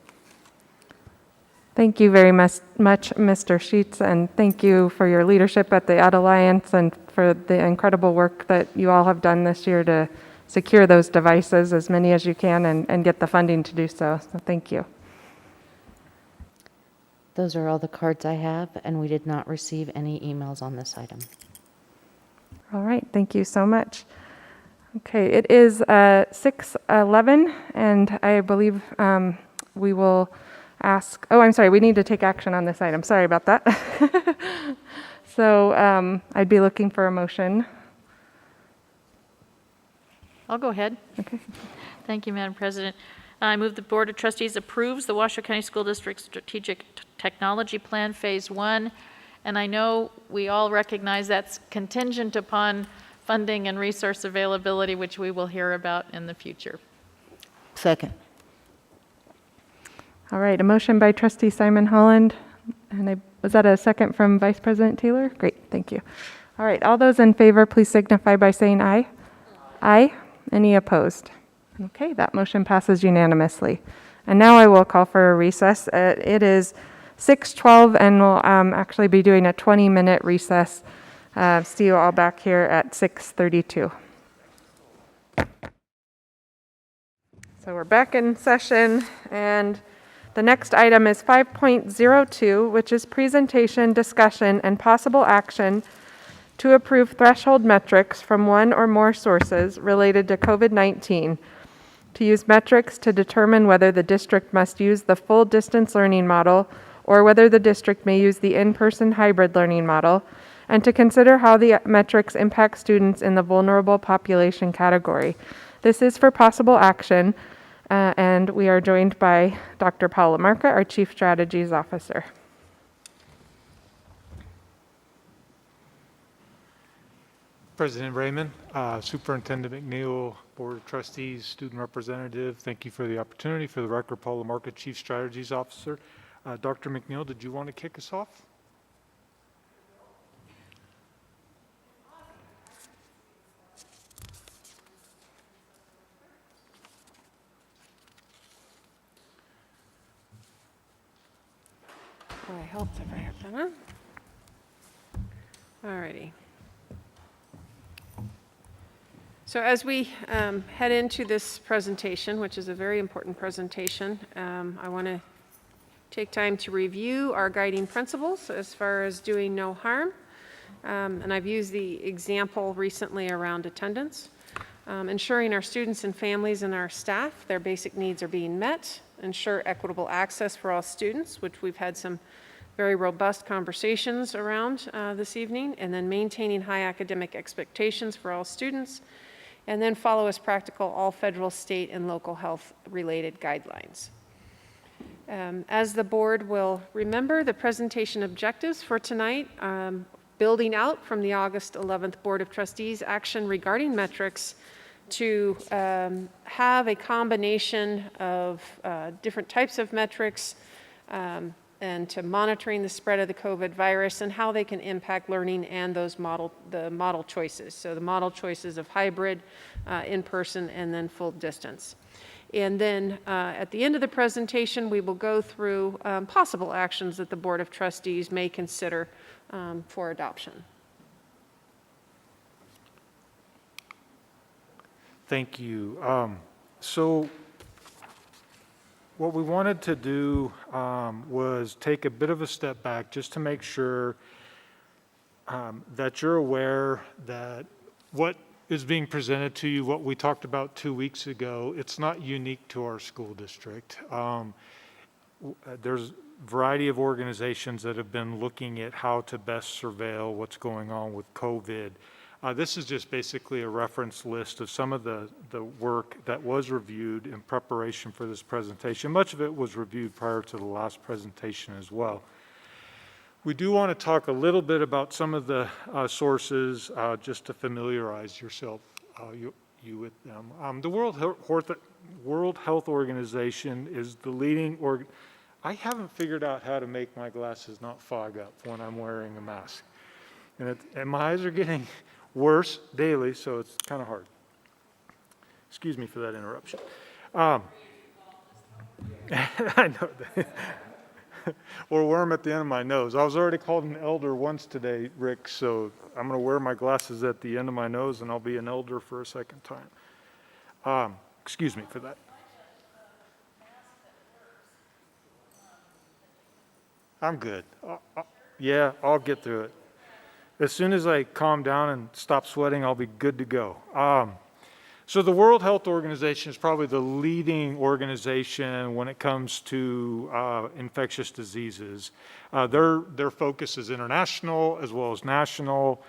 Thank you very much, Mr. Sheets, and thank you for your leadership at the Ed Alliance and for the incredible work that you all have done this year to secure those devices, as many as you can, and get the funding to do so. So thank you. Those are all the cards I have, and we did not receive any emails on this item. All right, thank you so much. Okay, it is 6:11, and I believe we will ask, I'm sorry, we need to take action on this item. Sorry about that. So I'd be looking for a motion. I'll go ahead. Okay. Thank you, Madam President. I move the Board of Trustees approves the Washoe County School District Strategic Technology Plan Phase 1. And I know we all recognize that's contingent upon funding and resource availability, which we will hear about in the future. Second. All right, a motion by Trustee Simon Holland. And was that a second from Vice President Taylor? Great, thank you. All right, all those in favor, please signify by saying aye. Aye. Any opposed? Okay, that motion passes unanimously. And now I will call for a recess. It is 6:12, and we'll actually be doing a 20-minute recess. See you all back here at 6:32. So we're back in session, and the next item is 5.02, which is presentation, discussion, and possible action to approve threshold metrics from one or more sources related to COVID-19, to use metrics to determine whether the district must use the full distance learning model or whether the district may use the in-person hybrid learning model, and to consider how the metrics impact students in the vulnerable population category. This is for possible action, and we are joined by Dr. Paula Marca, our Chief Strategies Officer. President Raymond, Superintendent McNeil, Board of Trustees, Student Representative, thank you for the opportunity. For the record, Paula Marca, Chief Strategies Officer. Dr. McNeil, did you want to kick us off? Boy, I hope that I have done it. All righty. So as we head into this presentation, which is a very important presentation, I want to take time to review our guiding principles as far as doing no harm. And I've used the example recently around attendance. Ensuring our students and families and our staff, their basic needs are being met. Ensure equitable access for all students, which we've had some very robust conversations around this evening. And then maintaining high academic expectations for all students. And then follow as practical all federal, state, and local health related guidelines. As the board will remember, the presentation objectives for tonight, building out from the August 11th Board of Trustees action regarding metrics to have a combination of different types of metrics and to monitoring the spread of the COVID virus and how they can impact learning and the model choices. So the model choices of hybrid, in-person, and then full distance. And then at the end of the presentation, we will go through possible actions that the Board of Trustees may consider for adoption. Thank you. So what we wanted to do was take a bit of a step back just to make sure that you're aware that what is being presented to you, what we talked about 2 weeks ago, it's not unique to our school district. There's a variety of organizations that have been looking at how to best surveil what's going on with COVID. This is just basically a reference list of some of the work that was reviewed in preparation for this presentation. Much of it was reviewed prior to the last presentation as well. We do want to talk a little bit about some of the sources just to familiarize yourself you with them. The World Health Organization is the leading I haven't figured out how to make my glasses not fog up when I'm wearing a mask. And my eyes are getting worse daily, so it's kind of hard. Excuse me for that interruption. I know that. Or worm at the end of my nose. I was already called an elder once today, Rick, so I'm going to wear my glasses at the end of my nose and I'll be an elder for a second time. Excuse me for that. I'm good. Yeah, I'll get through it. As soon as I calm down and stop sweating, I'll be good to go. So the World Health Organization is probably the leading organization when it comes to infectious diseases. Their focus is international as well as national.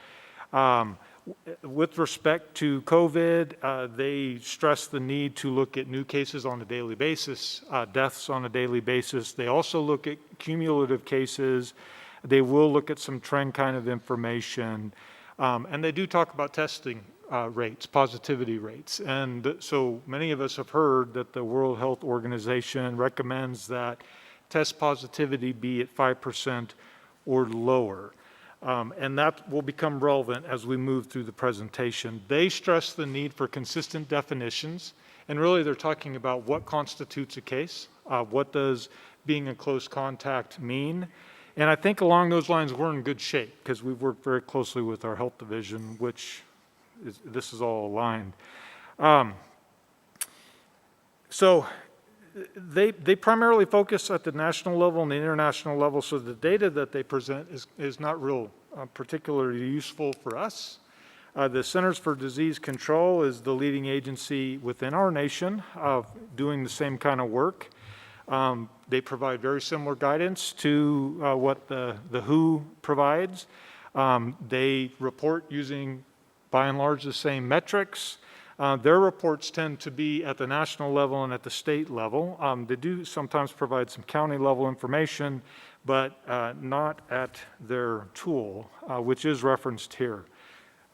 With respect to COVID, they stress the need to look at new cases on a daily basis, deaths on a daily basis. They also look at cumulative cases. They will look at some trend kind of information. And they do talk about testing rates, positivity rates. And so many of us have heard that the World Health Organization recommends that test positivity be at 5% or lower. And that will become relevant as we move through the presentation. They stress the need for consistent definitions. And really they're talking about what constitutes a case, what does being in close contact mean. And I think along those lines, we're in good shape because we've worked very closely with our health division, which this is all aligned. So they primarily focus at the national level and the international level. So the data that they present is not real particularly useful for us. The Centers for Disease Control is the leading agency within our nation doing the same kind of work. They provide very similar guidance to what the WHO provides. They report using, by and large, the same metrics. Their reports tend to be at the national level and at the state level. They do sometimes provide some county level information, but not at their tool, which is referenced here.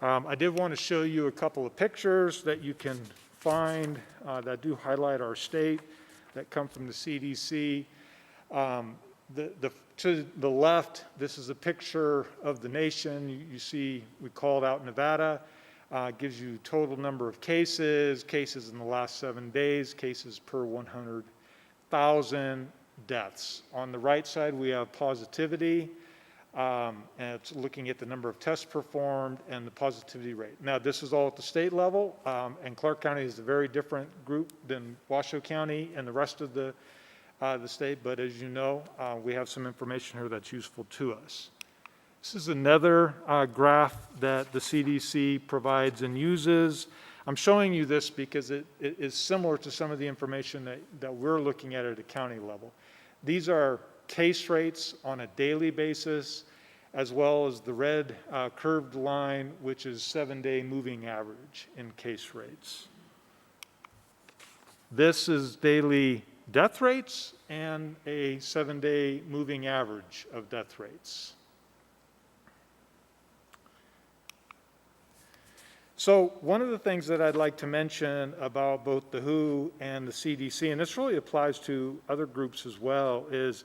I did want to show you a couple of pictures that you can find that do highlight our state, that come from the CDC. To the left, this is a picture of the nation. You see we called out Nevada. Gives you total number of cases in the last 7 days, cases per 100,000 deaths. On the right side, we have positivity, and it's looking at the number of tests performed and the positivity rate. Now, this is all at the state level, and Clark County is a very different group than Washoe County and the rest of the the state, but as you know, we have some information here that's useful to us. This is another graph that the CDC provides and uses. I'm showing you this because it is similar to some of the information that we're looking at a county level. These are case rates on a daily basis, as well as the red curved line, which is 7-day moving average in case rates. This is daily death rates and a 7-day moving average of death rates. So one of the things that I'd like to mention about both the WHO and the CDC, and this really applies to other groups as well, is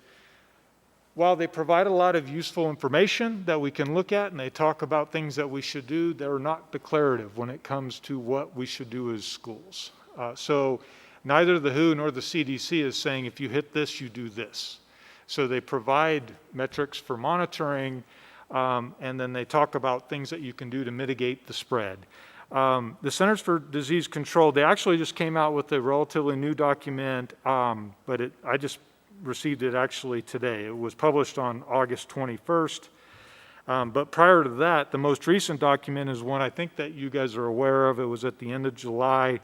while they provide a lot of useful information that we can look at and they talk about things that we should do, they're not declarative when it comes to what we should do as schools. So neither the WHO nor the CDC is saying if you hit this, you do this. So they provide metrics for monitoring, and then they talk about things that you can do to mitigate the spread. The Centers for Disease Control, they actually just came out with a relatively new document, but I just received it actually today. It was published on August 21st. But prior to that, the most recent document is one I think that you guys are aware of. It was at the end of July,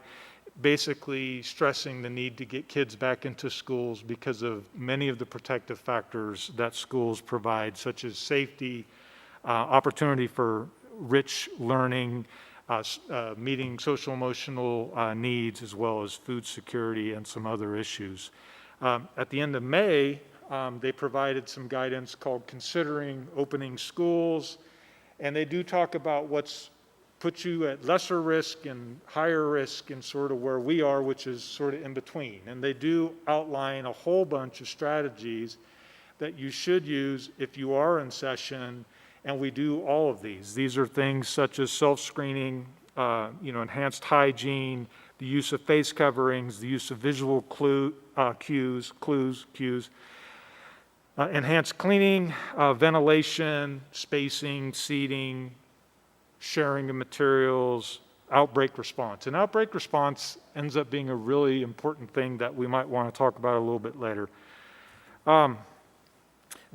basically stressing the need to get kids back into schools because of many of the protective factors that schools provide, such as safety, opportunity for rich learning, meeting social emotional needs, as well as food security and some other issues. At the end of May, they provided some guidance called Considering Opening Schools, and they do talk about what's put you at lesser risk and higher risk and sort of where we are, which is sort of in between. And they do outline a whole bunch of strategies that you should use if you are in session, and we do all of these. These are things such as self-screening, enhanced hygiene, the use of face coverings, the use of visual cues, enhanced cleaning, ventilation, spacing, seating, sharing of materials, outbreak response. And outbreak response ends up being a really important thing that we might want to talk about a little bit later.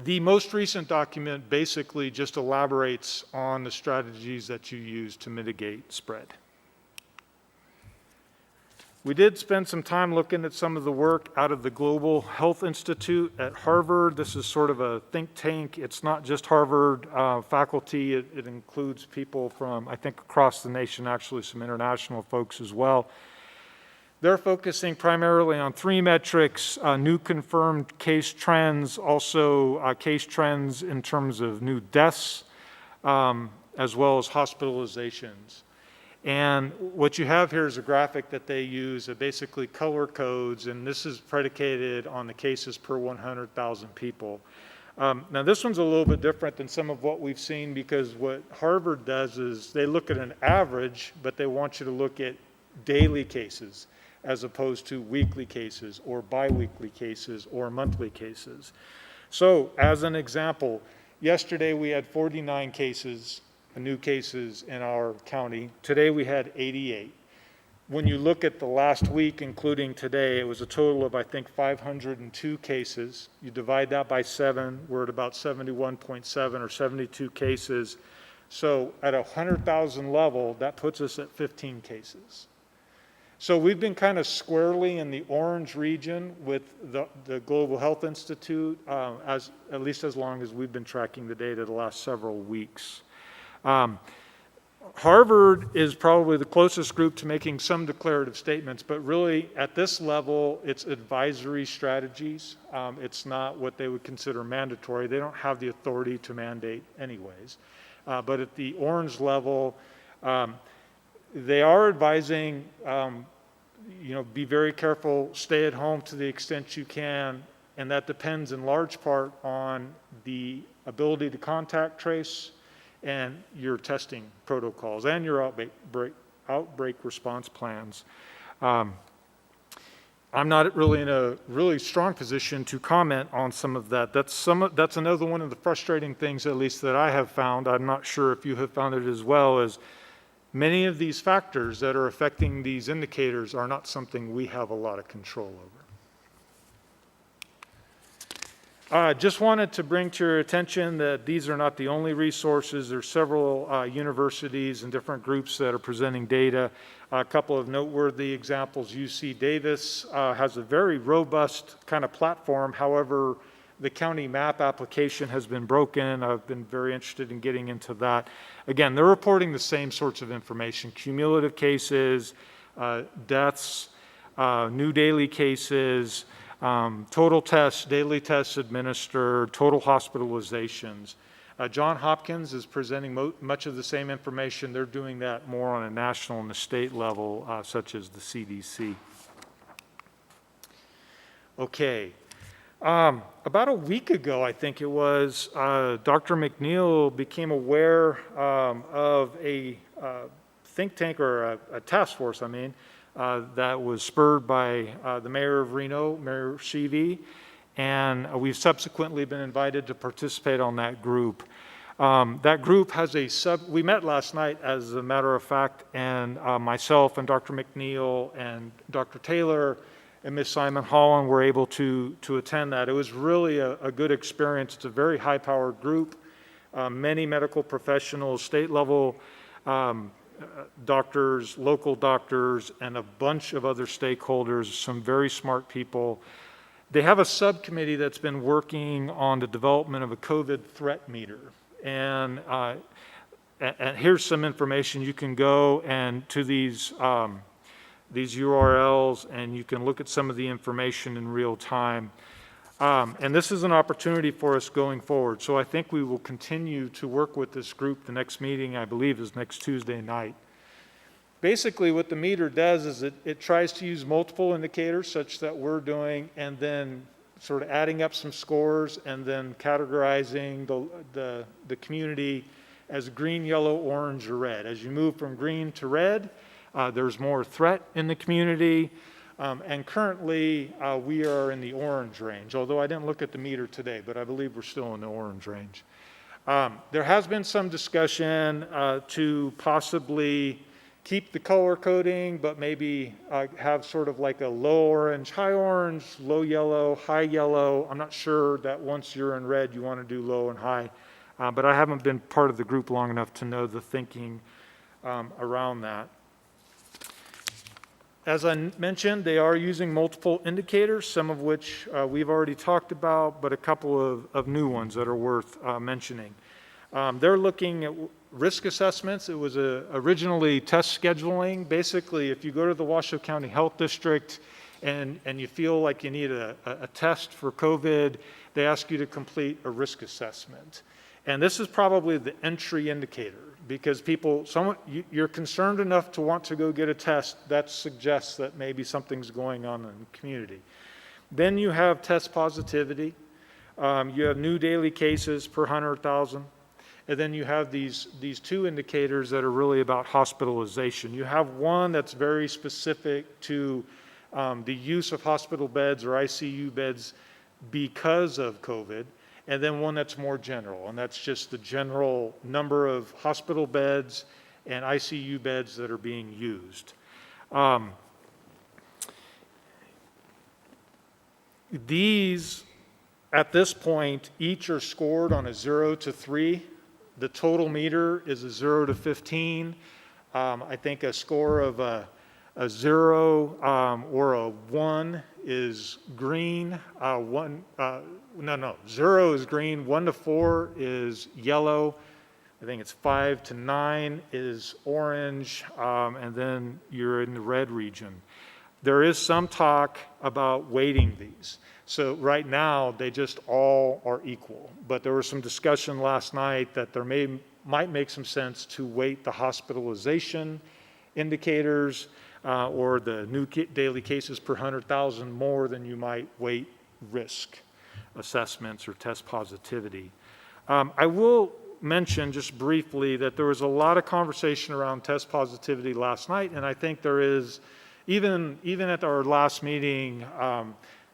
The most recent document basically just elaborates on the strategies that you use to mitigate spread. We did spend some time looking at some of the work out of the Global Health Institute at Harvard. This is sort of a think tank. It's not just Harvard faculty. It includes people from, I think, across the nation, actually some international folks as well. They're focusing primarily on 3 metrics: new confirmed case trends, also case trends in terms of new deaths, as well as hospitalizations. And what you have here is a graphic that they use that basically color codes, and this is predicated on the cases per 100,000 people. Now this one's a little bit different than some of what we've seen, because what Harvard does is they look at an average, but they want you to look at daily cases as opposed to weekly cases or biweekly cases or monthly cases. So as an example, yesterday we had 49 cases, new cases in our county. Today we had 88. When you look at the last week, including today, it was a total of, I think, 502 cases. You divide that by 7, we're at about 71.7 or 72 cases. So at a 100,000 level, that puts us at 15 cases. So we've been kind of squarely in the orange region with the Global Health Institute, at least as long as we've been tracking the data the last several weeks. Harvard is probably the closest group to making some declarative statements, but really at this level, it's advisory strategies. It's not what they would consider mandatory. They don't have the authority to mandate anyways. But at the orange level, they are advising, be very careful, stay at home to the extent you can, and that depends in large part on the ability to contact trace and your testing protocols and your outbreak response plans. I'm not really in a really strong position to comment on some of that. That's another one of the frustrating things, at least that I have found. I'm not sure if you have found it as well, is many of these factors that are affecting these indicators are not something we have a lot of control over. Just wanted to bring to your attention that these are not the only resources. There's several universities and different groups that are presenting data. A couple of noteworthy examples. UC Davis has a very robust kind of platform. However, the county map application has been broken. I've been very interested in getting into that. Again, they're reporting the same sorts of information: cumulative cases, deaths, new daily cases, total tests, daily tests administered, total hospitalizations. John Hopkins is presenting much of the same information. They're doing that more on a national and a state level, such as the CDC. Okay. About a week ago, I think it was, Dr. McNeil became aware of a think tank, or a task force, that was spurred by the mayor of Reno, Mayor Sheevy, and we've subsequently been invited to participate on that group. That group has we met last night, as a matter of fact, and myself and Dr. McNeil and Dr. Taylor and Ms. Simon Holland were able to attend that. It was really a good experience. It's a very high-powered group. Many medical professionals, state-level doctors, local doctors, and a bunch of other stakeholders, some very smart people. They have a subcommittee that's been working on the development of a COVID threat meter. And here's some information. You can go and to these URLs, and you can look at some of the information in real time. And this is an opportunity for us going forward. So I think we will continue to work with this group. The next meeting, I believe, is next Tuesday night. Basically, what the meter does is it tries to use multiple indicators, such that we're doing, and then sort of adding up some scores, and then categorizing the community as green, yellow, orange, or red. As you move from green to red, there's more threat in the community. And currently, we are in the orange range, although I didn't look at the meter today, but I believe we're still in the orange range. There has been some discussion to possibly keep the color coding, but maybe have sort of like a low orange, high orange, low yellow, high yellow. I'm not sure that once you're in red, you want to do low and high, but I haven't been part of the group long enough to know the thinking around that. As I mentioned, they are using multiple indicators, some of which we've already talked about, but a couple of new ones that are worth mentioning. They're looking at risk assessments. It was originally test scheduling. Basically, if you go to the Washoe County Health District and you feel like you need a test for COVID, they ask you to complete a risk assessment. And this is probably the entry indicator, because you're concerned enough to want to go get a test. That suggests that maybe something's going on in the community. Then you have test positivity. You have new daily cases per 100,000. And then you have these two indicators that are really about hospitalization. You have one that's very specific to the use of hospital beds or ICU beds because of COVID, and then one that's more general, and that's just the general number of hospital beds and ICU beds that are being used. These, at this point, each are scored on a 0 to 3. The total meter is a 0 to 15. I think a score of a 0 or a 1 is green. 0 is green. 1 to 4 is yellow. I think it's 5 to 9 is orange, and then you're in the red region. There is some talk about weighting these. So right now, they just all are equal. But there was some discussion last night that there might make some sense to weight the hospitalization indicators or the new daily cases per 100,000 more than you might weight risk assessments or test positivity. I will mention just briefly that there was a lot of conversation around test positivity last night, and I think there is, even at our last meeting,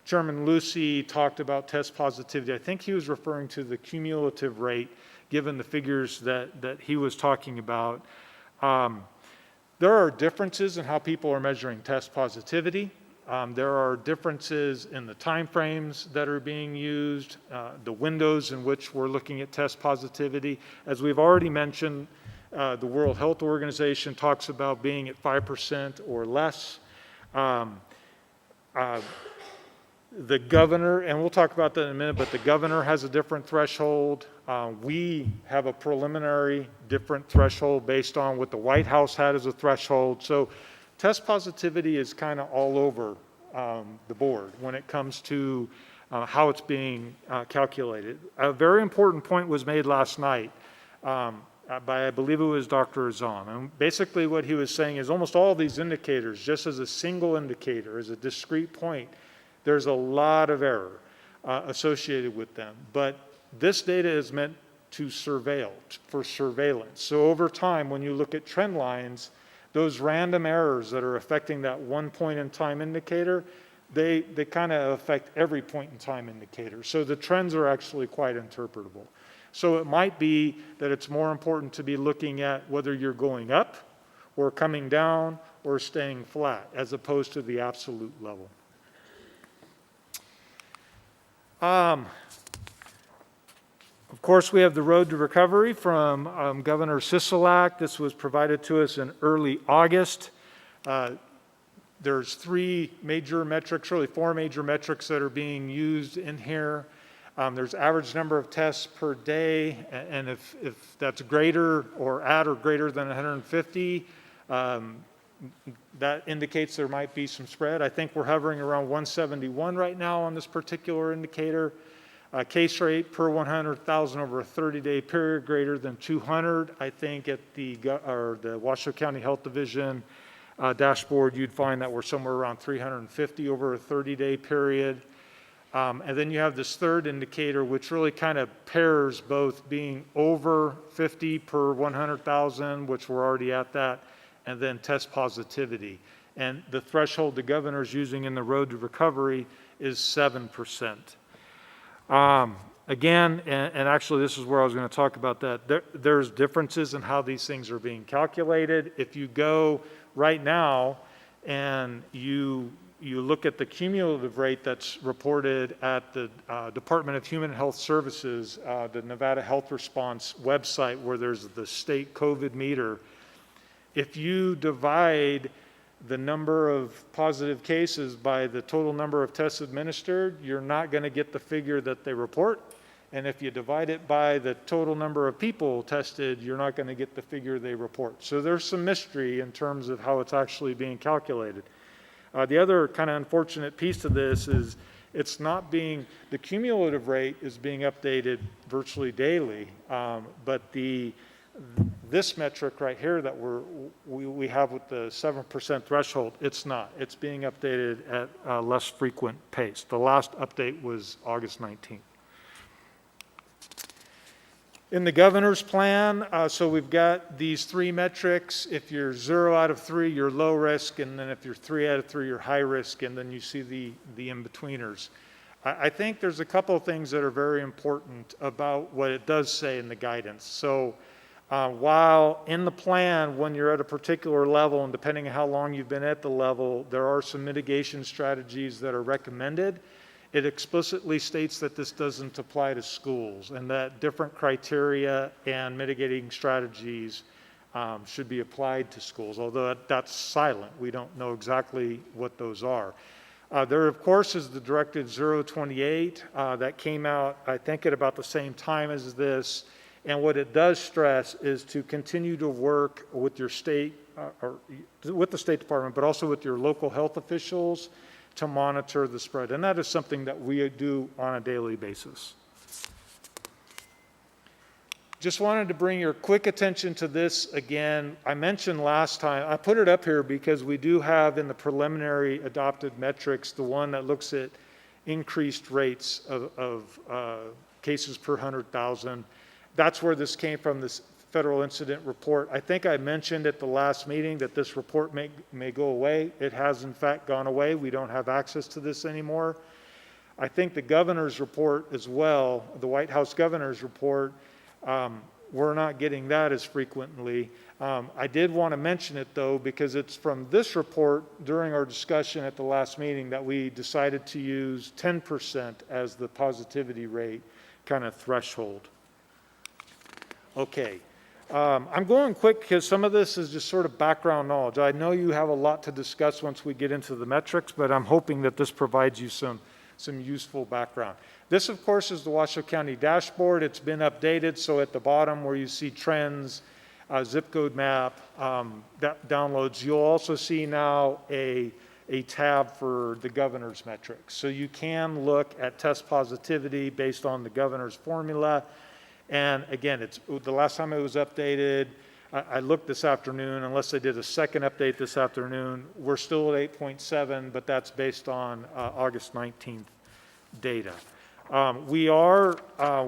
Chairman Lucy talked about test positivity. I think he was referring to the cumulative rate, given the figures that he was talking about. There are differences in how people are measuring test positivity. There are differences in the timeframes that are being used, the windows in which we're looking at test positivity. As we've already mentioned, the World Health Organization talks about being at 5% or less. The governor, and we'll talk about that in a minute, but the governor has a different threshold. We have a preliminary different threshold based on what the White House had as a threshold. So test positivity is kind of all over the board when it comes to how it's being calculated. A very important point was made last night by, I believe it was Dr. Azan. And basically what he was saying is almost all these indicators, just as a single indicator, as a discrete point, there's a lot of error associated with them. But this data is meant to surveil, for surveillance. So over time, when you look at trend lines, those random errors that are affecting that one point in time indicator, they kind of affect every point in time indicator. So the trends are actually quite interpretable. So it might be that it's more important to be looking at whether you're going up or coming down or staying flat as opposed to the absolute level. Of course, we have the road to recovery from Governor Sisolak. This was provided to us in early August. There's three major metrics, really four major metrics that are being used in here. There's average number of tests per day, and if that's greater or at or greater than 150, that indicates there might be some spread. I think we're hovering around 171 right now on this particular indicator. Case rate per 100,000 over a 30-day period greater than 200. I think at the Washoe County Health Division dashboard, you'd find that we're somewhere around 350 over a 30-day period. And then you have this third indicator, which really kind of pairs both being over 50 per 100,000, which we're already at that, and then test positivity. And the threshold the governor's using in the road to recovery is 7%. Again, and actually this is where I was going to talk about that, there's differences in how these things are being calculated. If you go right now and you look at the cumulative rate that's reported at the Department of Human Health Services, the Nevada Health Response website where there's the state COVID meter, if you divide the number of positive cases by the total number of tests administered, you're not going to get the figure that they report. And if you divide it by the total number of people tested, you're not going to get the figure they report. So there's some mystery in terms of how it's actually being calculated. The other kind of unfortunate piece of this is it's not being, the cumulative rate is being updated virtually daily, but this metric right here that we have with the 7% threshold, it's not. It's being updated at a less frequent pace. The last update was August 19th. In the governor's plan, so we've got these three metrics. If you're 0 out of 3, you're low risk, and then if you're 3 out of 3, you're high risk, and then you see the in-betweeners. I think there's a couple of things that are very important about what it does say in the guidance. So while in the plan, when you're at a particular level, and depending on how long you've been at the level, there are some mitigation strategies that are recommended, it explicitly states that this doesn't apply to schools and that different criteria and mitigating strategies should be applied to schools, although that's silent. We don't know exactly what those are. There, of course, is the Directive 028 that came out, I think, at about the same time as this. And what it does stress is to continue to work with your state, or with the State Department, but also with your local health officials to monitor the spread. And that is something that we do on a daily basis. Just wanted to bring your quick attention to this again. I mentioned last time, I put it up here because we do have in the preliminary adopted metrics, the one that looks at increased rates of cases per 100,000. That's where this came from, this federal incident report. I think I mentioned at the last meeting that this report may go away. It has in fact gone away. We don't have access to this anymore. I think the governor's report as well, the White House governor's report, we're not getting that as frequently. I did want to mention it, though, because it's from this report during our discussion at the last meeting that we decided to use 10% as the positivity rate kind of threshold. Okay. I'm going quick because some of this is just sort of background knowledge. I know you have a lot to discuss once we get into the metrics, but I'm hoping that this provides you some useful background. This, of course, is the Washoe County dashboard. It's been updated, so at the bottom where you see trends, zip code map, downloads, you'll also see now a tab for the governor's metrics. So you can look at test positivity based on the governor's formula. And again, it's the last time it was updated, I looked this afternoon, unless they did a second update this afternoon, we're still at 8.7, but that's based on August 19th data. We are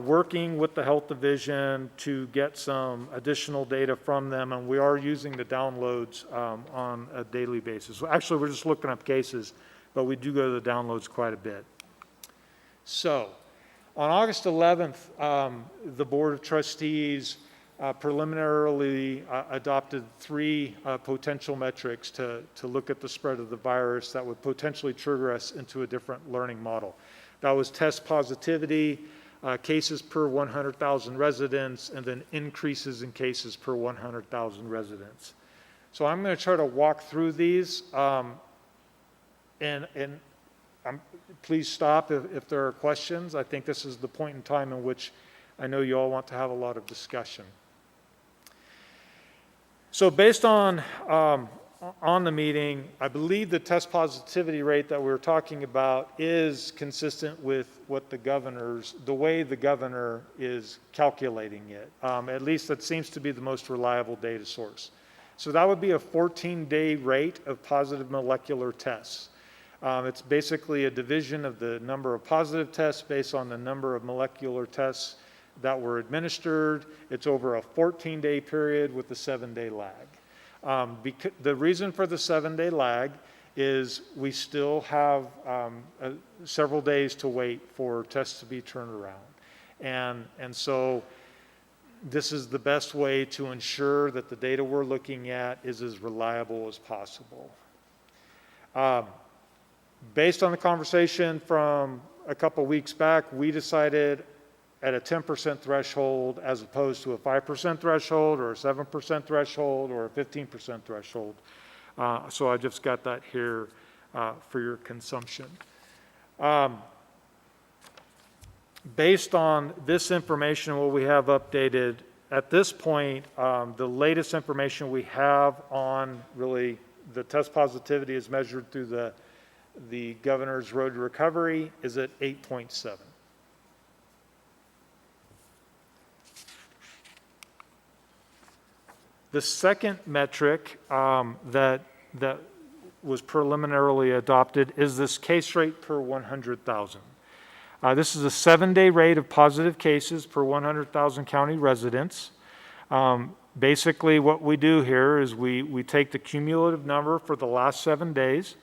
working with the Health Division to get some additional data from them, and we are using the downloads on a daily basis. Actually, we're just looking up cases, but we do go to the downloads quite a bit. So, on August 11th, the Board of Trustees preliminarily adopted 3 potential metrics to look at the spread of the virus that would potentially trigger us into a different learning model. That was test positivity, cases per 100,000 residents, and then increases in cases per 100,000 residents. So I'm going to try to walk through these, please stop if there are questions. I think this is the point in time in which I know you all want to have a lot of discussion. So based on the meeting, I believe the test positivity rate that we're talking about is consistent with what the way the governor is calculating it. At least that seems to be the most reliable data source. So that would be a 14-day rate of positive molecular tests. It's basically a division of the number of positive tests based on the number of molecular tests that were administered. It's over a 14-day period with a 7-day lag. The reason for the 7-day lag is we still have several days to wait for tests to be turned around. And so this is the best way to ensure that the data we're looking at is as reliable as possible. Based on the conversation from a couple weeks back, we decided at a 10% threshold as opposed to a 5% threshold or a 7% threshold or a 15% threshold. So I just got that here for your consumption. Based on this information, what we have updated, at this point, the latest information we have on really the test positivity is measured through the governor's road to recovery is at 8.7. The second metric that was preliminarily adopted is this case rate per 100,000. This is a 7-day rate of positive cases per 100,000 county residents. Basically, what we do here is we take the cumulative number for the last 7 days.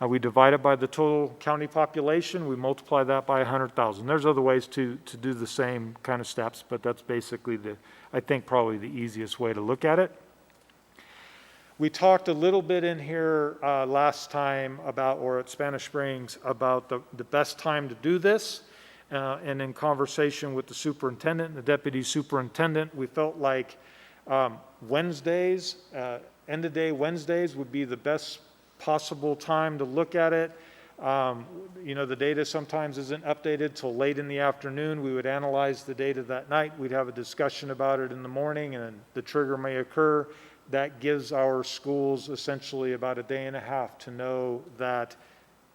We divide it by the total county population. We multiply that by 100,000. There's other ways to do the same kind of steps, but that's basically I think probably the easiest way to look at it. We talked a little bit in here last time or at Spanish Springs, about the best time to do this. And in conversation with the superintendent and the deputy superintendent, we felt like Wednesdays, end of day Wednesdays would be the best possible time to look at it. The data sometimes isn't updated till late in the afternoon. We would analyze the data that night. We'd have a discussion about it in the morning, and the trigger may occur. That gives our schools essentially about a day and a half to know that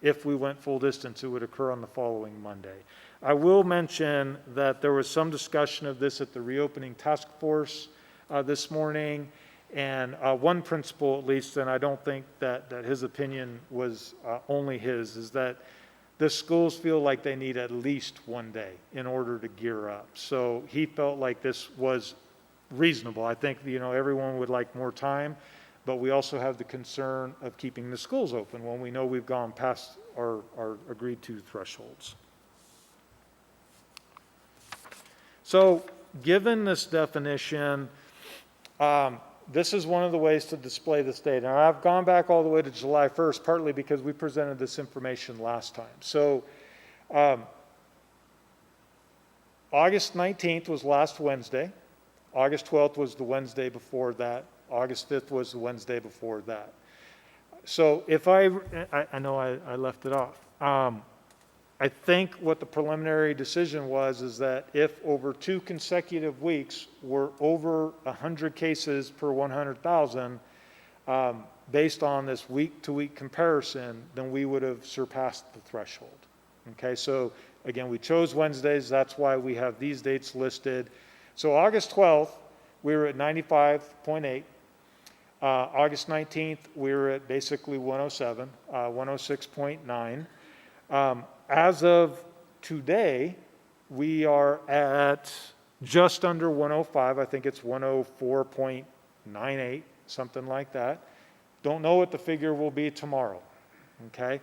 if we went full distance, it would occur on the following Monday. I will mention that there was some discussion of this at the reopening task force this morning, and one principal at least, and I don't think that his opinion was only his, is that the schools feel like they need at least 1 day in order to gear up. So he felt like this was reasonable. I think everyone would like more time, but we also have the concern of keeping the schools open when we know we've gone past our agreed to thresholds. So given this definition, This is one of the ways to display this data. Now, I've gone back all the way to July 1st, partly because we presented this information last time. So August 19th was last Wednesday. August 12th was the Wednesday before that. August 5th was the Wednesday before that. So if I know I left it off. I think what the preliminary decision was is that if over 2 consecutive weeks we're over 100 cases per 100,000, based on this week-to-week comparison, then we would have surpassed the threshold. Okay, so again, we chose Wednesdays. That's why we have these dates listed. So August 12th, we were at 95.8. August 19th, we were at basically 107, 106.9. As of today, we are at just under 105. I think it's 104.98, something like that. Don't know what the figure will be tomorrow, okay?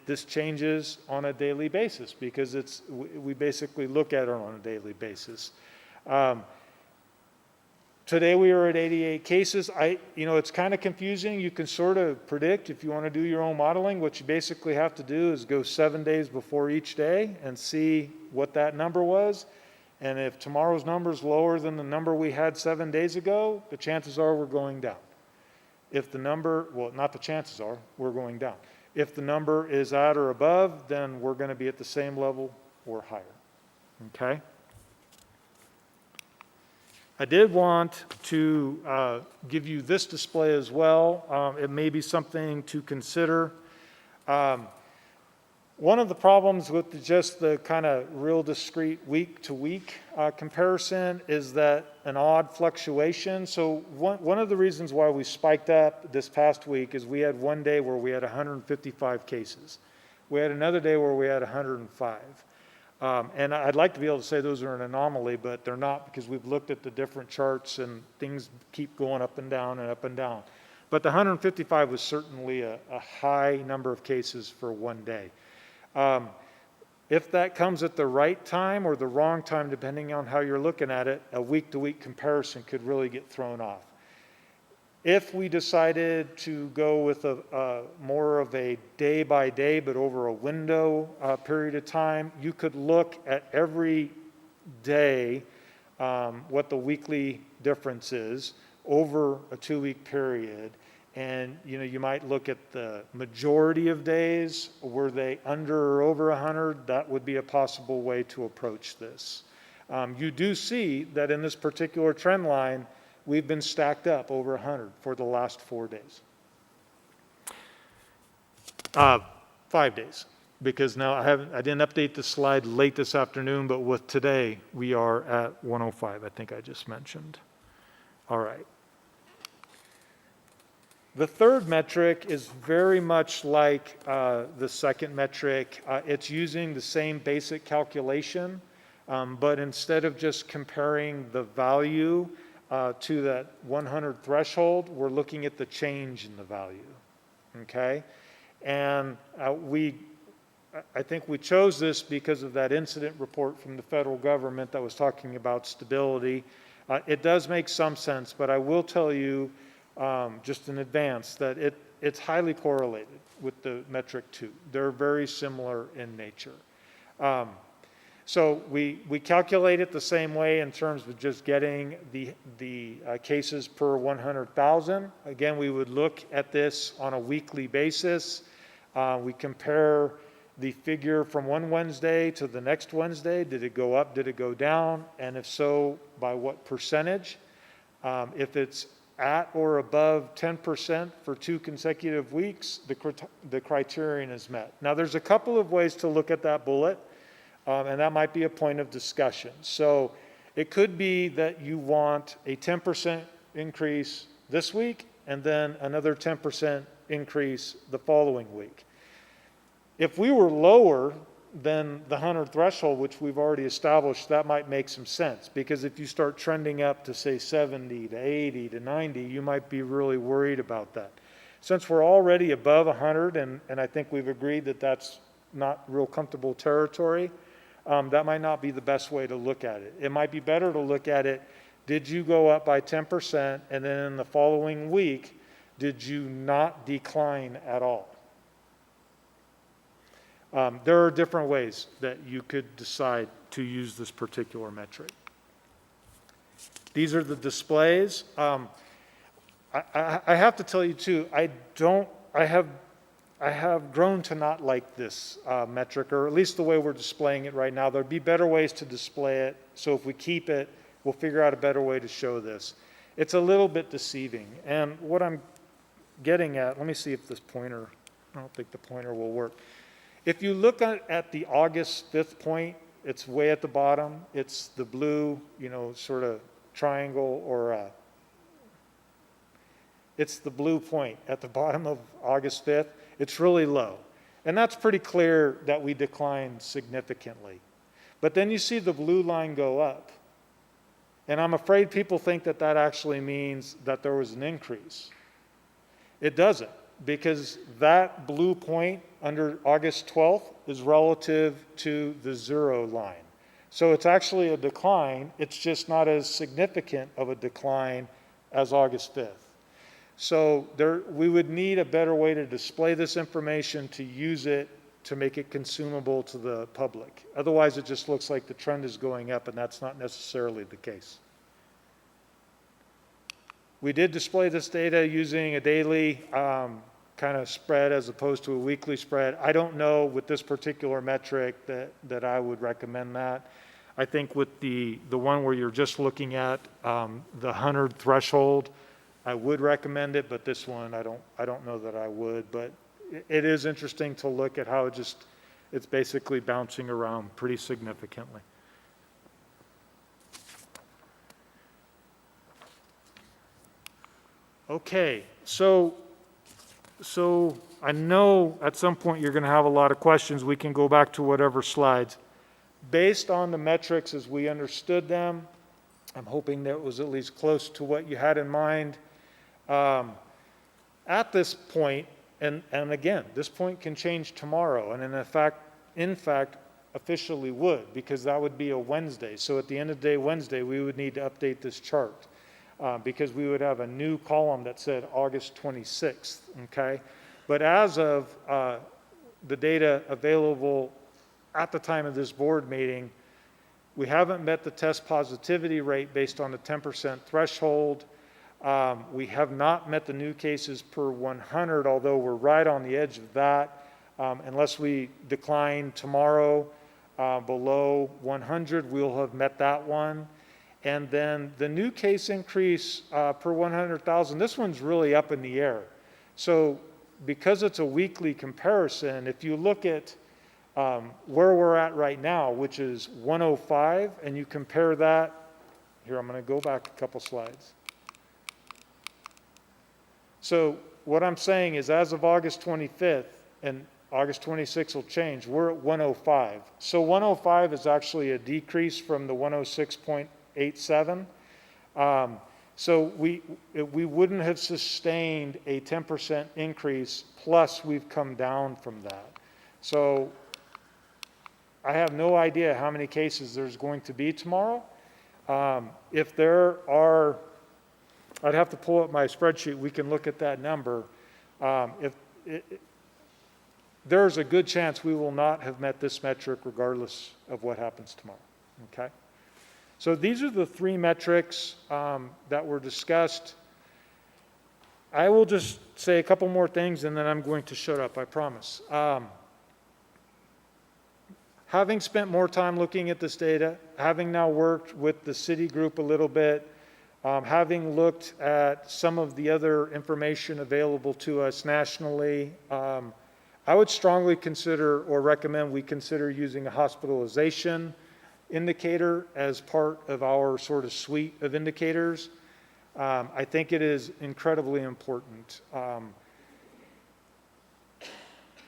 This changes on a daily basis because we basically look at it on a daily basis. Today we are at 88 cases. It's kind of confusing. You can sort of predict if you want to do your own modeling. What you basically have to do is go 7 days before each day and see what that number was. And if tomorrow's number is lower than the number we had 7 days ago, the chances are we're going down. If the number, well, not the chances are, we're going down. If the number is at or above, then we're going to be at the same level or higher. Okay? I did want to give you this display as well. It may be something to consider. One of the problems with just the kind of real discrete week-to-week comparison is that an odd fluctuation. So one of the reasons why we spiked up this past week is we had one day where we had 155 cases. We had another day where we had 105. And I'd like to be able to say those are an anomaly, but they're not because we've looked at the different charts and things keep going up and down and up and down. But the 155 was certainly a high number of cases for one day. If that comes at the right time or the wrong time, depending on how you're looking at it, a week-to-week comparison could really get thrown off. If we decided to go with more of a day-by-day, but over a window period of time, you could look at every day what the weekly difference is over a 2-week period. And you might look at the majority of days. Were they under or over 100? That would be a possible way to approach this. You do see that in this particular trend line, we've been stacked up over 100 for the last 4 days. 5 days, because now I didn't update the slide late this afternoon, but with today, we are at 105, I think I just mentioned. All right. The third metric is very much like the second metric. It's using the same basic calculation, but instead of just comparing the value to that 100 threshold, we're looking at the change in the value, okay? And I think we chose this because of that incident report from the federal government that was talking about stability. It does make some sense, but I will tell you just in advance that it's highly correlated with the metric 2. They're very similar in nature. So we calculate it the same way in terms of just getting the cases per 100,000. Again, we would look at this on a weekly basis. We compare the figure from one Wednesday to the next Wednesday. Did it go up? Did it go down? And if so, by what percentage? If it's at or above 10% for 2 consecutive weeks, the criterion is met. Now, there's a couple of ways to look at that bullet. And that might be a point of discussion. So it could be that you want a 10% increase this week and then another 10% increase the following week. If we were lower than the 100 threshold, which we've already established, that might make some sense. Because if you start trending up to, say, 70 to 80 to 90, you might be really worried about that. Since we're already above 100, and I think we've agreed that that's not real comfortable territory, that might not be the best way to look at it. It might be better to look at it, did you go up by 10%, and then in the following week, did you not decline at all? There are different ways that you could decide to use this particular metric. These are the displays. I have to tell you too, I have grown to not like this metric, or at least the way we're displaying it right now. There'd be better ways to display it, so if we keep it, we'll figure out a better way to show this. It's a little bit deceiving, and what I'm getting at, let me see if this pointer, I don't think the pointer will work. If you look at the August 5th point, it's way at the bottom. It's the blue, sort of triangle, or it's the blue point at the bottom of August 5th. It's really low. And that's pretty clear that we declined significantly. But then you see the blue line go up. And I'm afraid people think that that actually means that there was an increase. It doesn't, because that blue point under August 12th is relative to the 0 line. So it's actually a decline. It's just not as significant of a decline as August 5th. So we would need a better way to display this information, to use it, to make it consumable to the public. Otherwise, it just looks like the trend is going up, and that's not necessarily the case. We did display this data using a daily kind of spread as opposed to a weekly spread. I don't know with this particular metric that I would recommend that. I think with the one where you're just looking at the 100 threshold, I would recommend it, but this one I don't know that I would. But it is interesting to look at how it's basically bouncing around pretty significantly. Okay, so I know at some point you're going to have a lot of questions. We can go back to whatever slides. Based on the metrics as we understood them, I'm hoping that it was at least close to what you had in mind. At this point, and again, this point can change tomorrow, and in fact, officially would, because that would be a Wednesday. So at the end of the day, Wednesday, we would need to update this chart. Because we would have a new column that said August 26th, okay? But as of the data available at the time of this board meeting, we haven't met the test positivity rate based on the 10% threshold. We have not met the new cases per 100, although we're right on the edge of that. Unless we decline tomorrow below 100, we'll have met that one. And then the new case increase per 100,000, this one's really up in the air. So because it's a weekly comparison, if you look at where we're at right now, which is 105, and you compare that, here I'm going to go back a couple slides. So what I'm saying is as of August 25th, and August 26th will change, we're at 105. So 105 is actually a decrease from the 106.87. So we wouldn't have sustained a 10% increase, plus we've come down from that. So I have no idea how many cases there's going to be tomorrow. If there are, I'd have to pull up my spreadsheet. We can look at that number. There's a good chance we will not have met this metric regardless of what happens tomorrow, okay? So these are the three metrics that were discussed. I will just say a couple more things and then I'm going to shut up, I promise. Having spent more time looking at this data, having now worked with the city group a little bit, having looked at some of the other information available to us nationally, I would strongly consider or recommend we consider using a hospitalization indicator as part of our sort of suite of indicators. I think it is incredibly important.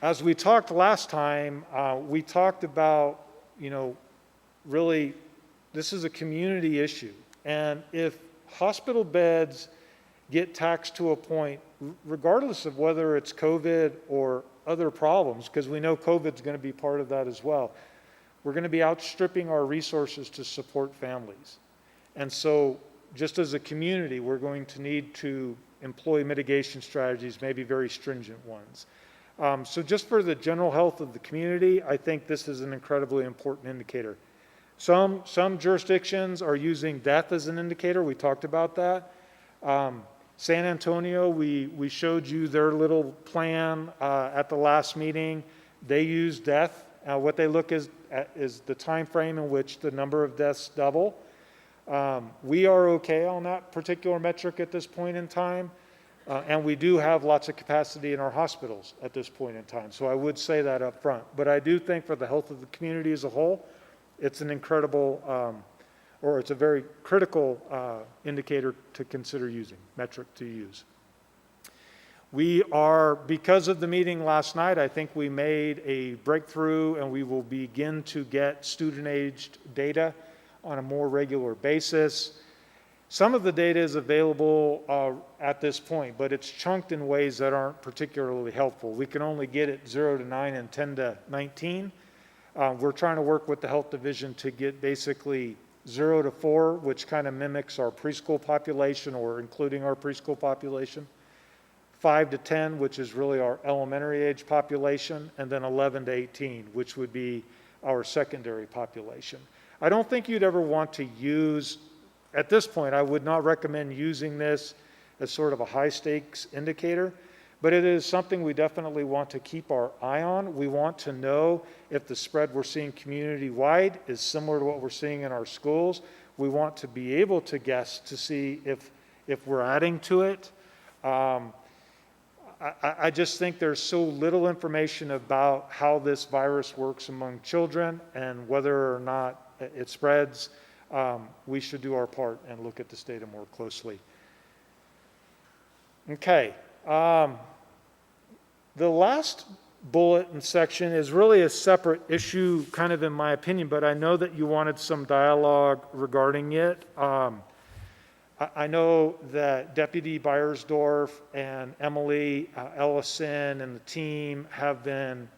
As we talked last time, we talked about, really, this is a community issue. And if hospital beds get taxed to a point, regardless of whether it's COVID or other problems, because we know COVID's going to be part of that as well, we're going to be outstripping our resources to support families. And so just as a community, we're going to need to employ mitigation strategies, maybe very stringent ones. So just for the general health of the community, I think this is an incredibly important indicator. Some jurisdictions are using death as an indicator. We talked about that. San Antonio, we showed you their little plan at the last meeting. They use death. What they look at is the time frame in which the number of deaths double. We are okay on that particular metric at this point in time. And we do have lots of capacity in our hospitals at this point in time. So I would say that up front. But I do think for the health of the community as a whole, it's an incredible, or it's a very critical indicator to consider using, metric to use. We are, because of the meeting last night, I think we made a breakthrough and we will begin to get student-aged data on a more regular basis. Some of the data is available at this point, but it's chunked in ways that aren't particularly helpful. We can only get it 0 to 9 and 10 to 19. We're trying to work with the health division to get basically 0 to 4, which kind of mimics our preschool population or including our preschool population. 5 to 10, which is really our elementary age population, and then 11 to 18, which would be our secondary population. I don't think you'd ever want to use, at this point, I would not recommend using this as sort of a high stakes indicator, but it is something we definitely want to keep our eye on. We want to know if the spread we're seeing community-wide is similar to what we're seeing in our schools. We want to be able to guess to see if we're adding to it. I just think there's so little information about how this virus works among children and whether or not it spreads. We should do our part and look at this data more closely. Okay. The last bullet and section is really a separate issue, kind of in my opinion, but I know that you wanted some dialogue regarding it. I know that Deputy Beiersdorf and Emily Ellison and the team have been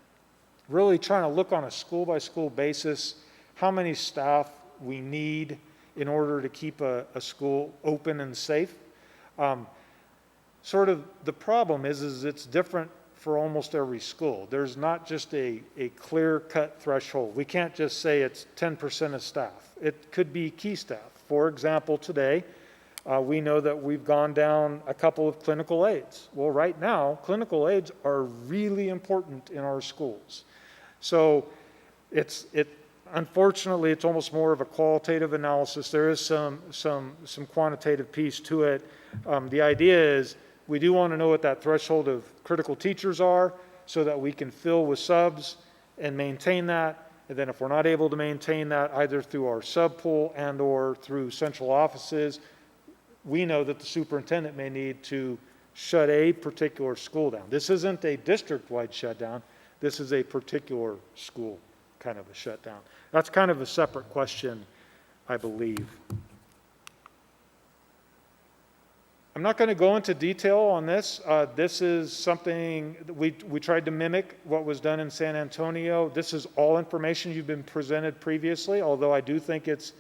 really trying to look on a school-by-school basis how many staff we need in order to keep a school open and safe. Sort of the problem is it's different for almost every school. There's not just a clear-cut threshold. We can't just say it's 10% of staff. It could be key staff. For example, today, we know that we've gone down a couple of clinical aides. Well, right now, clinical aides are really important in our schools. So unfortunately, it's almost more of a qualitative analysis. There is some quantitative piece to it. The idea is we do want to know what that threshold of critical teachers are so that we can fill with subs and maintain that. And then if we're not able to maintain that either through our sub pool and or through central offices, we know that the superintendent may need to shut a particular school down. This isn't a district-wide shutdown. This is a particular school kind of a shutdown. That's kind of a separate question, I believe. I'm not going to go into detail on this. This is something that we tried to mimic what was done in San Antonio. This is all information you've been presented previously, although I do think it's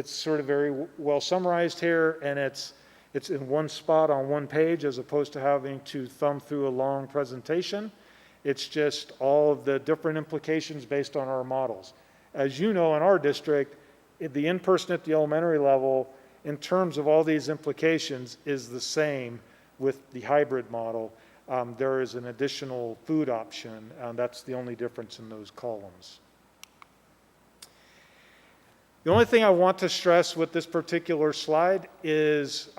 sort of very well summarized here, and it's in one spot on one page as opposed to having to thumb through a long presentation. It's just all of the different implications based on our models. As you know, in our district, the in-person at the elementary level, in terms of all these implications, is the same with the hybrid model. There is an additional food option, and that's the only difference in those columns. The only thing I want to stress with this particular slide is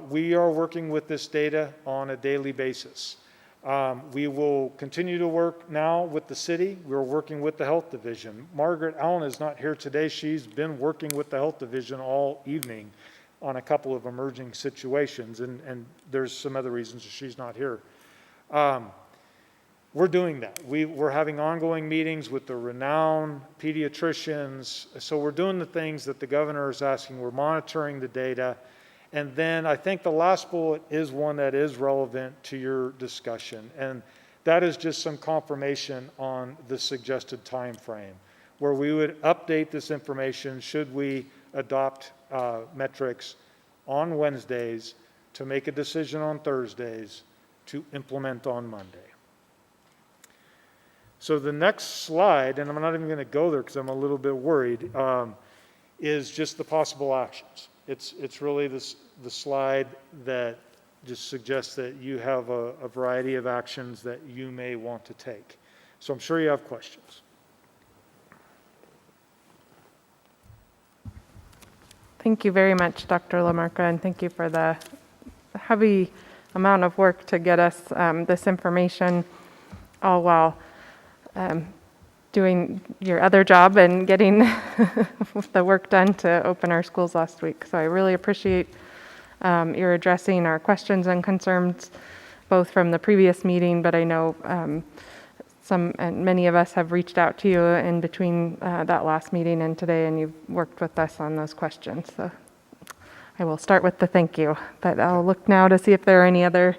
we are working with this data on a daily basis. We will continue to work now with the city. We're working with the health division. Margaret Allen is not here today. She's been working with the health division all evening on a couple of emerging situations, and there's some other reasons she's not here. We're doing that. We're having ongoing meetings with the renowned pediatricians. So we're doing the things that the governor is asking. We're monitoring the data. And then I think the last bullet is one that is relevant to your discussion. And that is just some confirmation on the suggested time frame, where we would update this information should we adopt metrics on Wednesdays to make a decision on Thursdays to implement on Monday. So the next slide, and I'm not even going to go there because I'm a little bit worried, is just the possible actions. It's really the slide that just suggests that you have a variety of actions that you may want to take. So I'm sure you have questions. Thank you very much, Dr. LaMarca, and thank you for the heavy amount of work to get us this information, all while doing your other job and getting the work done to open our schools last week. So I really appreciate your addressing our questions and concerns, both from the previous meeting, but I know some and many of us have reached out to you in between that last meeting and today, and you've worked with us on those questions. So I will start with the thank you, but I'll look now to see if there are any other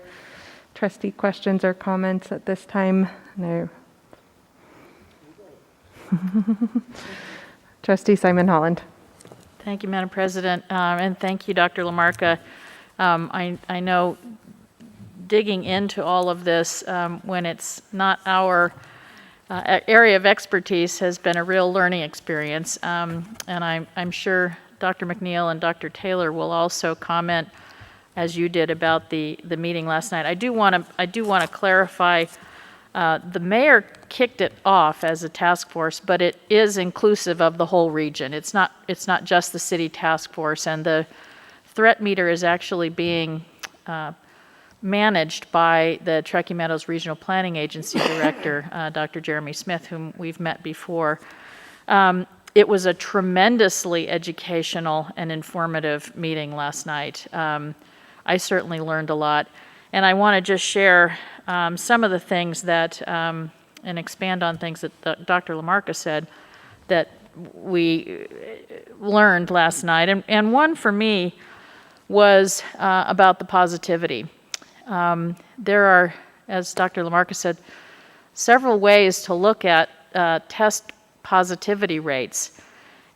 trustee questions or comments at this time. No. Trustee Simon Holland. Thank you, Madam President, and thank you, Dr. LaMarca. I know digging into all of this when it's not our area of expertise has been a real learning experience, and I'm sure Dr. McNeil and Dr. Taylor will also comment, as you did, about the meeting last night. I do want to clarify. The mayor kicked it off as a task force, but it is inclusive of the whole region. It's not just the city task force, and the threat meter is actually being managed by the Truckee Meadows Regional Planning Agency Director, Dr. Jeremy Smith, whom we've met before. It was a tremendously educational and informative meeting last night. I certainly learned a lot, and I want to just share some of the things that, and expand on things that Dr. LaMarca said that we learned last night. And one for me was about the positivity. There are, as Dr. LaMarca said, several ways to look at test positivity rates.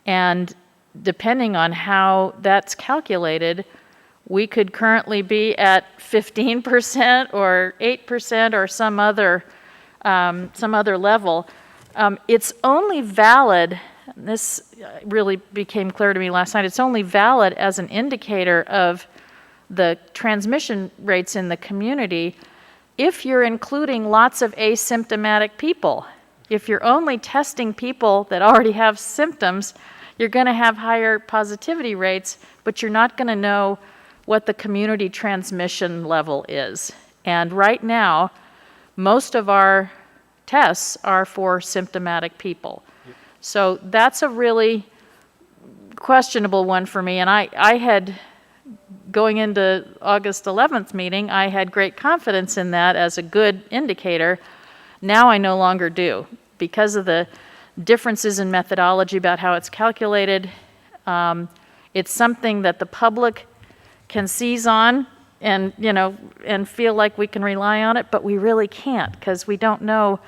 And depending on how that's calculated, we could currently be at 15% or 8% or some other level. It's only valid, this really became clear to me last night, it's only valid as an indicator of the transmission rates in the community if you're including lots of asymptomatic people. If you're only testing people that already have symptoms, you're going to have higher positivity rates, but you're not going to know what the community transmission level is. And right now, most of our tests are for symptomatic people. Yep. So that's a really questionable one for me. And I had, going into August 11th meeting, I had great confidence in that as a good indicator. Now I no longer do, because of the differences in methodology about how it's calculated. It's something that the public can seize on and, and feel like we can rely on it, but we really can't, because we don't know,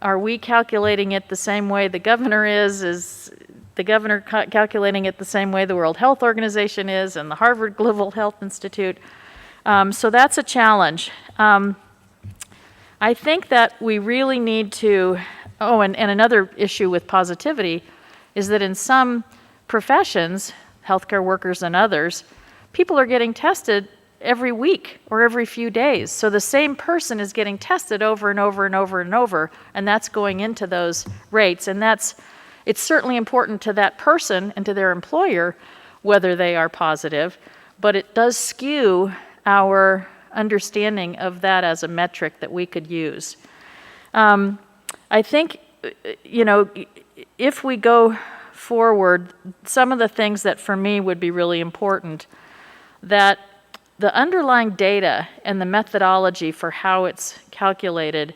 are we calculating it the same way the governor is the governor calculating it the same way the World Health Organization is and the Harvard Global Health Institute? So that's a challenge. I think that we really need to, and another issue with positivity is that in some professions, healthcare workers and others, people are getting tested every week or every few days. So the same person is getting tested over and over and over and over, and that's going into those rates. And it's certainly important to that person and to their employer whether they are positive, but it does skew our understanding of that as a metric that we could use. I think, if we go forward, some of the things that for me would be really important, that the underlying data and the methodology for how it's calculated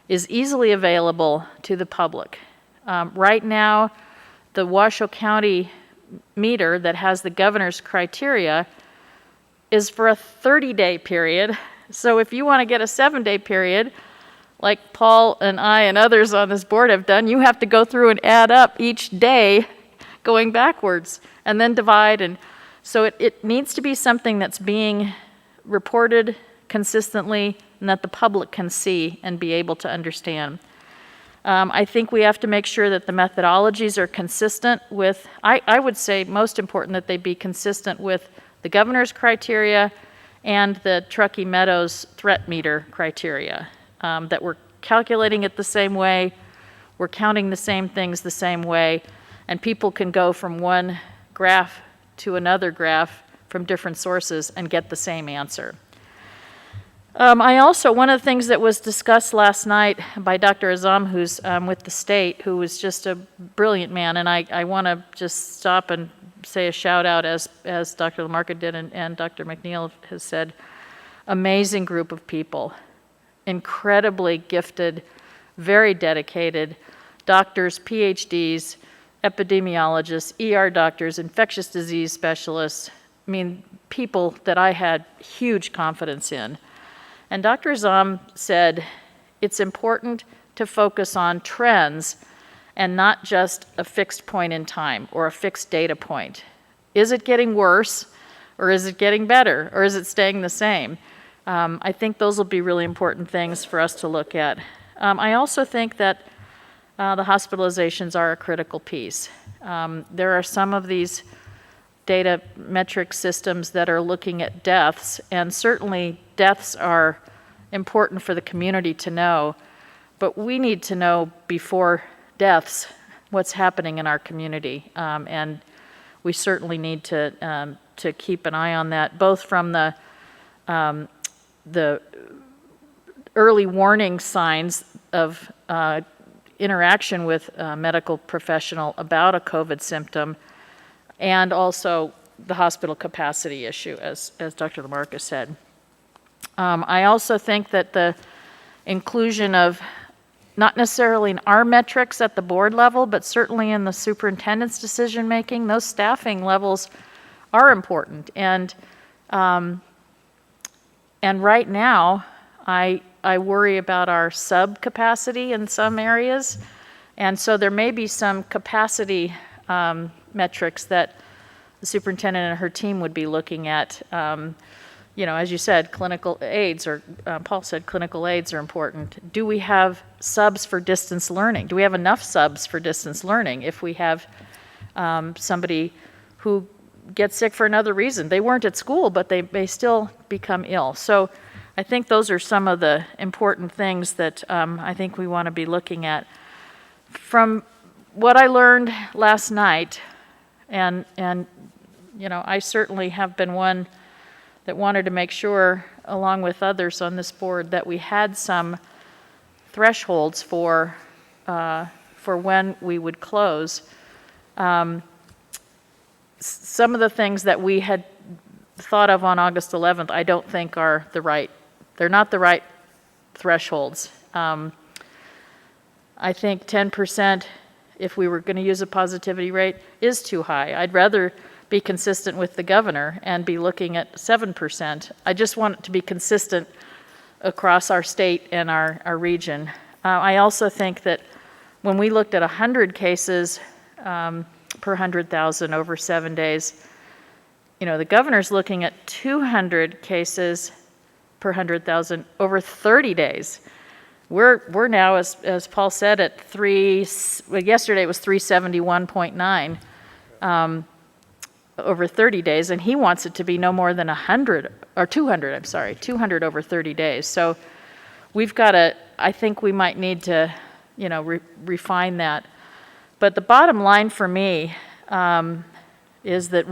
is easily available to the public. Right now, the Washoe County meter that has the governor's criteria is for a 30-day period. So if you want to get a 7-day period, like Paul and I and others on this board have done, you have to go through and add up each day going backwards and then divide. And So it needs to be something that's being reported consistently and that the public can see and be able to understand. I think we have to make sure that the methodologies are consistent with, I would say most important that they be consistent with the governor's criteria and the Truckee Meadows threat meter criteria, that we're calculating it the same way, we're counting the same things the same way, and people can go from one graph to another graph from different sources and get the same answer. One of the things that was discussed last night by Dr. Azam, who's with the state, who was just a brilliant man, and I want to just stop and say a shout out, as Dr. LaMarca did and Dr. McNeil has said, amazing group of people, incredibly gifted, very dedicated, doctors, PhDs, epidemiologists, ER doctors, infectious disease specialists, I mean, people that I had huge confidence in. And Dr. Zom said, it's important to focus on trends and not just a fixed point in time or a fixed data point. Is it getting worse, or is it getting better, or is it staying the same? I think those will be really important things for us to look at. I also think that the hospitalizations are a critical piece. There are some of these data metric systems that are looking at deaths, and certainly deaths are important for the community to know, but we need to know before deaths what's happening in our community, and we certainly need to keep an eye on that, both from the early warning signs of interaction with a medical professional about a COVID symptom, and also the hospital capacity issue, as Dr. LaMarca said. I also think that the inclusion of, not necessarily in our metrics at the board level, but certainly in the superintendent's decision-making, those staffing levels are important. And right now, I worry about our sub-capacity in some areas. And so there may be some capacity metrics that the superintendent and her team would be looking at. As you said, clinical aids, or Paul said clinical aids are important. Do we have subs for distance learning? Do we have enough subs for distance learning if we have somebody who gets sick for another reason? They weren't at school, but they may still become ill. So I think those are some of the important things that I think we want to be looking at. From what I learned last night, and I certainly have been one that wanted to make sure, along with others on this board, that we had some thresholds for when we would close. Some of the things that we had thought of on August 11th, I don't think are they're not the right thresholds. I think 10%, if we were going to use a positivity rate, is too high. I'd rather be consistent with the governor and be looking at 7%. I just want it to be consistent across our state and our region. I also think that when we looked at 100 cases per 100,000 over 7 days, the governor's looking at 200 cases per 100,000 over 30 days. We're now, as Paul said, at yesterday it was 371.9 over 30 days, and he wants it to be no more than 200 over 30 days. So we've got to, I think we might need to, refine that. But the bottom line for me is that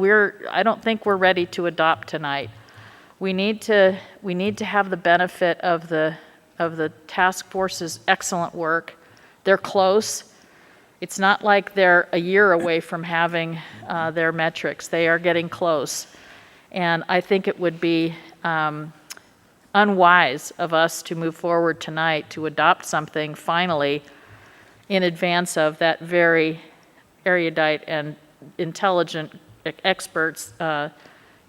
I don't think we're ready to adopt tonight. We need to have the benefit of the task force's excellent work. They're close. It's not like they're a year away from having their metrics. They are getting close. And I think it would be unwise of us to move forward tonight to adopt something finally in advance of that very erudite and intelligent experts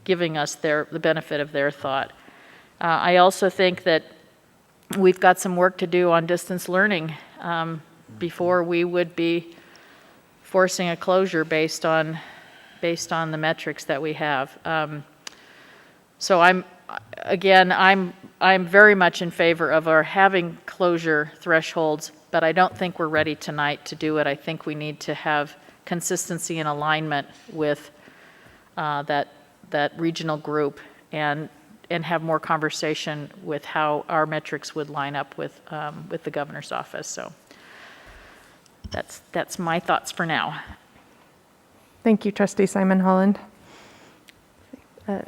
giving us the benefit of their thought. I also think that we've got some work to do on distance learning before we would be forcing a closure based on based on the metrics that we have. So I'm very much in favor of our having closure thresholds, but I don't think we're ready tonight to do it. I think we need to have consistency and alignment with that regional group and have more conversation with how our metrics would line up with the governor's office. So that's my thoughts for now. Thank you, Trustee Simon Holland.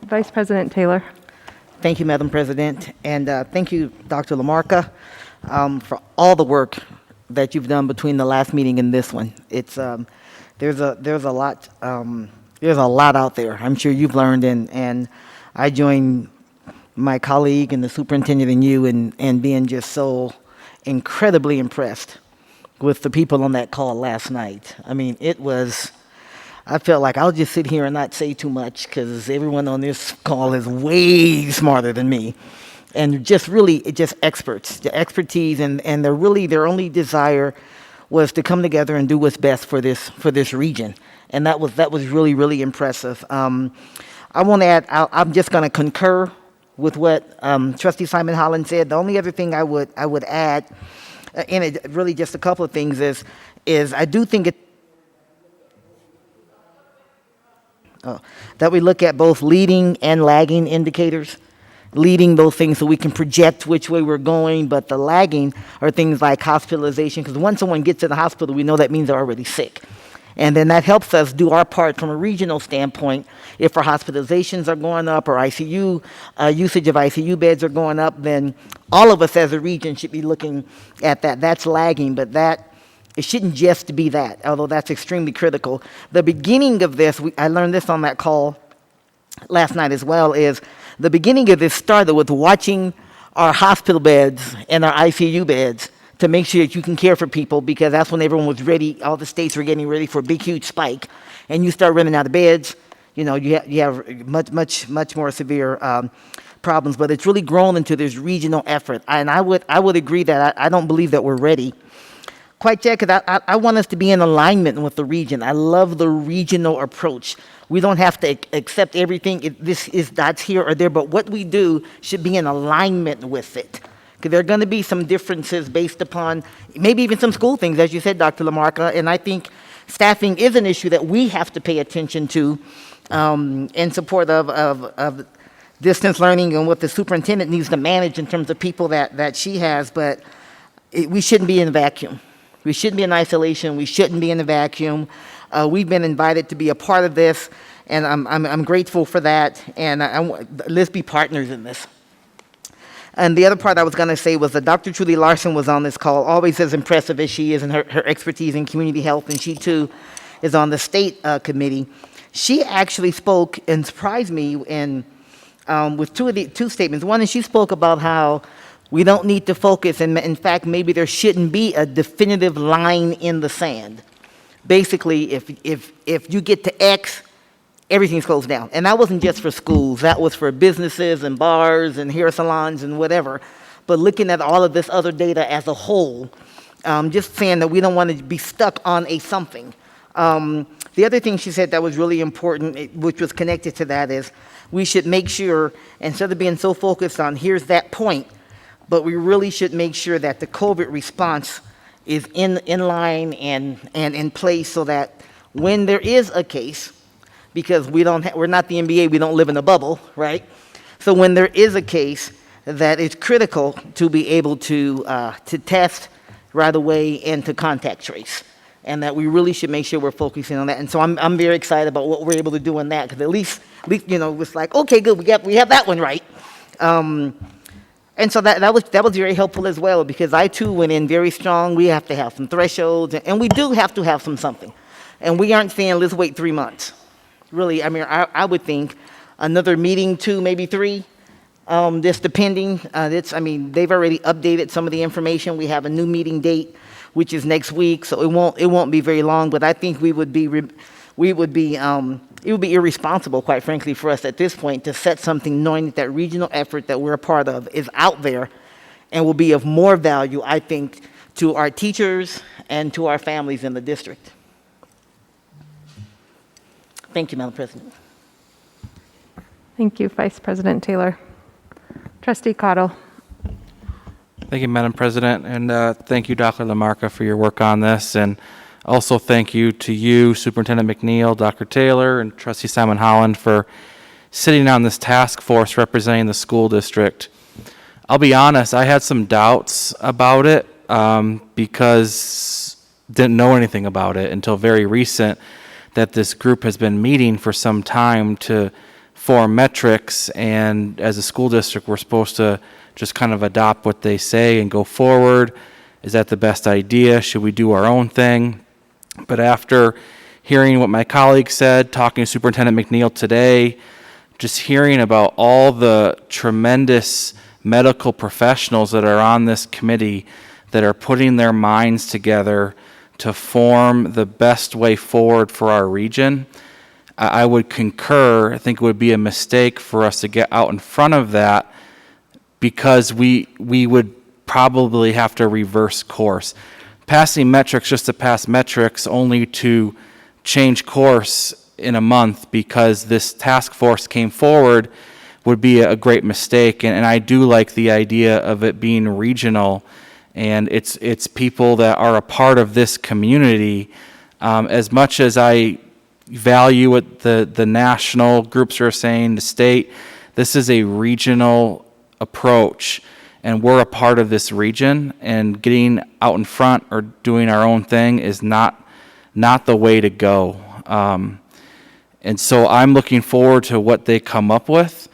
Vice President Taylor. Thank you, Madam President, and thank you, Dr. LaMarca, for all the work that you've done between the last meeting and this one. It's there's a lot out there. I'm sure you've learned, and I join my colleague and the superintendent and you in being just so incredibly impressed with the people on that call last night. I mean, I felt like I'll just sit here and not say too much because everyone on this call is way smarter than me. And just experts, the expertise, and their only desire was to come together and do what's best for this region. And that was really, really impressive. I want to add, I'm just going to concur with what Trustee Simon Holland said. The only other thing I would add, in it, really just a couple of things, is I do think that we look at both leading and lagging indicators. Leading those things so we can project which way we're going, but the lagging are things like hospitalization, because once someone gets to the hospital, we know that means they're already sick. And then that helps us do our part from a regional standpoint. If our hospitalizations are going up or ICU, usage of ICU beds are going up, then all of us as a region should be looking at that. That's lagging, but it shouldn't just be that, although that's extremely critical. The beginning of this, I learned this on that call last night as well, is the beginning of this started with watching our hospital beds and our ICU beds to make sure that you can care for people, because that's when everyone was ready. All the states were getting ready for a big, huge spike, and you start running out of beds. You have much more severe problems. But it's really grown into this regional effort, and I would agree that I don't believe that we're ready quite yet, because I want us to be in alignment with the region. I love the regional approach. We don't have to accept everything. That's here or there, but what we do should be in alignment with it. Because there are going to be some differences based upon maybe even some school things, as you said, Dr. LaMarca, and I think staffing is an issue that we have to pay attention to in support of distance learning and what the superintendent needs to manage in terms of people that she has, but we shouldn't be in a vacuum. We shouldn't be in isolation. We shouldn't be in a vacuum. We've been invited to be a part of this, and I'm grateful for that, and let's be partners in this. And the other part I was going to say was that Dr. Trudy Larson was on this call, always as impressive as she is in her expertise in community health, and she too is on the state committee. She actually spoke and surprised me with two statements. One is she spoke about how we don't need to focus, and in fact, maybe there shouldn't be a definitive line in the sand. Basically, if you get to X, everything's closed down. And that wasn't just for schools. That was for businesses and bars and hair salons and whatever. But looking at all of this other data as a whole, just saying that we don't want to be stuck on a something. The other thing she said that was really important, which was connected to that, is we should make sure, instead of being so focused on here's that point, but we really should make sure that the COVID response is in line and in place, so that when there is a case, because we're not the NBA, we don't live in a bubble, right? So when there is a case, that it's critical to be able to test right away and to contact trace, and that we really should make sure we're focusing on that. And so I'm very excited about what we're able to do in that, because at least it's like, okay, good, we have that one right. And so that was very helpful as well, because I too went in very strong. We have to have some thresholds, and we do have to have something. And we aren't saying let's wait 3 months. Really, I mean, I would think another meeting, 2, maybe 3, just depending. They've already updated some of the information. We have a new meeting date, which is next week, so it won't be very long. But I think it would be irresponsible, quite frankly, for us at this point to set something knowing that regional effort that we're a part of is out there and will be of more value, I think, to our teachers and to our families in the district. Thank you, Madam President. Thank you, Vice President Taylor. Trustee Cottle. Thank you, Madam President, and thank you, Dr. Lamarca, for your work on this, and also thank you to you, Superintendent McNeil, Dr. Taylor, and Trustee Simon Holland for sitting on this task force representing the school district. I'll be honest, I had some doubts about it because didn't know anything about it until very recent, that this group has been meeting for some time to form metrics, and as a school district, we're supposed to just kind of adopt what they say and go forward. Is that the best idea? Should we do our own thing? But after hearing what my colleague said, talking to Superintendent McNeil today, just hearing about all the tremendous medical professionals that are on this committee that are putting their minds together to form the best way forward for our region, I would concur. I think it would be a mistake for us to get out in front of that, because we would probably have to reverse course. Passing metrics just to pass metrics only to change course in a month because this task force came forward would be a great mistake. And I do like the idea of it being regional, and it's people that are a part of this community. As much as I value what the national groups are saying, the state, this is a regional approach, and we're a part of this region, and getting out in front or doing our own thing is not the way to go. And so I'm looking forward to what they come up with,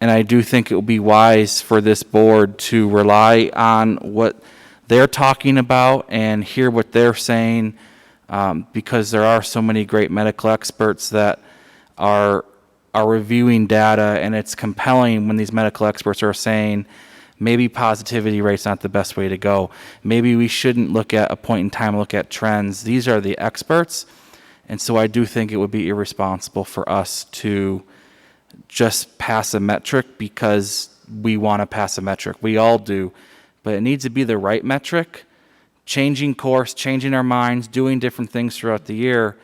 and I do think it will be wise for this board to rely on what they're talking about and hear what they're saying, because there are so many great medical experts that are reviewing data, and it's compelling when these medical experts are saying maybe positivity rate's not the best way to go. Maybe we shouldn't look at a point in time, look at trends. These are the experts, and so I do think it would be irresponsible for us to just pass a metric because we want to pass a metric. We all do, but it needs to be the right metric. Changing course, changing our minds, doing different things throughout the year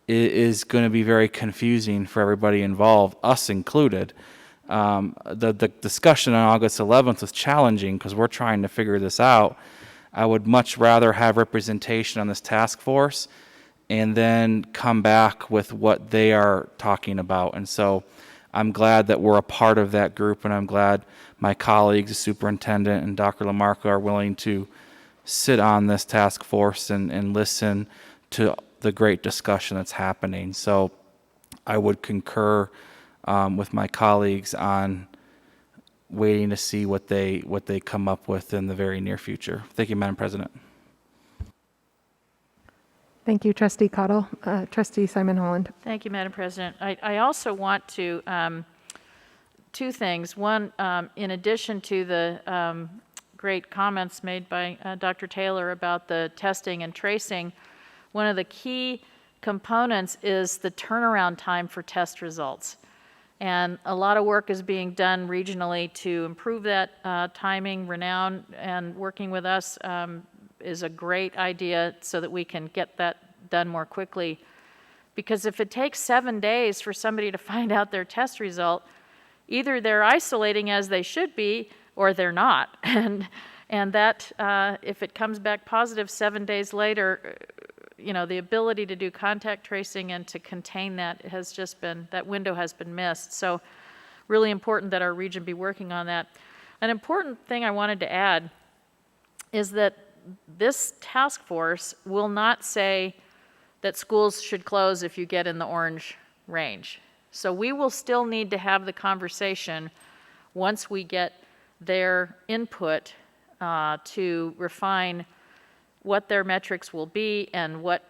is going to be very confusing for everybody involved, us included. The discussion on August 11th was challenging because we're trying to figure this out. I would much rather have representation on this task force and then come back with what they are talking about. And so I'm glad that we're a part of that group, and I'm glad my colleagues, the superintendent and Dr. Lamarca, are willing to sit on this task force and listen to the great discussion that's happening. So I would concur with my colleagues on waiting to see what they come up with in the very near future. Thank you, Madam President. Thank you, Trustee Cottle. Trustee Simon Holland. Thank you, Madam President. I also want to, two things. One, in addition to the great comments made by Dr. Taylor about the testing and tracing, one of the key components is the turnaround time for test results. And a lot of work is being done regionally to improve that timing. Renown and working with us is a great idea so that we can get that done more quickly. Because if it takes 7 days for somebody to find out their test result, either they're isolating as they should be or they're not. And that, if it comes back positive 7 days later, the ability to do contact tracing and to contain that has just been, that window has been missed. So really important that our region be working on that. An important thing I wanted to add is that this task force will not say that schools should close if you get in the orange range. So we will still need to have the conversation once we get their input to refine what their metrics will be and what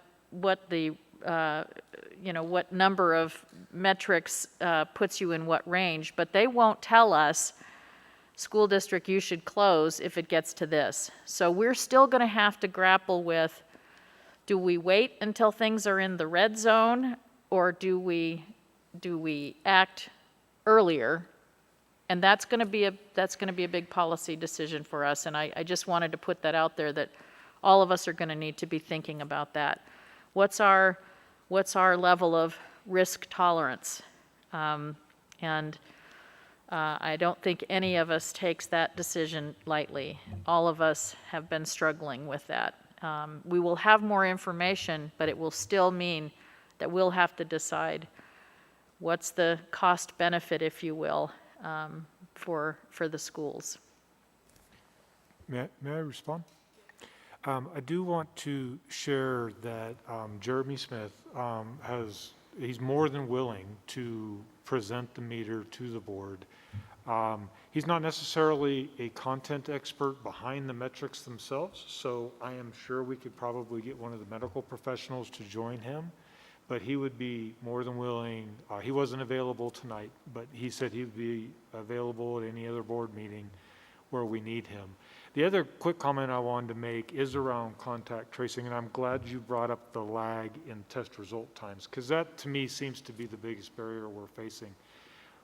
the what number of metrics puts you in what range. But they won't tell us, school district, you should close if it gets to this. So we're still going to have to grapple with, do we wait until things are in the red zone, or do we act earlier? And that's going to be a big policy decision for us. And I just wanted to put that out there, that all of us are going to need to be thinking about that. What's our level of risk tolerance. And I don't think any of us takes that decision lightly. All of us have been struggling with that. We will have more information, but it will still mean that we'll have to decide what's the cost benefit, if you will, for the schools. May I respond? I do want to share that Jeremy Smith he's more than willing to present the meter to the board. He's not necessarily a content expert behind the metrics themselves, so I am sure we could probably get one of the medical professionals to join him, but he would be more than willing. He wasn't available tonight, but he said he would be available at any other board meeting where we need him. The other quick comment I wanted to make is around contact tracing, and I'm glad you brought up the lag in test result times, because that to me seems to be the biggest barrier we're facing.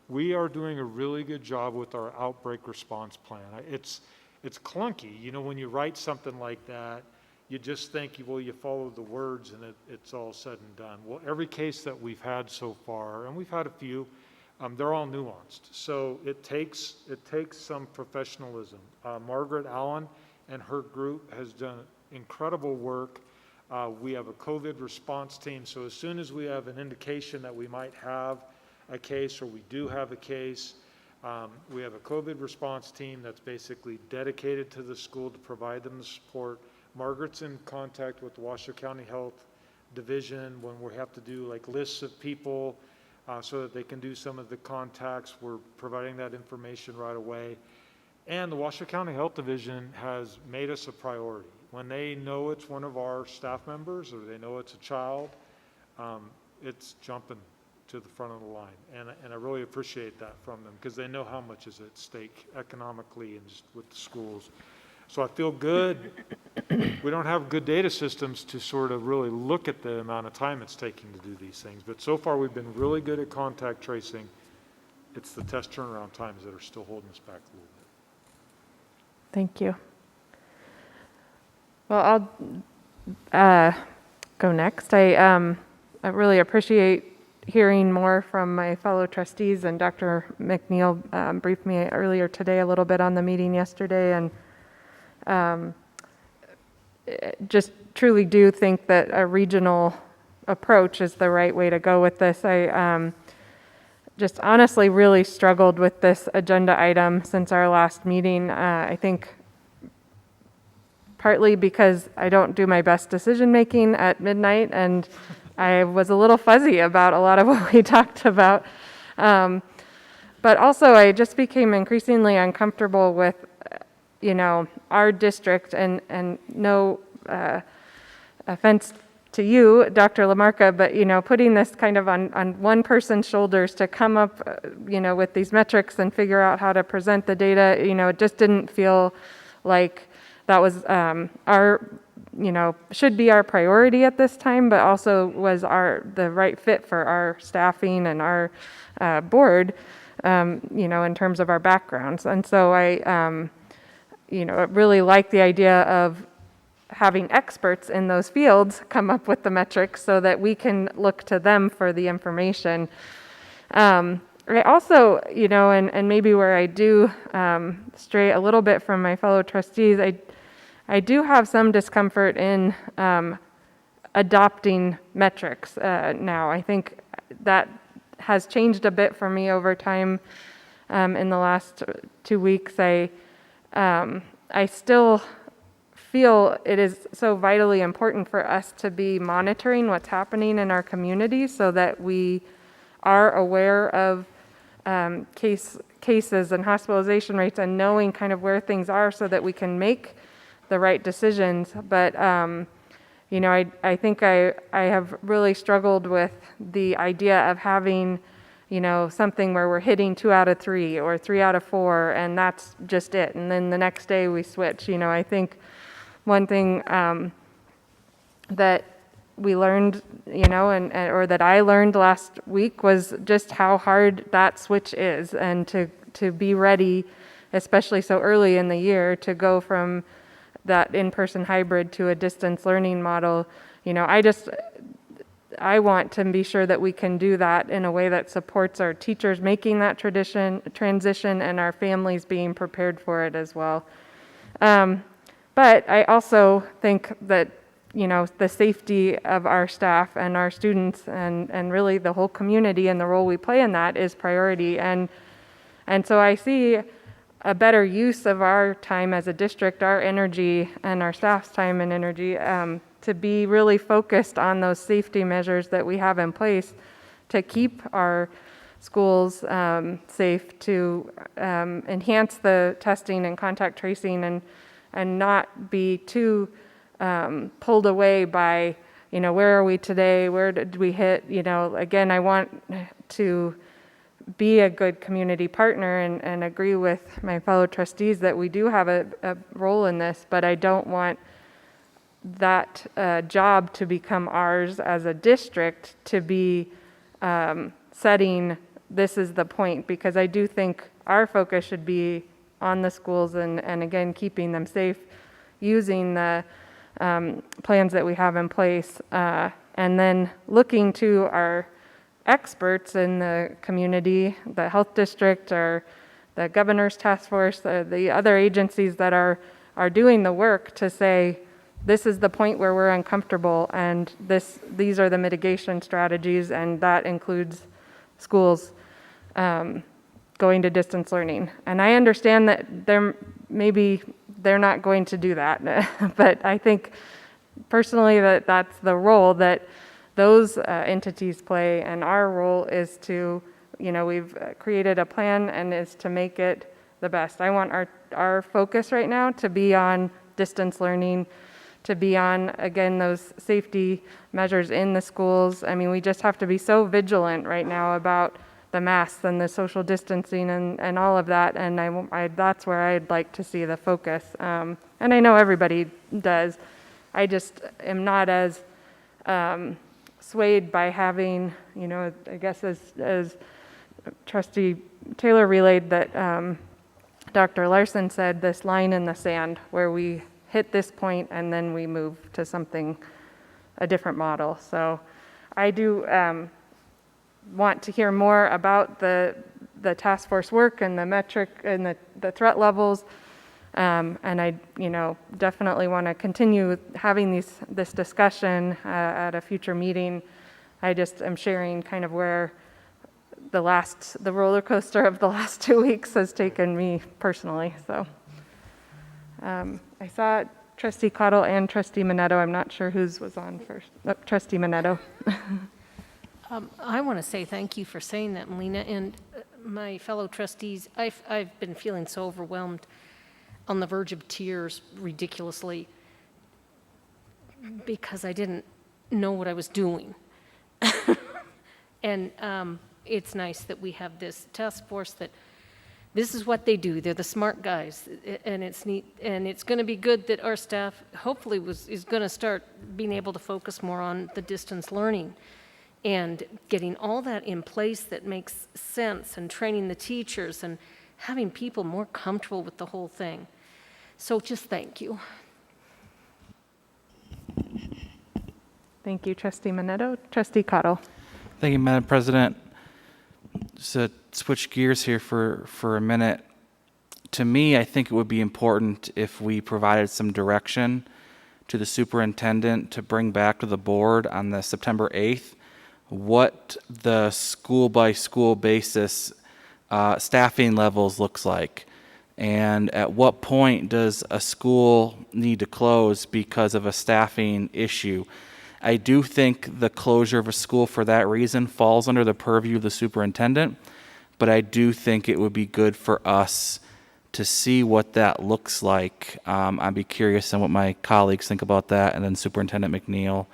We are doing a really good job with our outbreak response plan. It's clunky, you know, when you write something like that, you just think, well, you follow the words and it's all said and done. Well, every case that we've had so far, and we've had a few, they're all nuanced. So it takes some professionalism. Margaret Allen and her group has done incredible work. We have a COVID response team. So as soon as we have an indication that we might have a case or we do have a case, we have a COVID response team that's basically dedicated to the school to provide them the support. Margaret's in contact with the Washoe County Health Division when we have to do like lists of people so that they can do some of the contacts. We're providing that information right away. And the Washoe County Health Division has made us a priority. When they know it's one of our staff members or they know it's a child, it's jumping to the front of the line. And I really appreciate that from them because they know how much is at stake economically and just with the schools. So I feel good. We don't have good data systems to sort of really look at the amount of time it's taking to do these things. But so far we've been really good at contact tracing. It's the test turnaround times that are still holding us back a little bit. Thank you. Well, I'll go next. I really appreciate hearing more from my fellow trustees, and Dr. McNeil briefed me earlier today a little bit on the meeting yesterday, and just truly do think that a regional approach is the right way to go with this. I just honestly really struggled with this agenda item since our last meeting. I think partly because I don't do my best decision making at midnight, and I was a little fuzzy about a lot of what we talked about. But also I just became increasingly uncomfortable with our district, and no offense to you, Dr. LaMarca, but, putting this kind of on one person's shoulders to come up, with these metrics and figure out how to present the data, it just didn't feel like that was should be our priority at this time, but also was the right fit for our staffing and our board, in terms of our backgrounds. And so I really like the idea of having experts in those fields come up with the metrics so that we can look to them for the information. I also, and maybe where I do stray a little bit from my fellow trustees, I do have some discomfort in adopting metrics now. I think that has changed a bit for me over time in the last 2 weeks. I still feel it is so vitally important for us to be monitoring what's happening in our community so that we are aware of cases and hospitalization rates and knowing kind of where things are so that we can make the right decisions. But, I think I have really struggled with the idea of having something where we're hitting 2 out of 3 or 3 out of 4, and that's just it. And then the next day we switch. I think one thing that we learned, or that I learned last week was just how hard that switch is, and to be ready, especially so early in the year, to go from that in-person hybrid to a distance learning model. I want to be sure that we can do that in a way that supports our teachers making that transition and our families being prepared for it as well. But I also think that, you know, the safety of our staff and our students and really the whole community and the role we play in that is priority. And so I see a better use of our time as a district, our energy and our staff's time and energy to be really focused on those safety measures that we have in place to keep our schools safe, to enhance the testing and contact tracing and not be too pulled away by, you know, where are we today? Where did we hit? You know, again, I want to be a good community partner and agree with my fellow trustees that we do have a role in this, but I don't want that job to become ours as a district to be setting this is the point, because I do think our focus should be on the schools and again, keeping them safe, using the plans that we have in place, and then looking to our experts in the community, the health district or the governor's task force, the other agencies that are doing the work to say, this is the point where we're uncomfortable and these are the mitigation strategies, and that includes schools going to distance learning. And I understand that maybe they're not going to do that, but I think personally that that's the role that those entities play, and our role is to, you know, we've created a plan and is to make it the best. I want our focus right now to be on distance learning, to be on, again, those safety measures in the schools. I mean, we just have to be so vigilant right now about the masks and the social distancing and all of that, and that's where I'd like to see the focus. And I know everybody does. I just am not as swayed by having, you know, I guess as Trustee Taylor relayed that Dr. Larson said, this line in the sand where we hit this point and then we move to something, a different model. So I do want to hear more about the task force work and the metric and the threat levels. And I, you know, definitely want to continue having this discussion at a future meeting. I just am sharing kind of where the roller coaster of the last 2 weeks has taken me personally. So I saw Trustee Cottle and Trustee Minetto. I'm not sure whose was on first. Oh, Trustee Minetto. I want to say thank you for saying that, Melina, and my fellow trustees. I've been feeling so overwhelmed, on the verge of tears, ridiculously, because I didn't know what I was doing. And it's nice that we have this task force that this is what they do. They're the smart guys, and it's neat, and it's going to be good that our staff hopefully is going to start being able to focus more on the distance learning and getting all that in place that makes sense, and training the teachers and having people more comfortable with the whole thing. So just thank you. Thank you, Trustee Minetto. Trustee Cottle. Thank you, Madam President. Just to switch gears here for a minute. To me, I think it would be important if we provided some direction to the superintendent to bring back to the board on the September 8th what the school-by-school basis staffing levels looks like. And at what point does a school need to close because of a staffing issue? I do think the closure of a school for that reason falls under the purview of the superintendent, but I do think it would be good for us to see what that looks like. I'd be curious on what my colleagues think about that, and then Superintendent McNeil.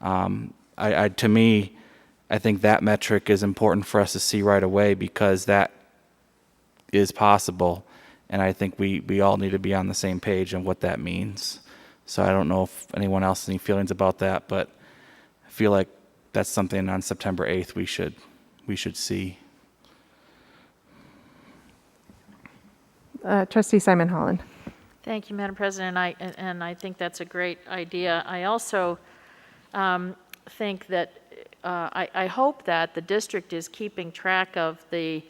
To me, I think that metric is important for us to see right away, because that is possible, and I think we all need to be on the same page on what that means. So I don't know if anyone else has any feelings about that, but I feel like that's something on September 8th we should see. Trustee Simon Holland. Thank you, Madam President, and I think that's a great idea. I also think that I hope that the district is keeping track of the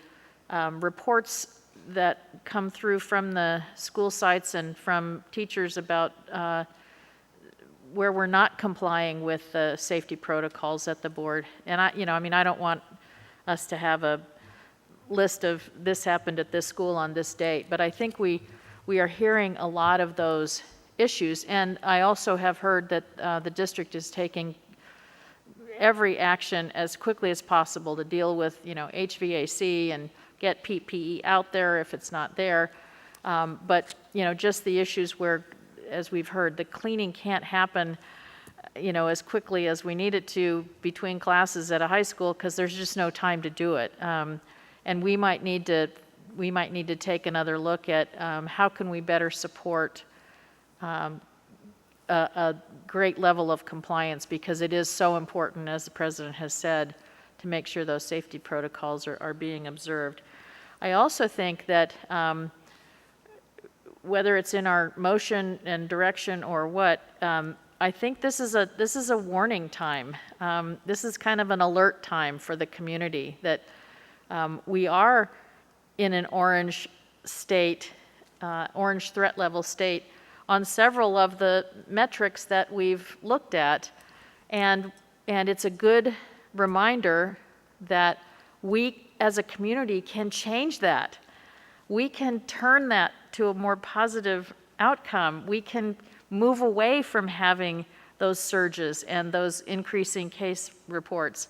reports that come through from the school sites and from teachers about where we're not complying with the safety protocols at the board. And I don't want us to have a list of this happened at this school on this date, but I think we are hearing a lot of those issues. And I also have heard that the district is taking every action as quickly as possible to deal with, HVAC and get PPE out there if it's not there. But, just the issues where, as we've heard, the cleaning can't happen, as quickly as we need it to between classes at a high school because there's just no time to do it. And we might need to take another look at how can we better support a great level of compliance, because it is so important, as the president has said, to make sure those safety protocols are being observed. I also think that whether it's in our motion and direction or what, I think this is a warning time. This is kind of an alert time for the community that we are in an orange state, orange threat level state on several of the metrics that we've looked at. And it's a good reminder that we as a community can change that. We can turn that to a more positive outcome. We can move away from having those surges and those increasing case reports.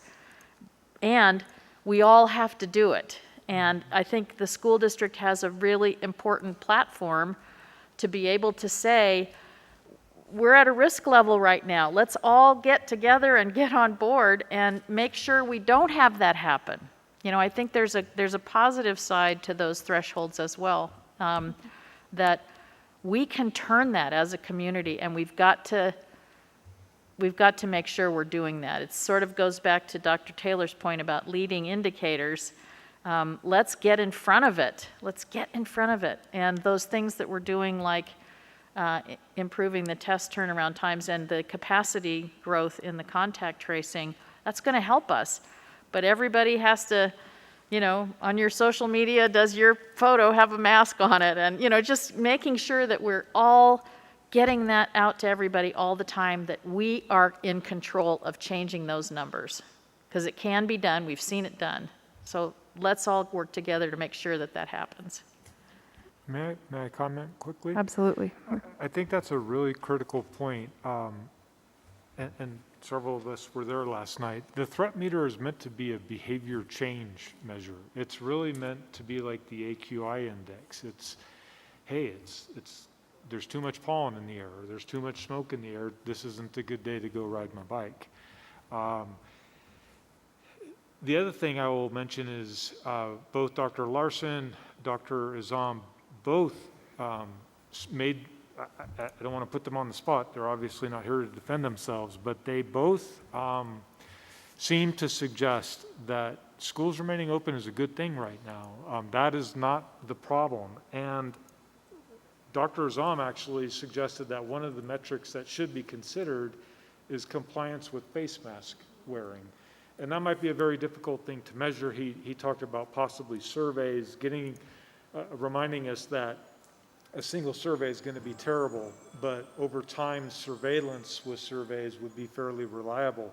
And we all have to do it. And I think the school district has a really important platform to be able to say, we're at a risk level right now. Let's all get together and get on board and make sure we don't have that happen. I think there's a positive side to those thresholds as well, that we can turn that as a community, and we've got to make sure we're doing that. It sort of goes back to Dr. Taylor's point about leading indicators. Let's get in front of it. Let's get in front of it. And those things that we're doing, like improving the test turnaround times and the capacity growth in the contact tracing, that's going to help us. But everybody has to, on your social media, does your photo have a mask on it? And, just making sure that we're all getting that out to everybody all the time, that we are in control of changing those numbers. Because it can be done. We've seen it done. So let's all work together to make sure that that happens. May I comment quickly? Absolutely. I think that's a really critical point, and several of us were there last night. The threat meter is meant to be a behavior change measure. It's really meant to be like the AQI index. There's too much pollen in the air, or there's too much smoke in the air. This isn't a good day to go ride my bike. The other thing I will mention is both Dr. Larson, Dr. Azam, both made, I don't want to put them on the spot, they're obviously not here to defend themselves, but they both seem to suggest that schools remaining open is a good thing right now. That is not the problem. And Dr. Azam actually suggested that one of the metrics that should be considered is compliance with face mask wearing. And that might be a very difficult thing to measure. He talked about possibly surveys, reminding us that a single survey is going to be terrible, but over time, surveillance with surveys would be fairly reliable.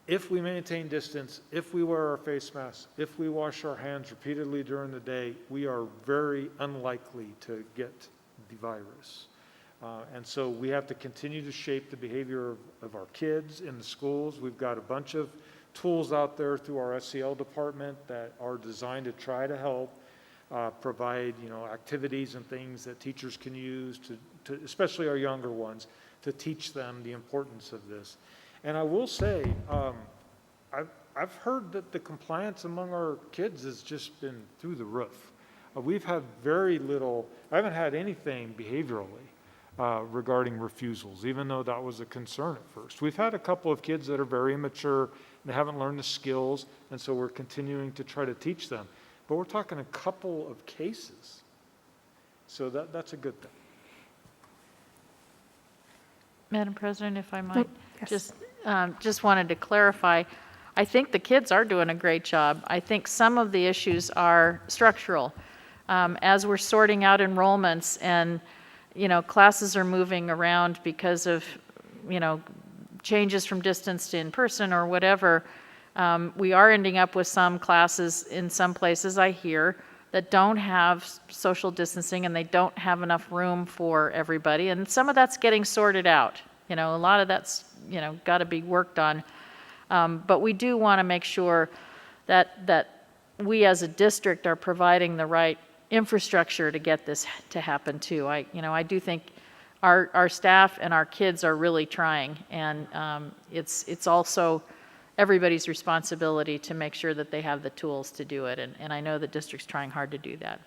If we maintain distance, if we wear our face masks, if we wash our hands repeatedly during the day, we are very unlikely to get the virus. And so we have to continue to shape the behavior of our kids in the schools. We've got a bunch of tools out there through our SEL department that are designed to try to help provide, activities and things that teachers can use to especially our younger ones, to teach them the importance of this. And I will say, I've heard that the compliance among our kids has just been through the roof. We've had very little, I haven't had anything behaviorally regarding refusals, even though that was a concern at first. We've had a couple of kids that are very immature and they haven't learned the skills, and so we're continuing to try to teach them. But we're talking a couple of cases. So that's a good thing. Madam President, if I might, yes. just just wanted to clarify, I think the kids are doing a great job. I think some of the issues are structural. As we're sorting out enrollments and, classes are moving around because of, changes from distance to in-person or whatever, we are ending up with some classes in some places, I hear, that don't have social distancing and they don't have enough room for everybody. And some of that's getting sorted out. A lot of that's, got to be worked on. But we do want to make sure that we as a district are providing the right infrastructure to get this to happen too. I do think our staff and our kids are really trying, and it's also everybody's responsibility to make sure that they have the tools to do it, and I know the district's trying hard to do that.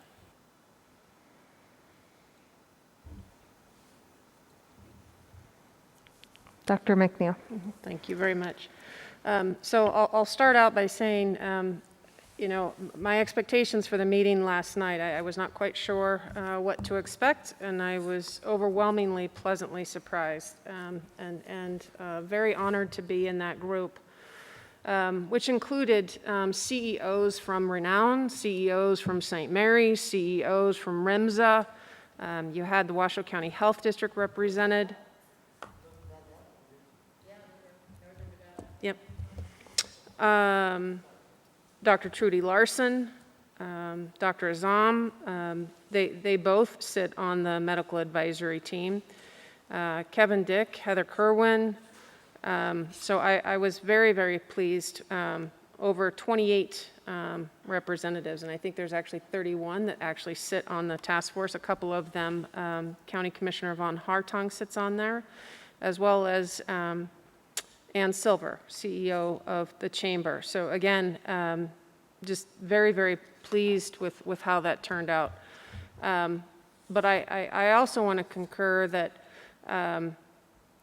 Dr. McNeil. Thank you very much. So I'll start out by saying, my expectations for the meeting last night, I was not quite sure what to expect, and I was overwhelmingly pleasantly surprised and very honored to be in that group, which included CEOs from Renown, CEOs from St. Mary's, CEOs from REMSA. You had the Washoe County Health District represented. Yep. Dr. Trudy Larson, Dr. Azam, they both sit on the medical advisory team. Kevin Dick, Heather Kerwin. So I was very, very pleased. Over 28 representatives, and I think there's actually 31 that actually sit on the task force. A couple of them, County Commissioner Von Hartong sits on there, as well as Ann Silver, CEO of the Chamber. So again, just very, very pleased with how that turned out. But I also want to concur that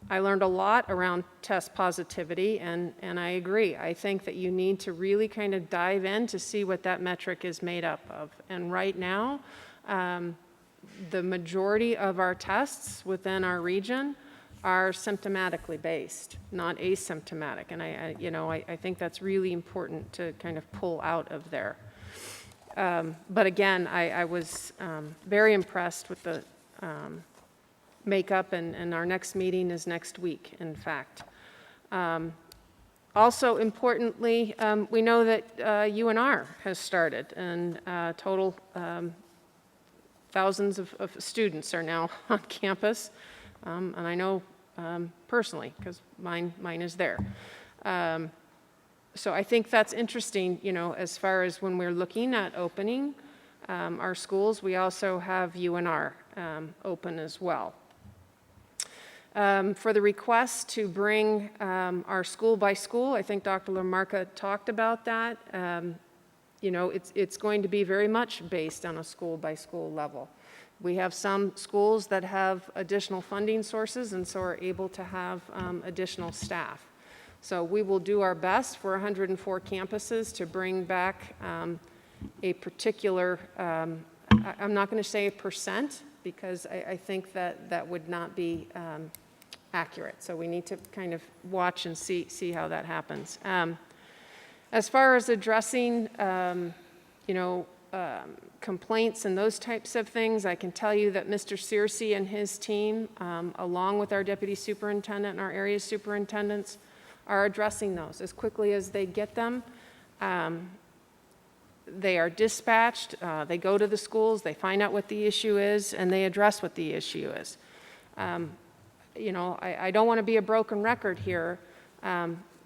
I learned a lot around test positivity, and I agree. I think that you need to really kind of dive in to see what that metric is made up of. And right now, the majority of our tests within our region are symptomatically based, not asymptomatic. And I think that's really important to kind of pull out of there. But again, I was very impressed with the makeup, and our next meeting is next week, in fact. Also importantly, we know that UNR has started, and total thousands of students are now on campus. And I know personally, because mine is there. So I think that's interesting, as far as when we're looking at opening our schools, we also have UNR open as well. For the request to bring our school by school, I think Dr. LaMarca talked about that. It's going to be very much based on a school by school level. We have some schools that have additional funding sources and so are able to have additional staff. So we will do our best for 104 campuses to bring back a particular, I'm not going to say a percent, because I think that would not be accurate. So we need to kind of watch and see how that happens. As far as addressing, complaints and those types of things, I can tell you that Mr. Searcy and his team, along with our deputy superintendent and our area superintendents, are addressing those as quickly as they get them. They are dispatched, they go to the schools, they find out what the issue is, and they address what the issue is. I don't want to be a broken record here,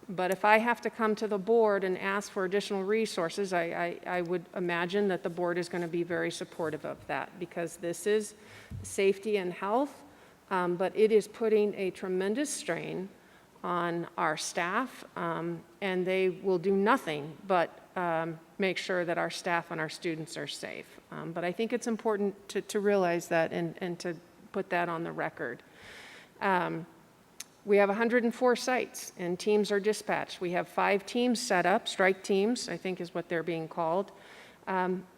but if I have to come to the board and ask for additional resources, I would imagine that the board is going to be very supportive of that, because this is safety and health, but it is putting a tremendous strain on our staff, and they will do nothing but make sure that our staff and our students are safe. But I think it's important to realize that and to put that on the record. We have 104 sites, and teams are dispatched. We have 5 teams set up, strike teams, I think is what they're being called,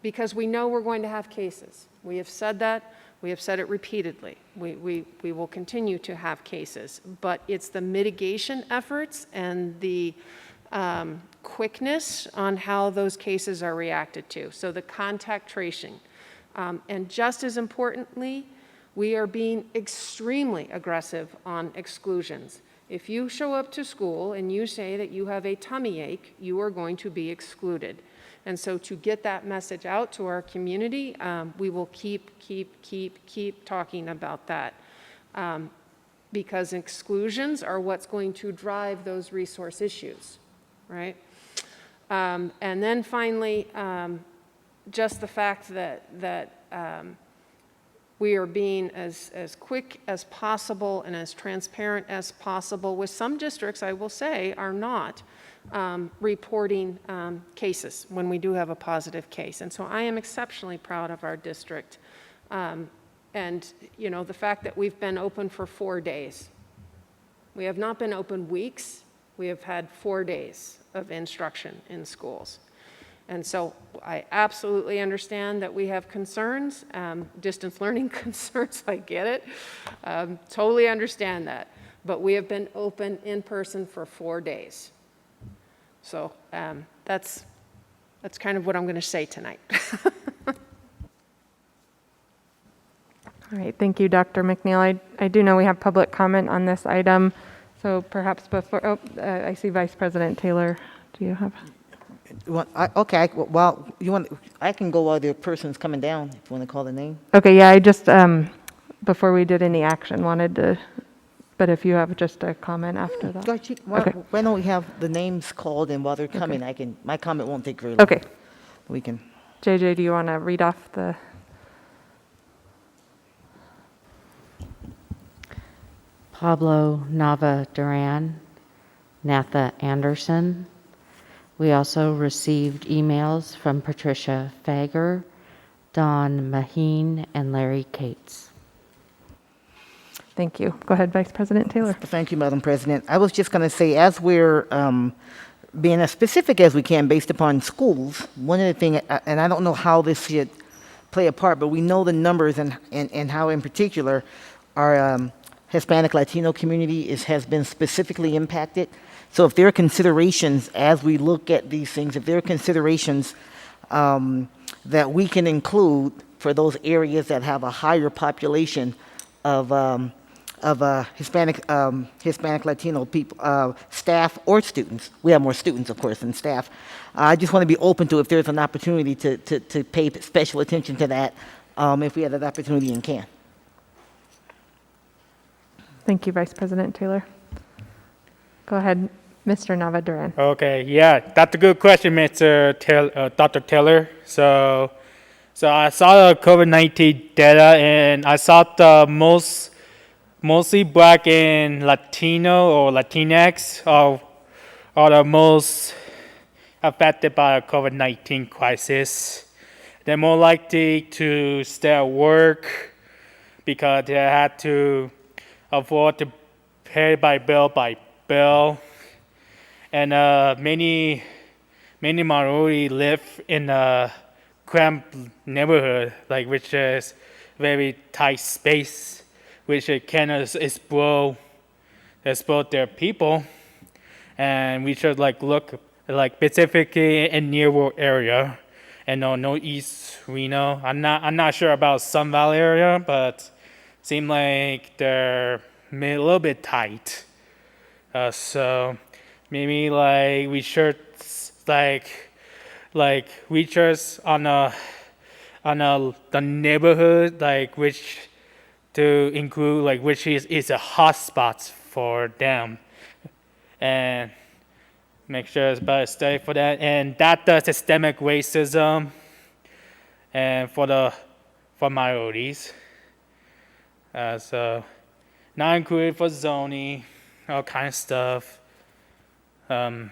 because we know we're going to have cases. We have said that. We have said it repeatedly. We will continue to have cases, but it's the mitigation efforts and the quickness on how those cases are reacted to. So the contact tracing. And just as importantly, we are being extremely aggressive on exclusions. If you show up to school and you say that you have a tummy ache, you are going to be excluded. And so to get that message out to our community, we will keep talking about that. Because exclusions are what's going to drive those resource issues, right? And then finally, just the fact that we are being as quick as possible and as transparent as possible. With some districts, I will say, are not reporting cases when we do have a positive case. And so I am exceptionally proud of our district. And, you know, the fact that we've been open for 4 days. We have not been open weeks. We have had 4 days of instruction in schools. And so I absolutely understand that we have concerns, distance learning concerns, I get it. Totally understand that. But we have been open in person for 4 days. So that's kind of what I'm going to say tonight. All right, thank you, Dr. McNeil. I do know we have public comment on this item, so perhaps before, I see Vice President Taylor. Do you have? Okay, well, I can go while the person's coming down, if you want to call the name. Okay, yeah, I just, before we did any action, wanted to, but if you have just a comment after that. Okay. Why don't we have the names called, and while they're coming, my comment won't take very long. Okay. We can. JJ, do you want to read off the? Pablo Nava Duran, Natha Anderson. We also received emails from Patricia Fager, Don Maheen, and Larry Cates. Thank you. Go ahead, Vice President Taylor. Thank you, Madam President. I was just going to say, as we're being as specific as we can based upon schools, one of the things, and I don't know how this should play a part, but we know the numbers and how in particular our Hispanic Latino community has been specifically impacted. So if there are considerations as we look at these things, if there are considerations that we can include for those areas that have a higher population of Hispanic Latino people, staff or students. We have more students, of course, than staff. I just want to be open to if there's an opportunity to pay special attention to that if we have that opportunity and can. Thank you, Vice President Taylor. Go ahead, Mr. Nava Duran. Okay, yeah, that's a good question, Dr. Taylor. So I saw the COVID-19 data, and I saw the mostly Black and Latino or Latinx are the most affected by the COVID-19 crisis. They're more likely to stay at work because they had to afford to pay by bill. And many minority live in a cramped neighborhood, which is very tight space, which can explode their people. And we should look specifically in near area and no East Reno. I'm not sure about Sun Valley area, but seem like they're a little bit tight. So maybe we should research on the neighborhood which to include which is a hotspot for them, and make sure it's better study for that. And that the systemic racism and for minorities. So not included for zoning, all kind of stuff. I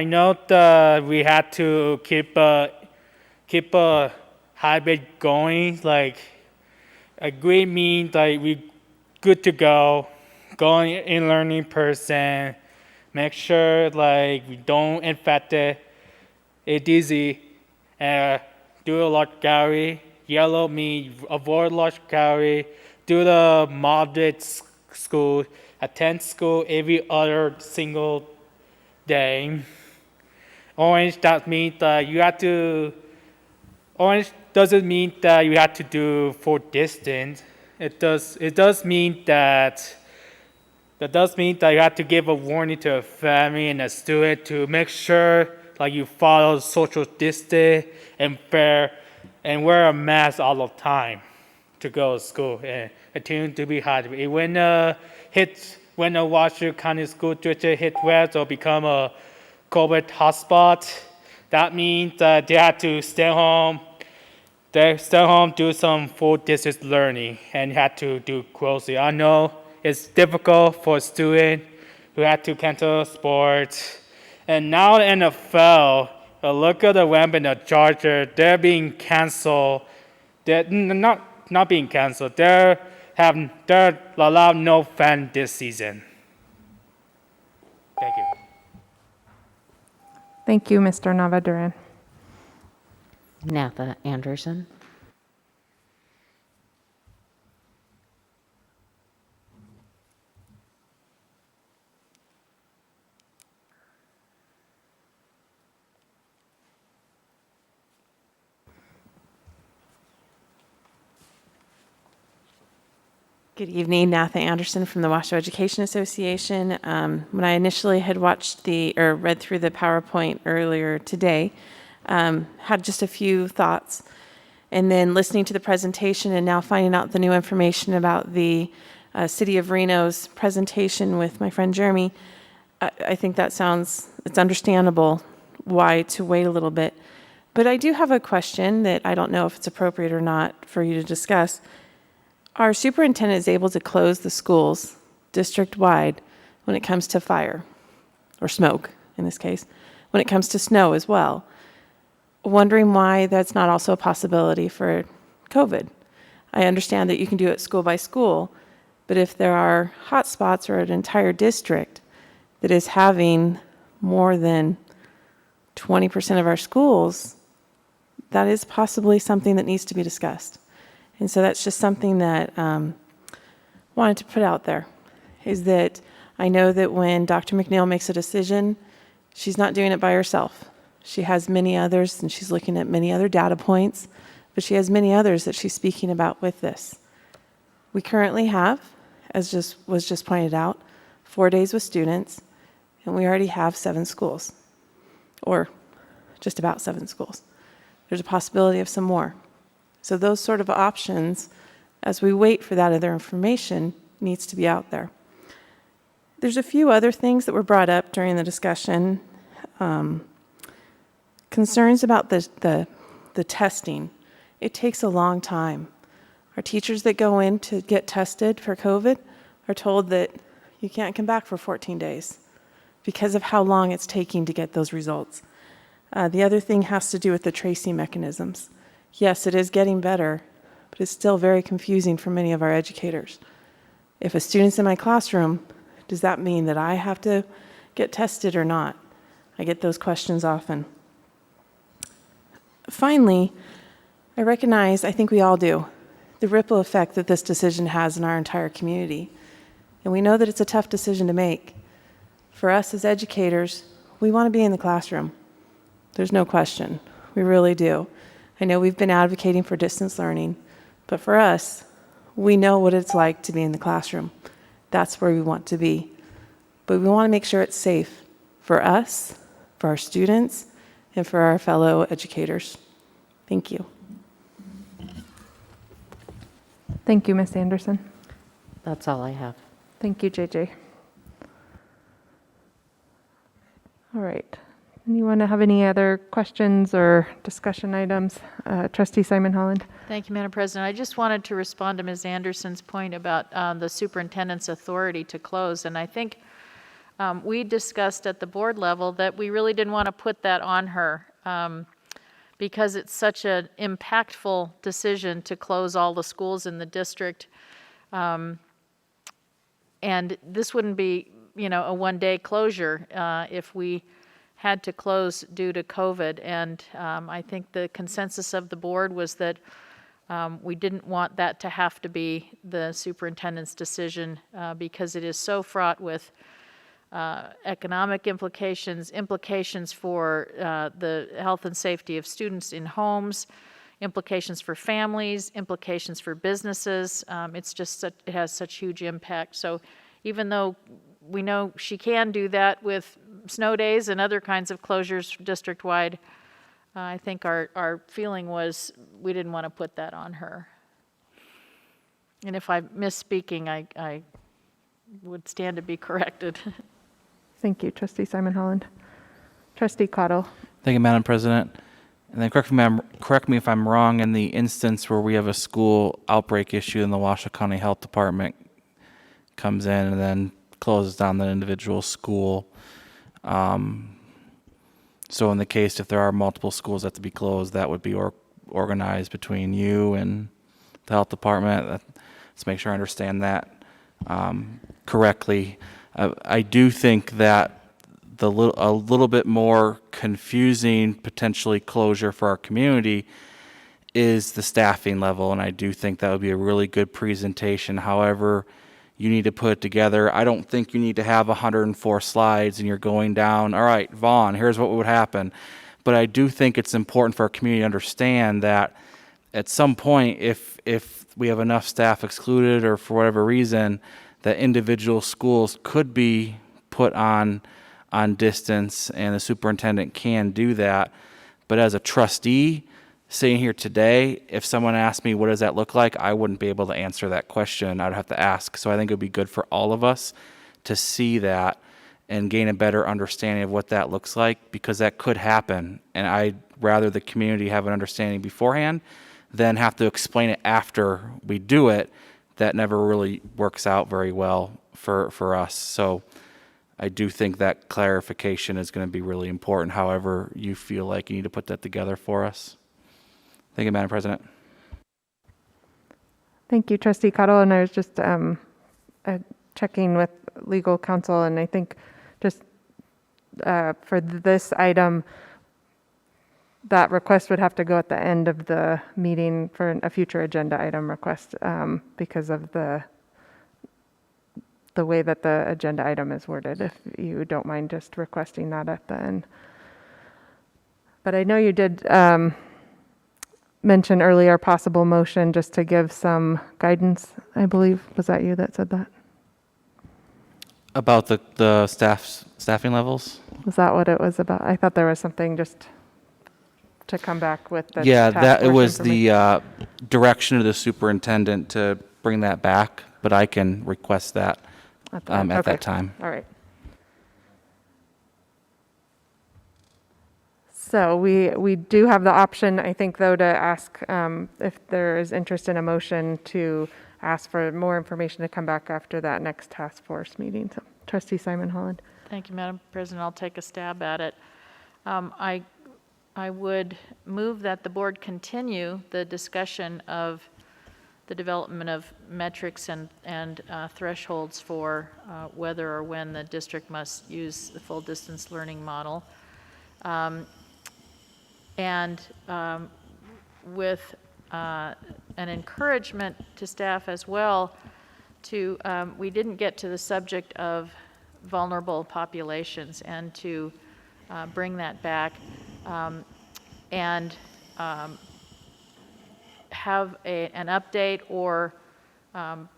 know that we had to keep a hybrid going. Agree means we good to go, going in learning person, make sure we don't infect it. It's easy. Do a lot gallery, yellow means avoid large calorie, do the moderate school, attend school every other single day. Orange, that means that you have to, orange doesn't mean that you have to do for distance. It does mean that you have to give a warning to a family and a student to make sure like you follow social distance and wear a mask all the time to go to school and continue to be hydrated. When a Washoe County School District hit red or become a COVID hotspot, that means that they have to stay home. They stay home, do some full distance learning, and have to do closely. I know it's difficult for a student who had to cancel sports. And now the NFL, look at the Ram and the Chargers, they're being canceled. They're not being canceled. They're allowed no fan this season. Thank you. Thank you, Mr. Navaduran. Natha Anderson. Good evening, Natha Anderson from the Washoe Education Association. When I initially had read through the PowerPoint earlier today, had just a few thoughts. And then listening to the presentation and now finding out the new information about the City of Reno's presentation with my friend Jeremy, I think it's understandable why to wait a little bit. But I do have a question that I don't know if it's appropriate or not for you to discuss. Our superintendent is able to close the schools district-wide when it comes to fire, or smoke in this case, when it comes to snow as well. Wondering why that's not also a possibility for COVID. I understand that you can do it school by school, but if there are hot spots or an entire district that is having more than 20% of our schools, that is possibly something that needs to be discussed. And so that's just something that wanted to put out there, is that I know that when Dr. McNeil makes a decision, she's not doing it by herself. She has many others, and she's looking at many other data points, but she has many others that she's speaking about with this. We currently have, as was just pointed out, 4 days with students, and we already have 7 schools, or just about 7 schools. There's a possibility of some more. So those sort of options, as we wait for that other information, needs to be out there. There's a few other things that were brought up during the discussion. Concerns about the testing. It takes a long time. Our teachers that go in to get tested for COVID are told that you can't come back for 14 days because of how long it's taking to get those results. The other thing has to do with the tracing mechanisms. Yes, it is getting better, but it's still very confusing for many of our educators. If a student's in my classroom, does that mean that I have to get tested or not? I get those questions often. Finally, I recognize, I think we all do, the ripple effect that this decision has in our entire community. And we know that it's a tough decision to make. For us as educators, we want to be in the classroom. There's no question. We really do. I know we've been advocating for distance learning, but for us, we know what it's like to be in the classroom. That's where we want to be. But we want to make sure it's safe for us, for our students, and for our fellow educators. Thank you. Thank you, Ms. Anderson. That's all I have. Thank you, JJ. All right. Anyone have any other questions or discussion items? Trustee Simon Holland. Thank you, Madam President. I just wanted to respond to Ms. Anderson's point about the superintendent's authority to close. And I think we discussed at the board level that we really didn't want to put that on her because it's such an impactful decision to close all the schools in the district. And this wouldn't be, a one-day closure if we had to close due to COVID. And I think the consensus of the board was that We didn't want that to have to be the superintendent's decision because it is so fraught with economic implications, implications for the health and safety of students in homes, implications for families, implications for businesses. It's just it has such huge impact. So even though we know she can do that with snow days and other kinds of closures district-wide, I think our feeling was we didn't want to put that on her. And if I'm misspeaking, I would stand to be corrected. Thank you, Trustee Simon Holland. Trustee Cottle. Thank you, Madam President. And then correct me if I'm wrong, in the instance where we have a school outbreak issue and the Washoe County Health Department comes in and then closes down the individual school. So in the case if there are multiple schools that have to be closed, that would be organized between you and the health department. Let's make sure I understand that correctly. I do think that a little bit more confusing potentially closure for our community is the staffing level, and I do think that would be a really good presentation. However, you need to put it together. I don't think you need to have 104 slides and you're going down, all right, Vaughn, here's what would happen. But I do think it's important for our community to understand that at some point, if we have enough staff excluded or for whatever reason, that individual schools could be put on distance, and the superintendent can do that. But as a trustee sitting here today, if someone asked me what does that look like, I wouldn't be able to answer that question. I'd have to ask. So I think it would be good for all of us to see that and gain a better understanding of what that looks like, because that could happen. And I'd rather the community have an understanding beforehand than have to explain it after we do it. That never really works out very well for us. So I do think that clarification is going to be really important, however you feel like you need to put that together for us. Thank you, Madam President. Thank you, Trustee Cottle. And I was just checking with legal counsel, and I think just for this item, that request would have to go at the end of the meeting for a future agenda item request because of the way that the agenda item is worded, if you don't mind just requesting that at the end. But I know you did mention earlier possible motion just to give some guidance, I believe. Was that you that said that? About the staffing levels? Was that what it was about? I thought there was something just to come back with the Yeah, task that it force was information. the direction of the superintendent to bring that back, but I can request that at that time. All right. So we do have the option, I think, though, to ask if there is interest in a motion to ask for more information to come back after that next task force meeting. So, Trustee Simon Holland. Thank you, Madam President. I'll take a stab at it. I would move that the board continue the discussion of the development of metrics and thresholds for whether or when the district must use the full distance learning model. With an encouragement to staff as well to, we didn't get to the subject of vulnerable populations, and to bring that back and have an update or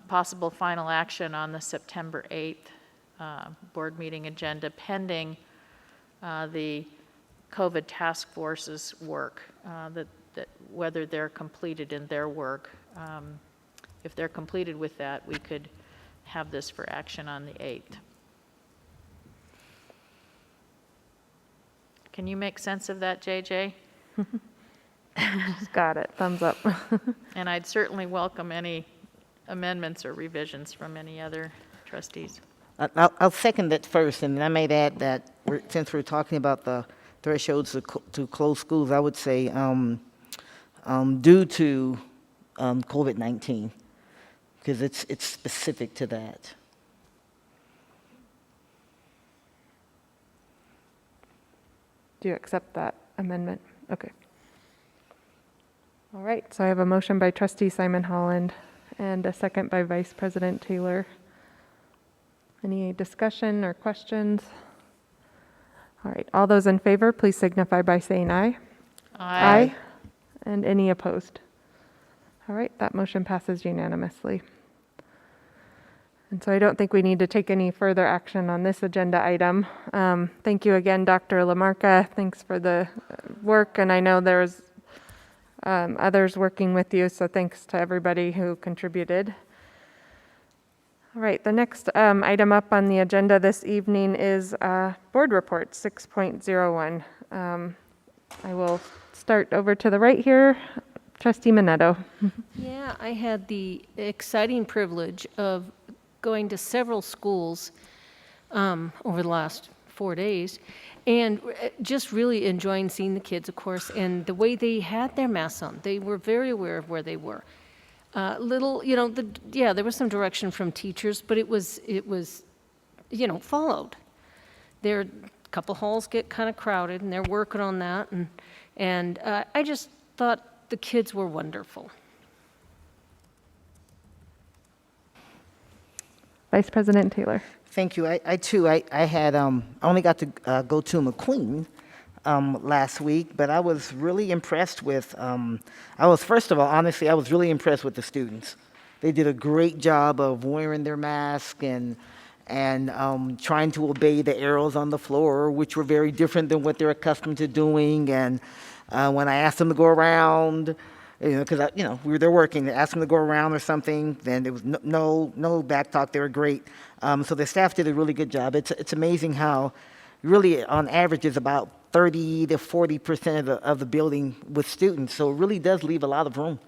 possible final action on the September 8th board meeting agenda pending the COVID task force's work, that whether they're completed in their work. If they're completed with that, we could have this for action on the 8th. Can you make sense of that, JJ? Just got it. Thumbs up. And I'd certainly welcome any amendments or revisions from any other trustees. I'll second that first, and I might add that since we're talking about the thresholds to close schools, I would say due to COVID-19, because it's specific to that. Do you accept that amendment? Okay. All right, so I have a motion by trustee Simon Holland and a second by Vice President Taylor. Any discussion or questions? All right, all those in favor, please signify by saying aye. Aye. And any opposed? All right, that motion passes unanimously. And so I don't think we need to take any further action on this agenda item. Thank you again, Dr. Lamarca. Thanks for the work, and I know there's others working with you, so thanks to everybody who contributed. All right, the next item up on the agenda this evening is board report 6.01. I will start over to the right here. Trustee Minetto. Yeah, I had the exciting privilege of going to several schools over the last 4 days and just really enjoying seeing the kids, of course, and the way they had their masks on. They were very aware of where they were. There was some direction from teachers, but it was followed. There, a couple halls get kind of crowded, and they're working on that, and I just thought the kids were wonderful. Vice President Taylor. Thank you. I too, I had, I only got to go to McQueen last week, but I was really impressed with, first of all, honestly, I was really impressed with the students. They did a great job of wearing their mask and trying to obey the arrows on the floor, which were very different than what they're accustomed to doing. And when I asked them to go around, because we were there working, I asked them to go around or something, then there was no back talk. They were great. So the staff did a really good job. It's amazing how really on average is about 30 to 40% of the building with students. So it really does leave a lot of room,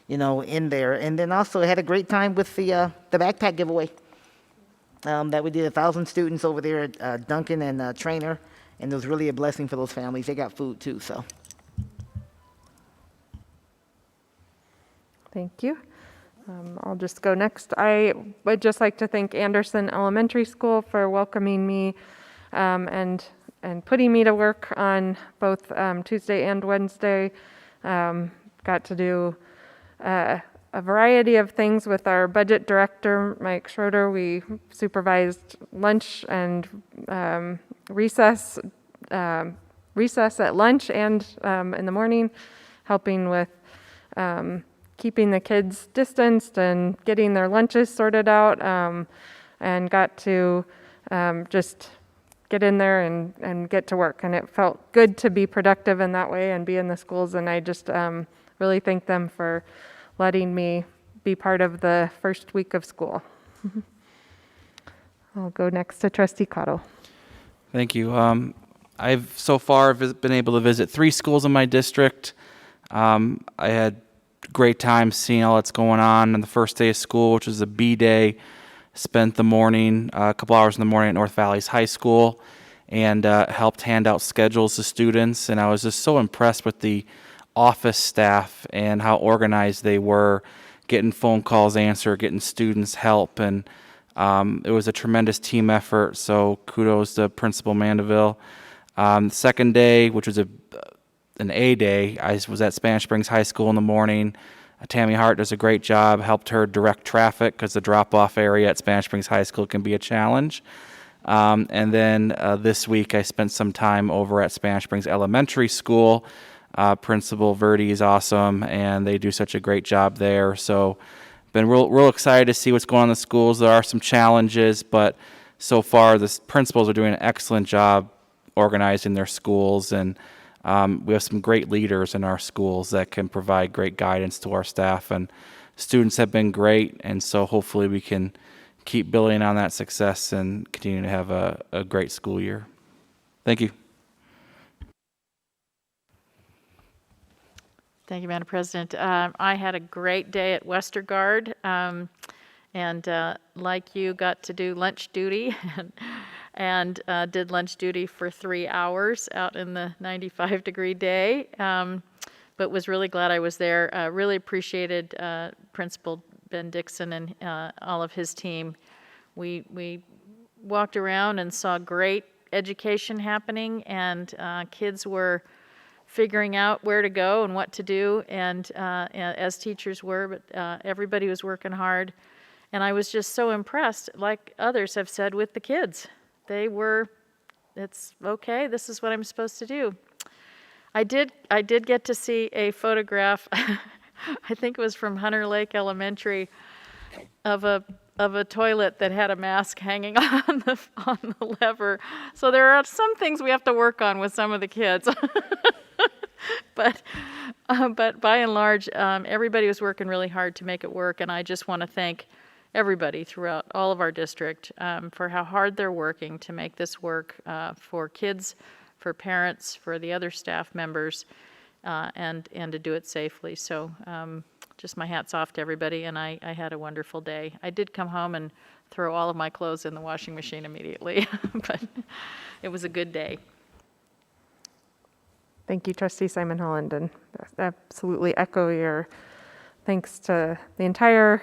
in there. And then also had a great time with the backpack giveaway that we did. 1,000 students over there at Duncan and Trainer, and it was really a blessing for those families. They got food too, so. Thank you. I'll just go next. I would just like to thank Anderson Elementary School for welcoming me and putting me to work on both Tuesday and Wednesday. Got to do a variety of things with our budget director, Mike Schroeder. We supervised lunch and recess at lunch and in the morning, helping with keeping the kids distanced and getting their lunches sorted out, and got to just get in there and get to work. And it felt good to be productive in that way and be in the schools. And I just really thank them for letting me be part of the first week of school. I'll go next to Trustee Cottle. Thank you. I've so far been able to visit 3 schools in my district. I had great time seeing all that's going on the first day of school, which was a B day. Spent the morning, a couple hours in the morning at North Valleys High School, and helped hand out schedules to students. And I was just so impressed with the office staff and how organized they were, getting phone calls answered, getting students help. And it was a tremendous team effort, so kudos to Principal Mandeville. Second day, which was an A day, I was at Spanish Springs High School in the morning. Tammy Hart does a great job, helped her direct traffic because the drop-off area at Spanish Springs High School can be a challenge. And then this week I spent some time over at Spanish Springs Elementary School. Principal Verdi is awesome, and they do such a great job there. So been real excited to see what's going on in the schools. There are some challenges, but so far the principals are doing an excellent job organizing their schools, and we have some great leaders in our schools that can provide great guidance to our staff, and students have been great, and so hopefully we can keep building on that success and continue to have a great school year. Thank you. Thank you, Madam President. I had a great day at Westergaard, and like you, got to do lunch duty and did lunch duty for 3 hours out in the 95-degree day, but was really glad I was there. Really appreciated Principal Ben Dixon and all of his team. We walked around and saw great education happening, and kids were figuring out where to go and what to do, and as teachers were, but everybody was working hard. And I was just so impressed, like others have said, with the kids. They were, it's okay, this is what I'm supposed to do. I did get to see a photograph, I think it was from Hunter Lake Elementary, of a toilet that had a mask hanging on the lever. So there are some things we have to work on with some of the kids. But by and large, everybody was working really hard to make it work, and I just want to thank everybody throughout all of our district for how hard they're working to make this work for kids, for parents, for the other staff members, and to do it safely. So just my hat's off to everybody, and I had a wonderful day. I did come home and throw all of my clothes in the washing machine immediately, but it was a good day. Thank you, Trustee Simon Holland, and absolutely echo your thanks to the entire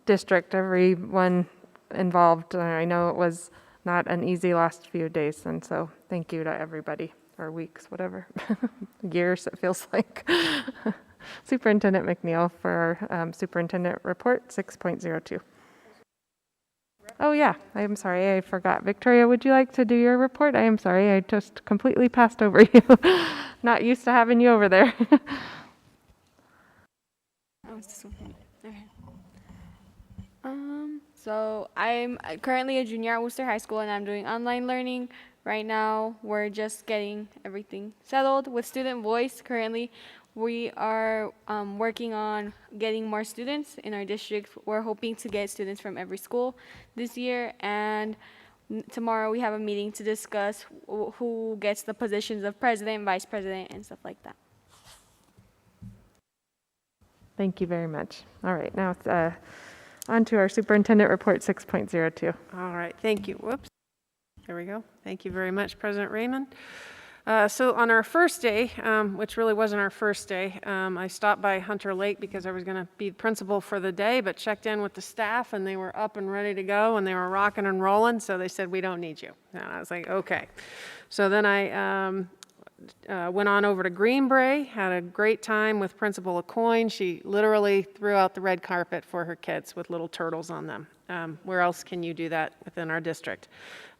district, everyone involved. I know it was not an easy last few days, and so thank you to everybody, or weeks, whatever, years it feels like. Superintendent McNeil for our Superintendent Report 6.02. Oh yeah, I am sorry, I forgot. Victoria, would you like to do your report? I am sorry, I just completely passed over you. Not used to having you over there. So I'm currently a junior at Worcester High School, and I'm doing online learning. Right now, we're just getting everything settled. With Student Voice, currently, we are working on getting more students in our district. We're hoping to get students from every school this year, and tomorrow we have a meeting to discuss who gets the positions of president, vice president, and stuff like that. Thank you very much. All right, now it's on to our Superintendent Report 6.02. All right, thank you. Whoops. There we go. Thank you very much, President Raymond. So on our first day, which really wasn't our first day, I stopped by Hunter Lake because I was going to be principal for the day, but checked in with the staff, and they were up and ready to go, and they were rocking and rolling, so they said, we don't need you. And I was like, okay. So then I went on over to Greenbrae, had a great time with Principal Aucoin. She literally threw out the red carpet for her kids with little turtles on them. Where else can you do that within our district?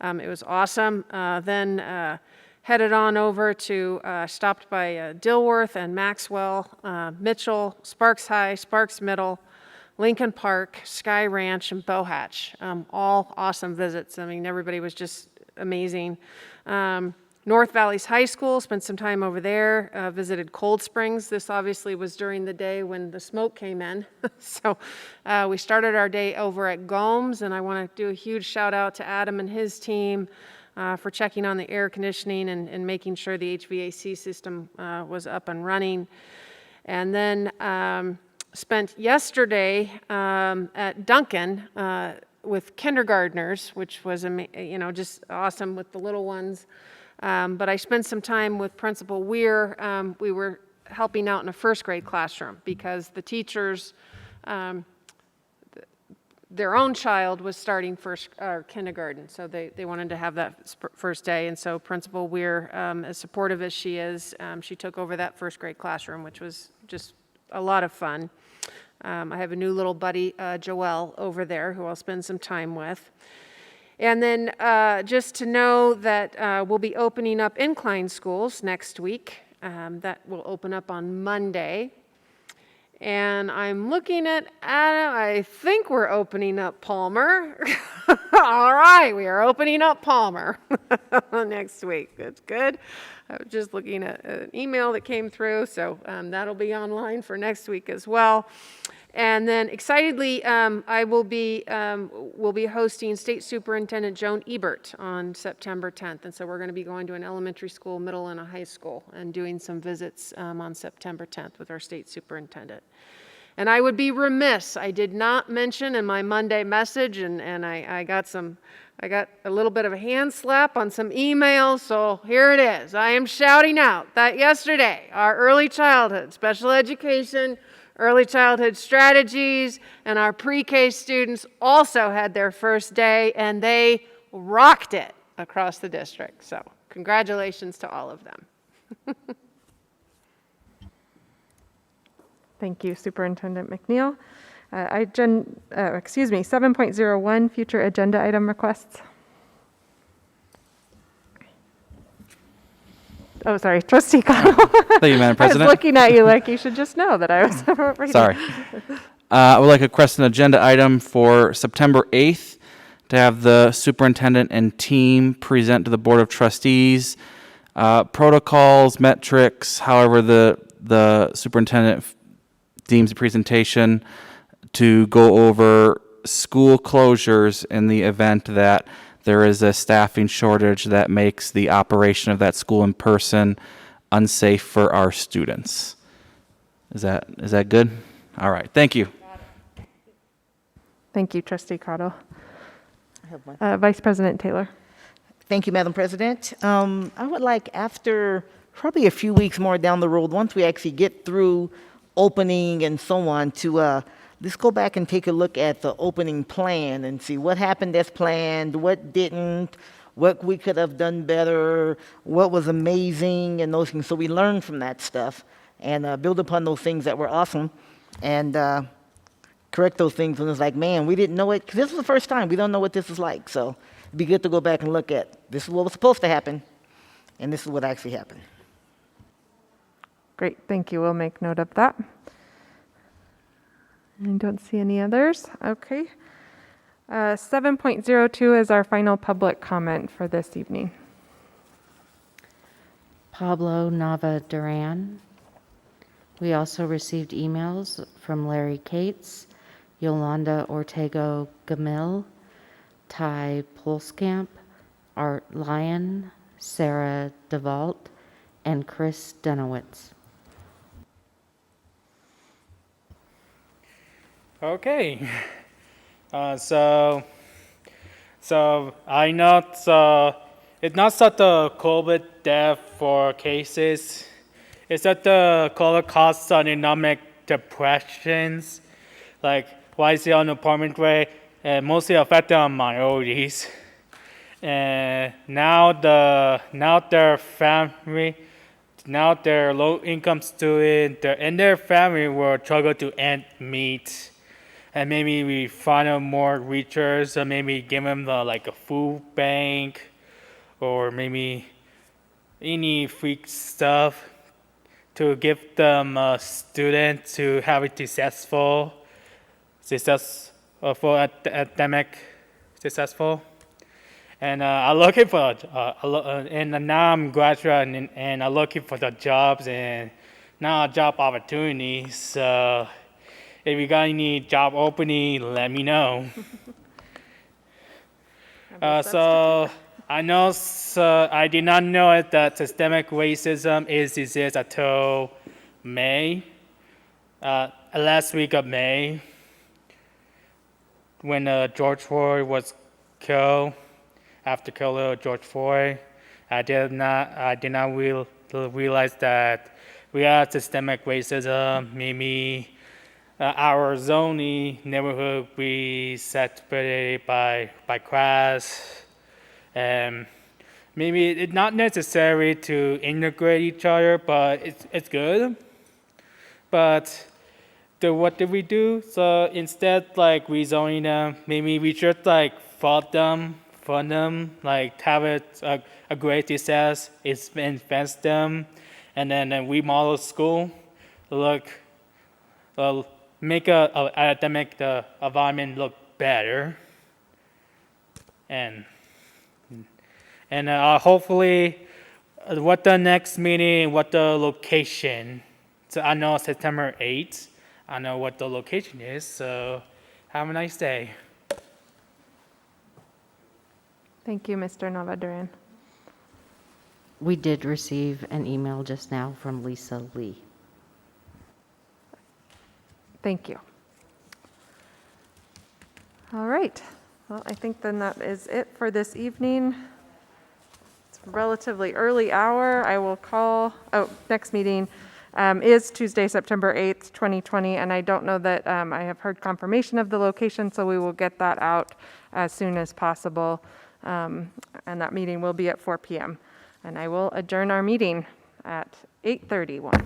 It was awesome. Then headed on over to, stopped by Dilworth and Maxwell, Mitchell, Sparks High, Sparks Middle, Lincoln Park, Sky Ranch, and Bohatch. All awesome visits. I mean, everybody was just amazing. North Valleys High School, spent some time over there, visited Cold Springs. This obviously was during the day when the smoke came in. So we started our day over at Gomes, and I want to do a huge shout out to Adam and his team for checking on the air conditioning and making sure the HVAC system was up and running. And then spent yesterday at Duncan with kindergartners, which was just awesome with the little ones. But I spent some time with Principal Weir. We were helping out in a first grade classroom because the teachers, their own child was starting kindergarten, so they wanted to have that first day. And so Principal Weir, as supportive as she is, she took over that first grade classroom, which was just a lot of fun. I have a new little buddy, Joelle, over there who I'll spend some time with. And then just to know that we'll be opening up Incline schools next week. That will open up on Monday. And I'm looking at Adam. I think we're opening up Palmer. All right, we are opening up Palmer next week. That's good. I was just looking at an email that came through, so that'll be online for next week as well. And then excitedly, we'll be hosting State Superintendent Joan Ebert on September 10th. And so we're going to be going to an elementary school, middle, and a high school and doing some visits on September 10th with our state superintendent. And I would be remiss, I did not mention in my Monday message, and I got a little bit of a hand slap on some emails, so here it is. I am shouting out that yesterday, our early childhood, special education, early childhood strategies, and our pre-K students also had their first day, and they rocked it across the district. So congratulations to all of them. Thank you, Superintendent McNeil. 7.01, future agenda item requests. Oh, sorry, Trustee Cottle. Thank you, Madam President. I was looking at you like you should just know that I was reading. Sorry. I would like to request an agenda item for September 8th to have the superintendent and team present to the Board of Trustees protocols, metrics, however the superintendent deems the presentation, to go over school closures in the event that there is a staffing shortage that makes the operation of that school in person unsafe for our students. Is that good? All right, thank you. Thank you, Trustee Cottle. I have one. Vice President Taylor. Thank you, Madam President. I would like, after probably a few weeks more down the road, once we actually get through opening and so on, to let's go back and take a look at the opening plan and see what happened as planned, what didn't, what we could have done better, what was amazing, and those things. So we learn from that stuff and build upon those things that were awesome, and correct those things when it's like, man, we didn't know it, because this is the first time. We don't know what this is like. So it'd be good to go back and look at, this is what was supposed to happen, and this is what actually happened. Great, thank you. We'll make note of that. I don't see any others. Okay. 7.02 is our final public comment for this evening. Pablo Nava Duran. We also received emails from Larry Cates, Yolanda Ortego Gamil, Ty Polskamp, Art Lyon, Sarah DeVault, and Chris Denowitz. Okay. So I know it's not such a COVID death for cases. It's that the COVID causes economic depressions, like rising unemployment rate, and mostly affecting on minorities. And now their low-income student and their family will struggle to end meet. And maybe we find out more reachers, and maybe give them like a food bank, or maybe any free stuff to give them a student to have it successful for academic successful. And I'm looking for, and now I'm graduating, and I'm looking for the jobs and now job opportunities. So if you got any job opening, let me know. So I know, I did not know that systemic racism exists until May, last week of May, when George Floyd was killed. After killing George Floyd, I did not realize that we had systemic racism. Maybe our zoning neighborhood we separated by class, and maybe it's not necessary to integrate each other, but it's good. But what did we do? So instead, like rezoning them, maybe we should like fund them, like have it a great success, invest them, and then remodel school, make a academic environment look better, and hopefully, what the next meeting, what the location. So I know September 8th. I know what the location is. So have a nice day. Thank you, Mr. Navaduran. We did receive an email just now from Lisa Lee. Thank you. All right. Well, I think then that is it for this evening. It's a relatively early hour. I will call, next meeting is Tuesday, September 8th, 2020, and I don't know that I have heard confirmation of the location, so we will get that out as soon as possible. And that meeting will be at 4 p.m. And I will adjourn our meeting at 8:31.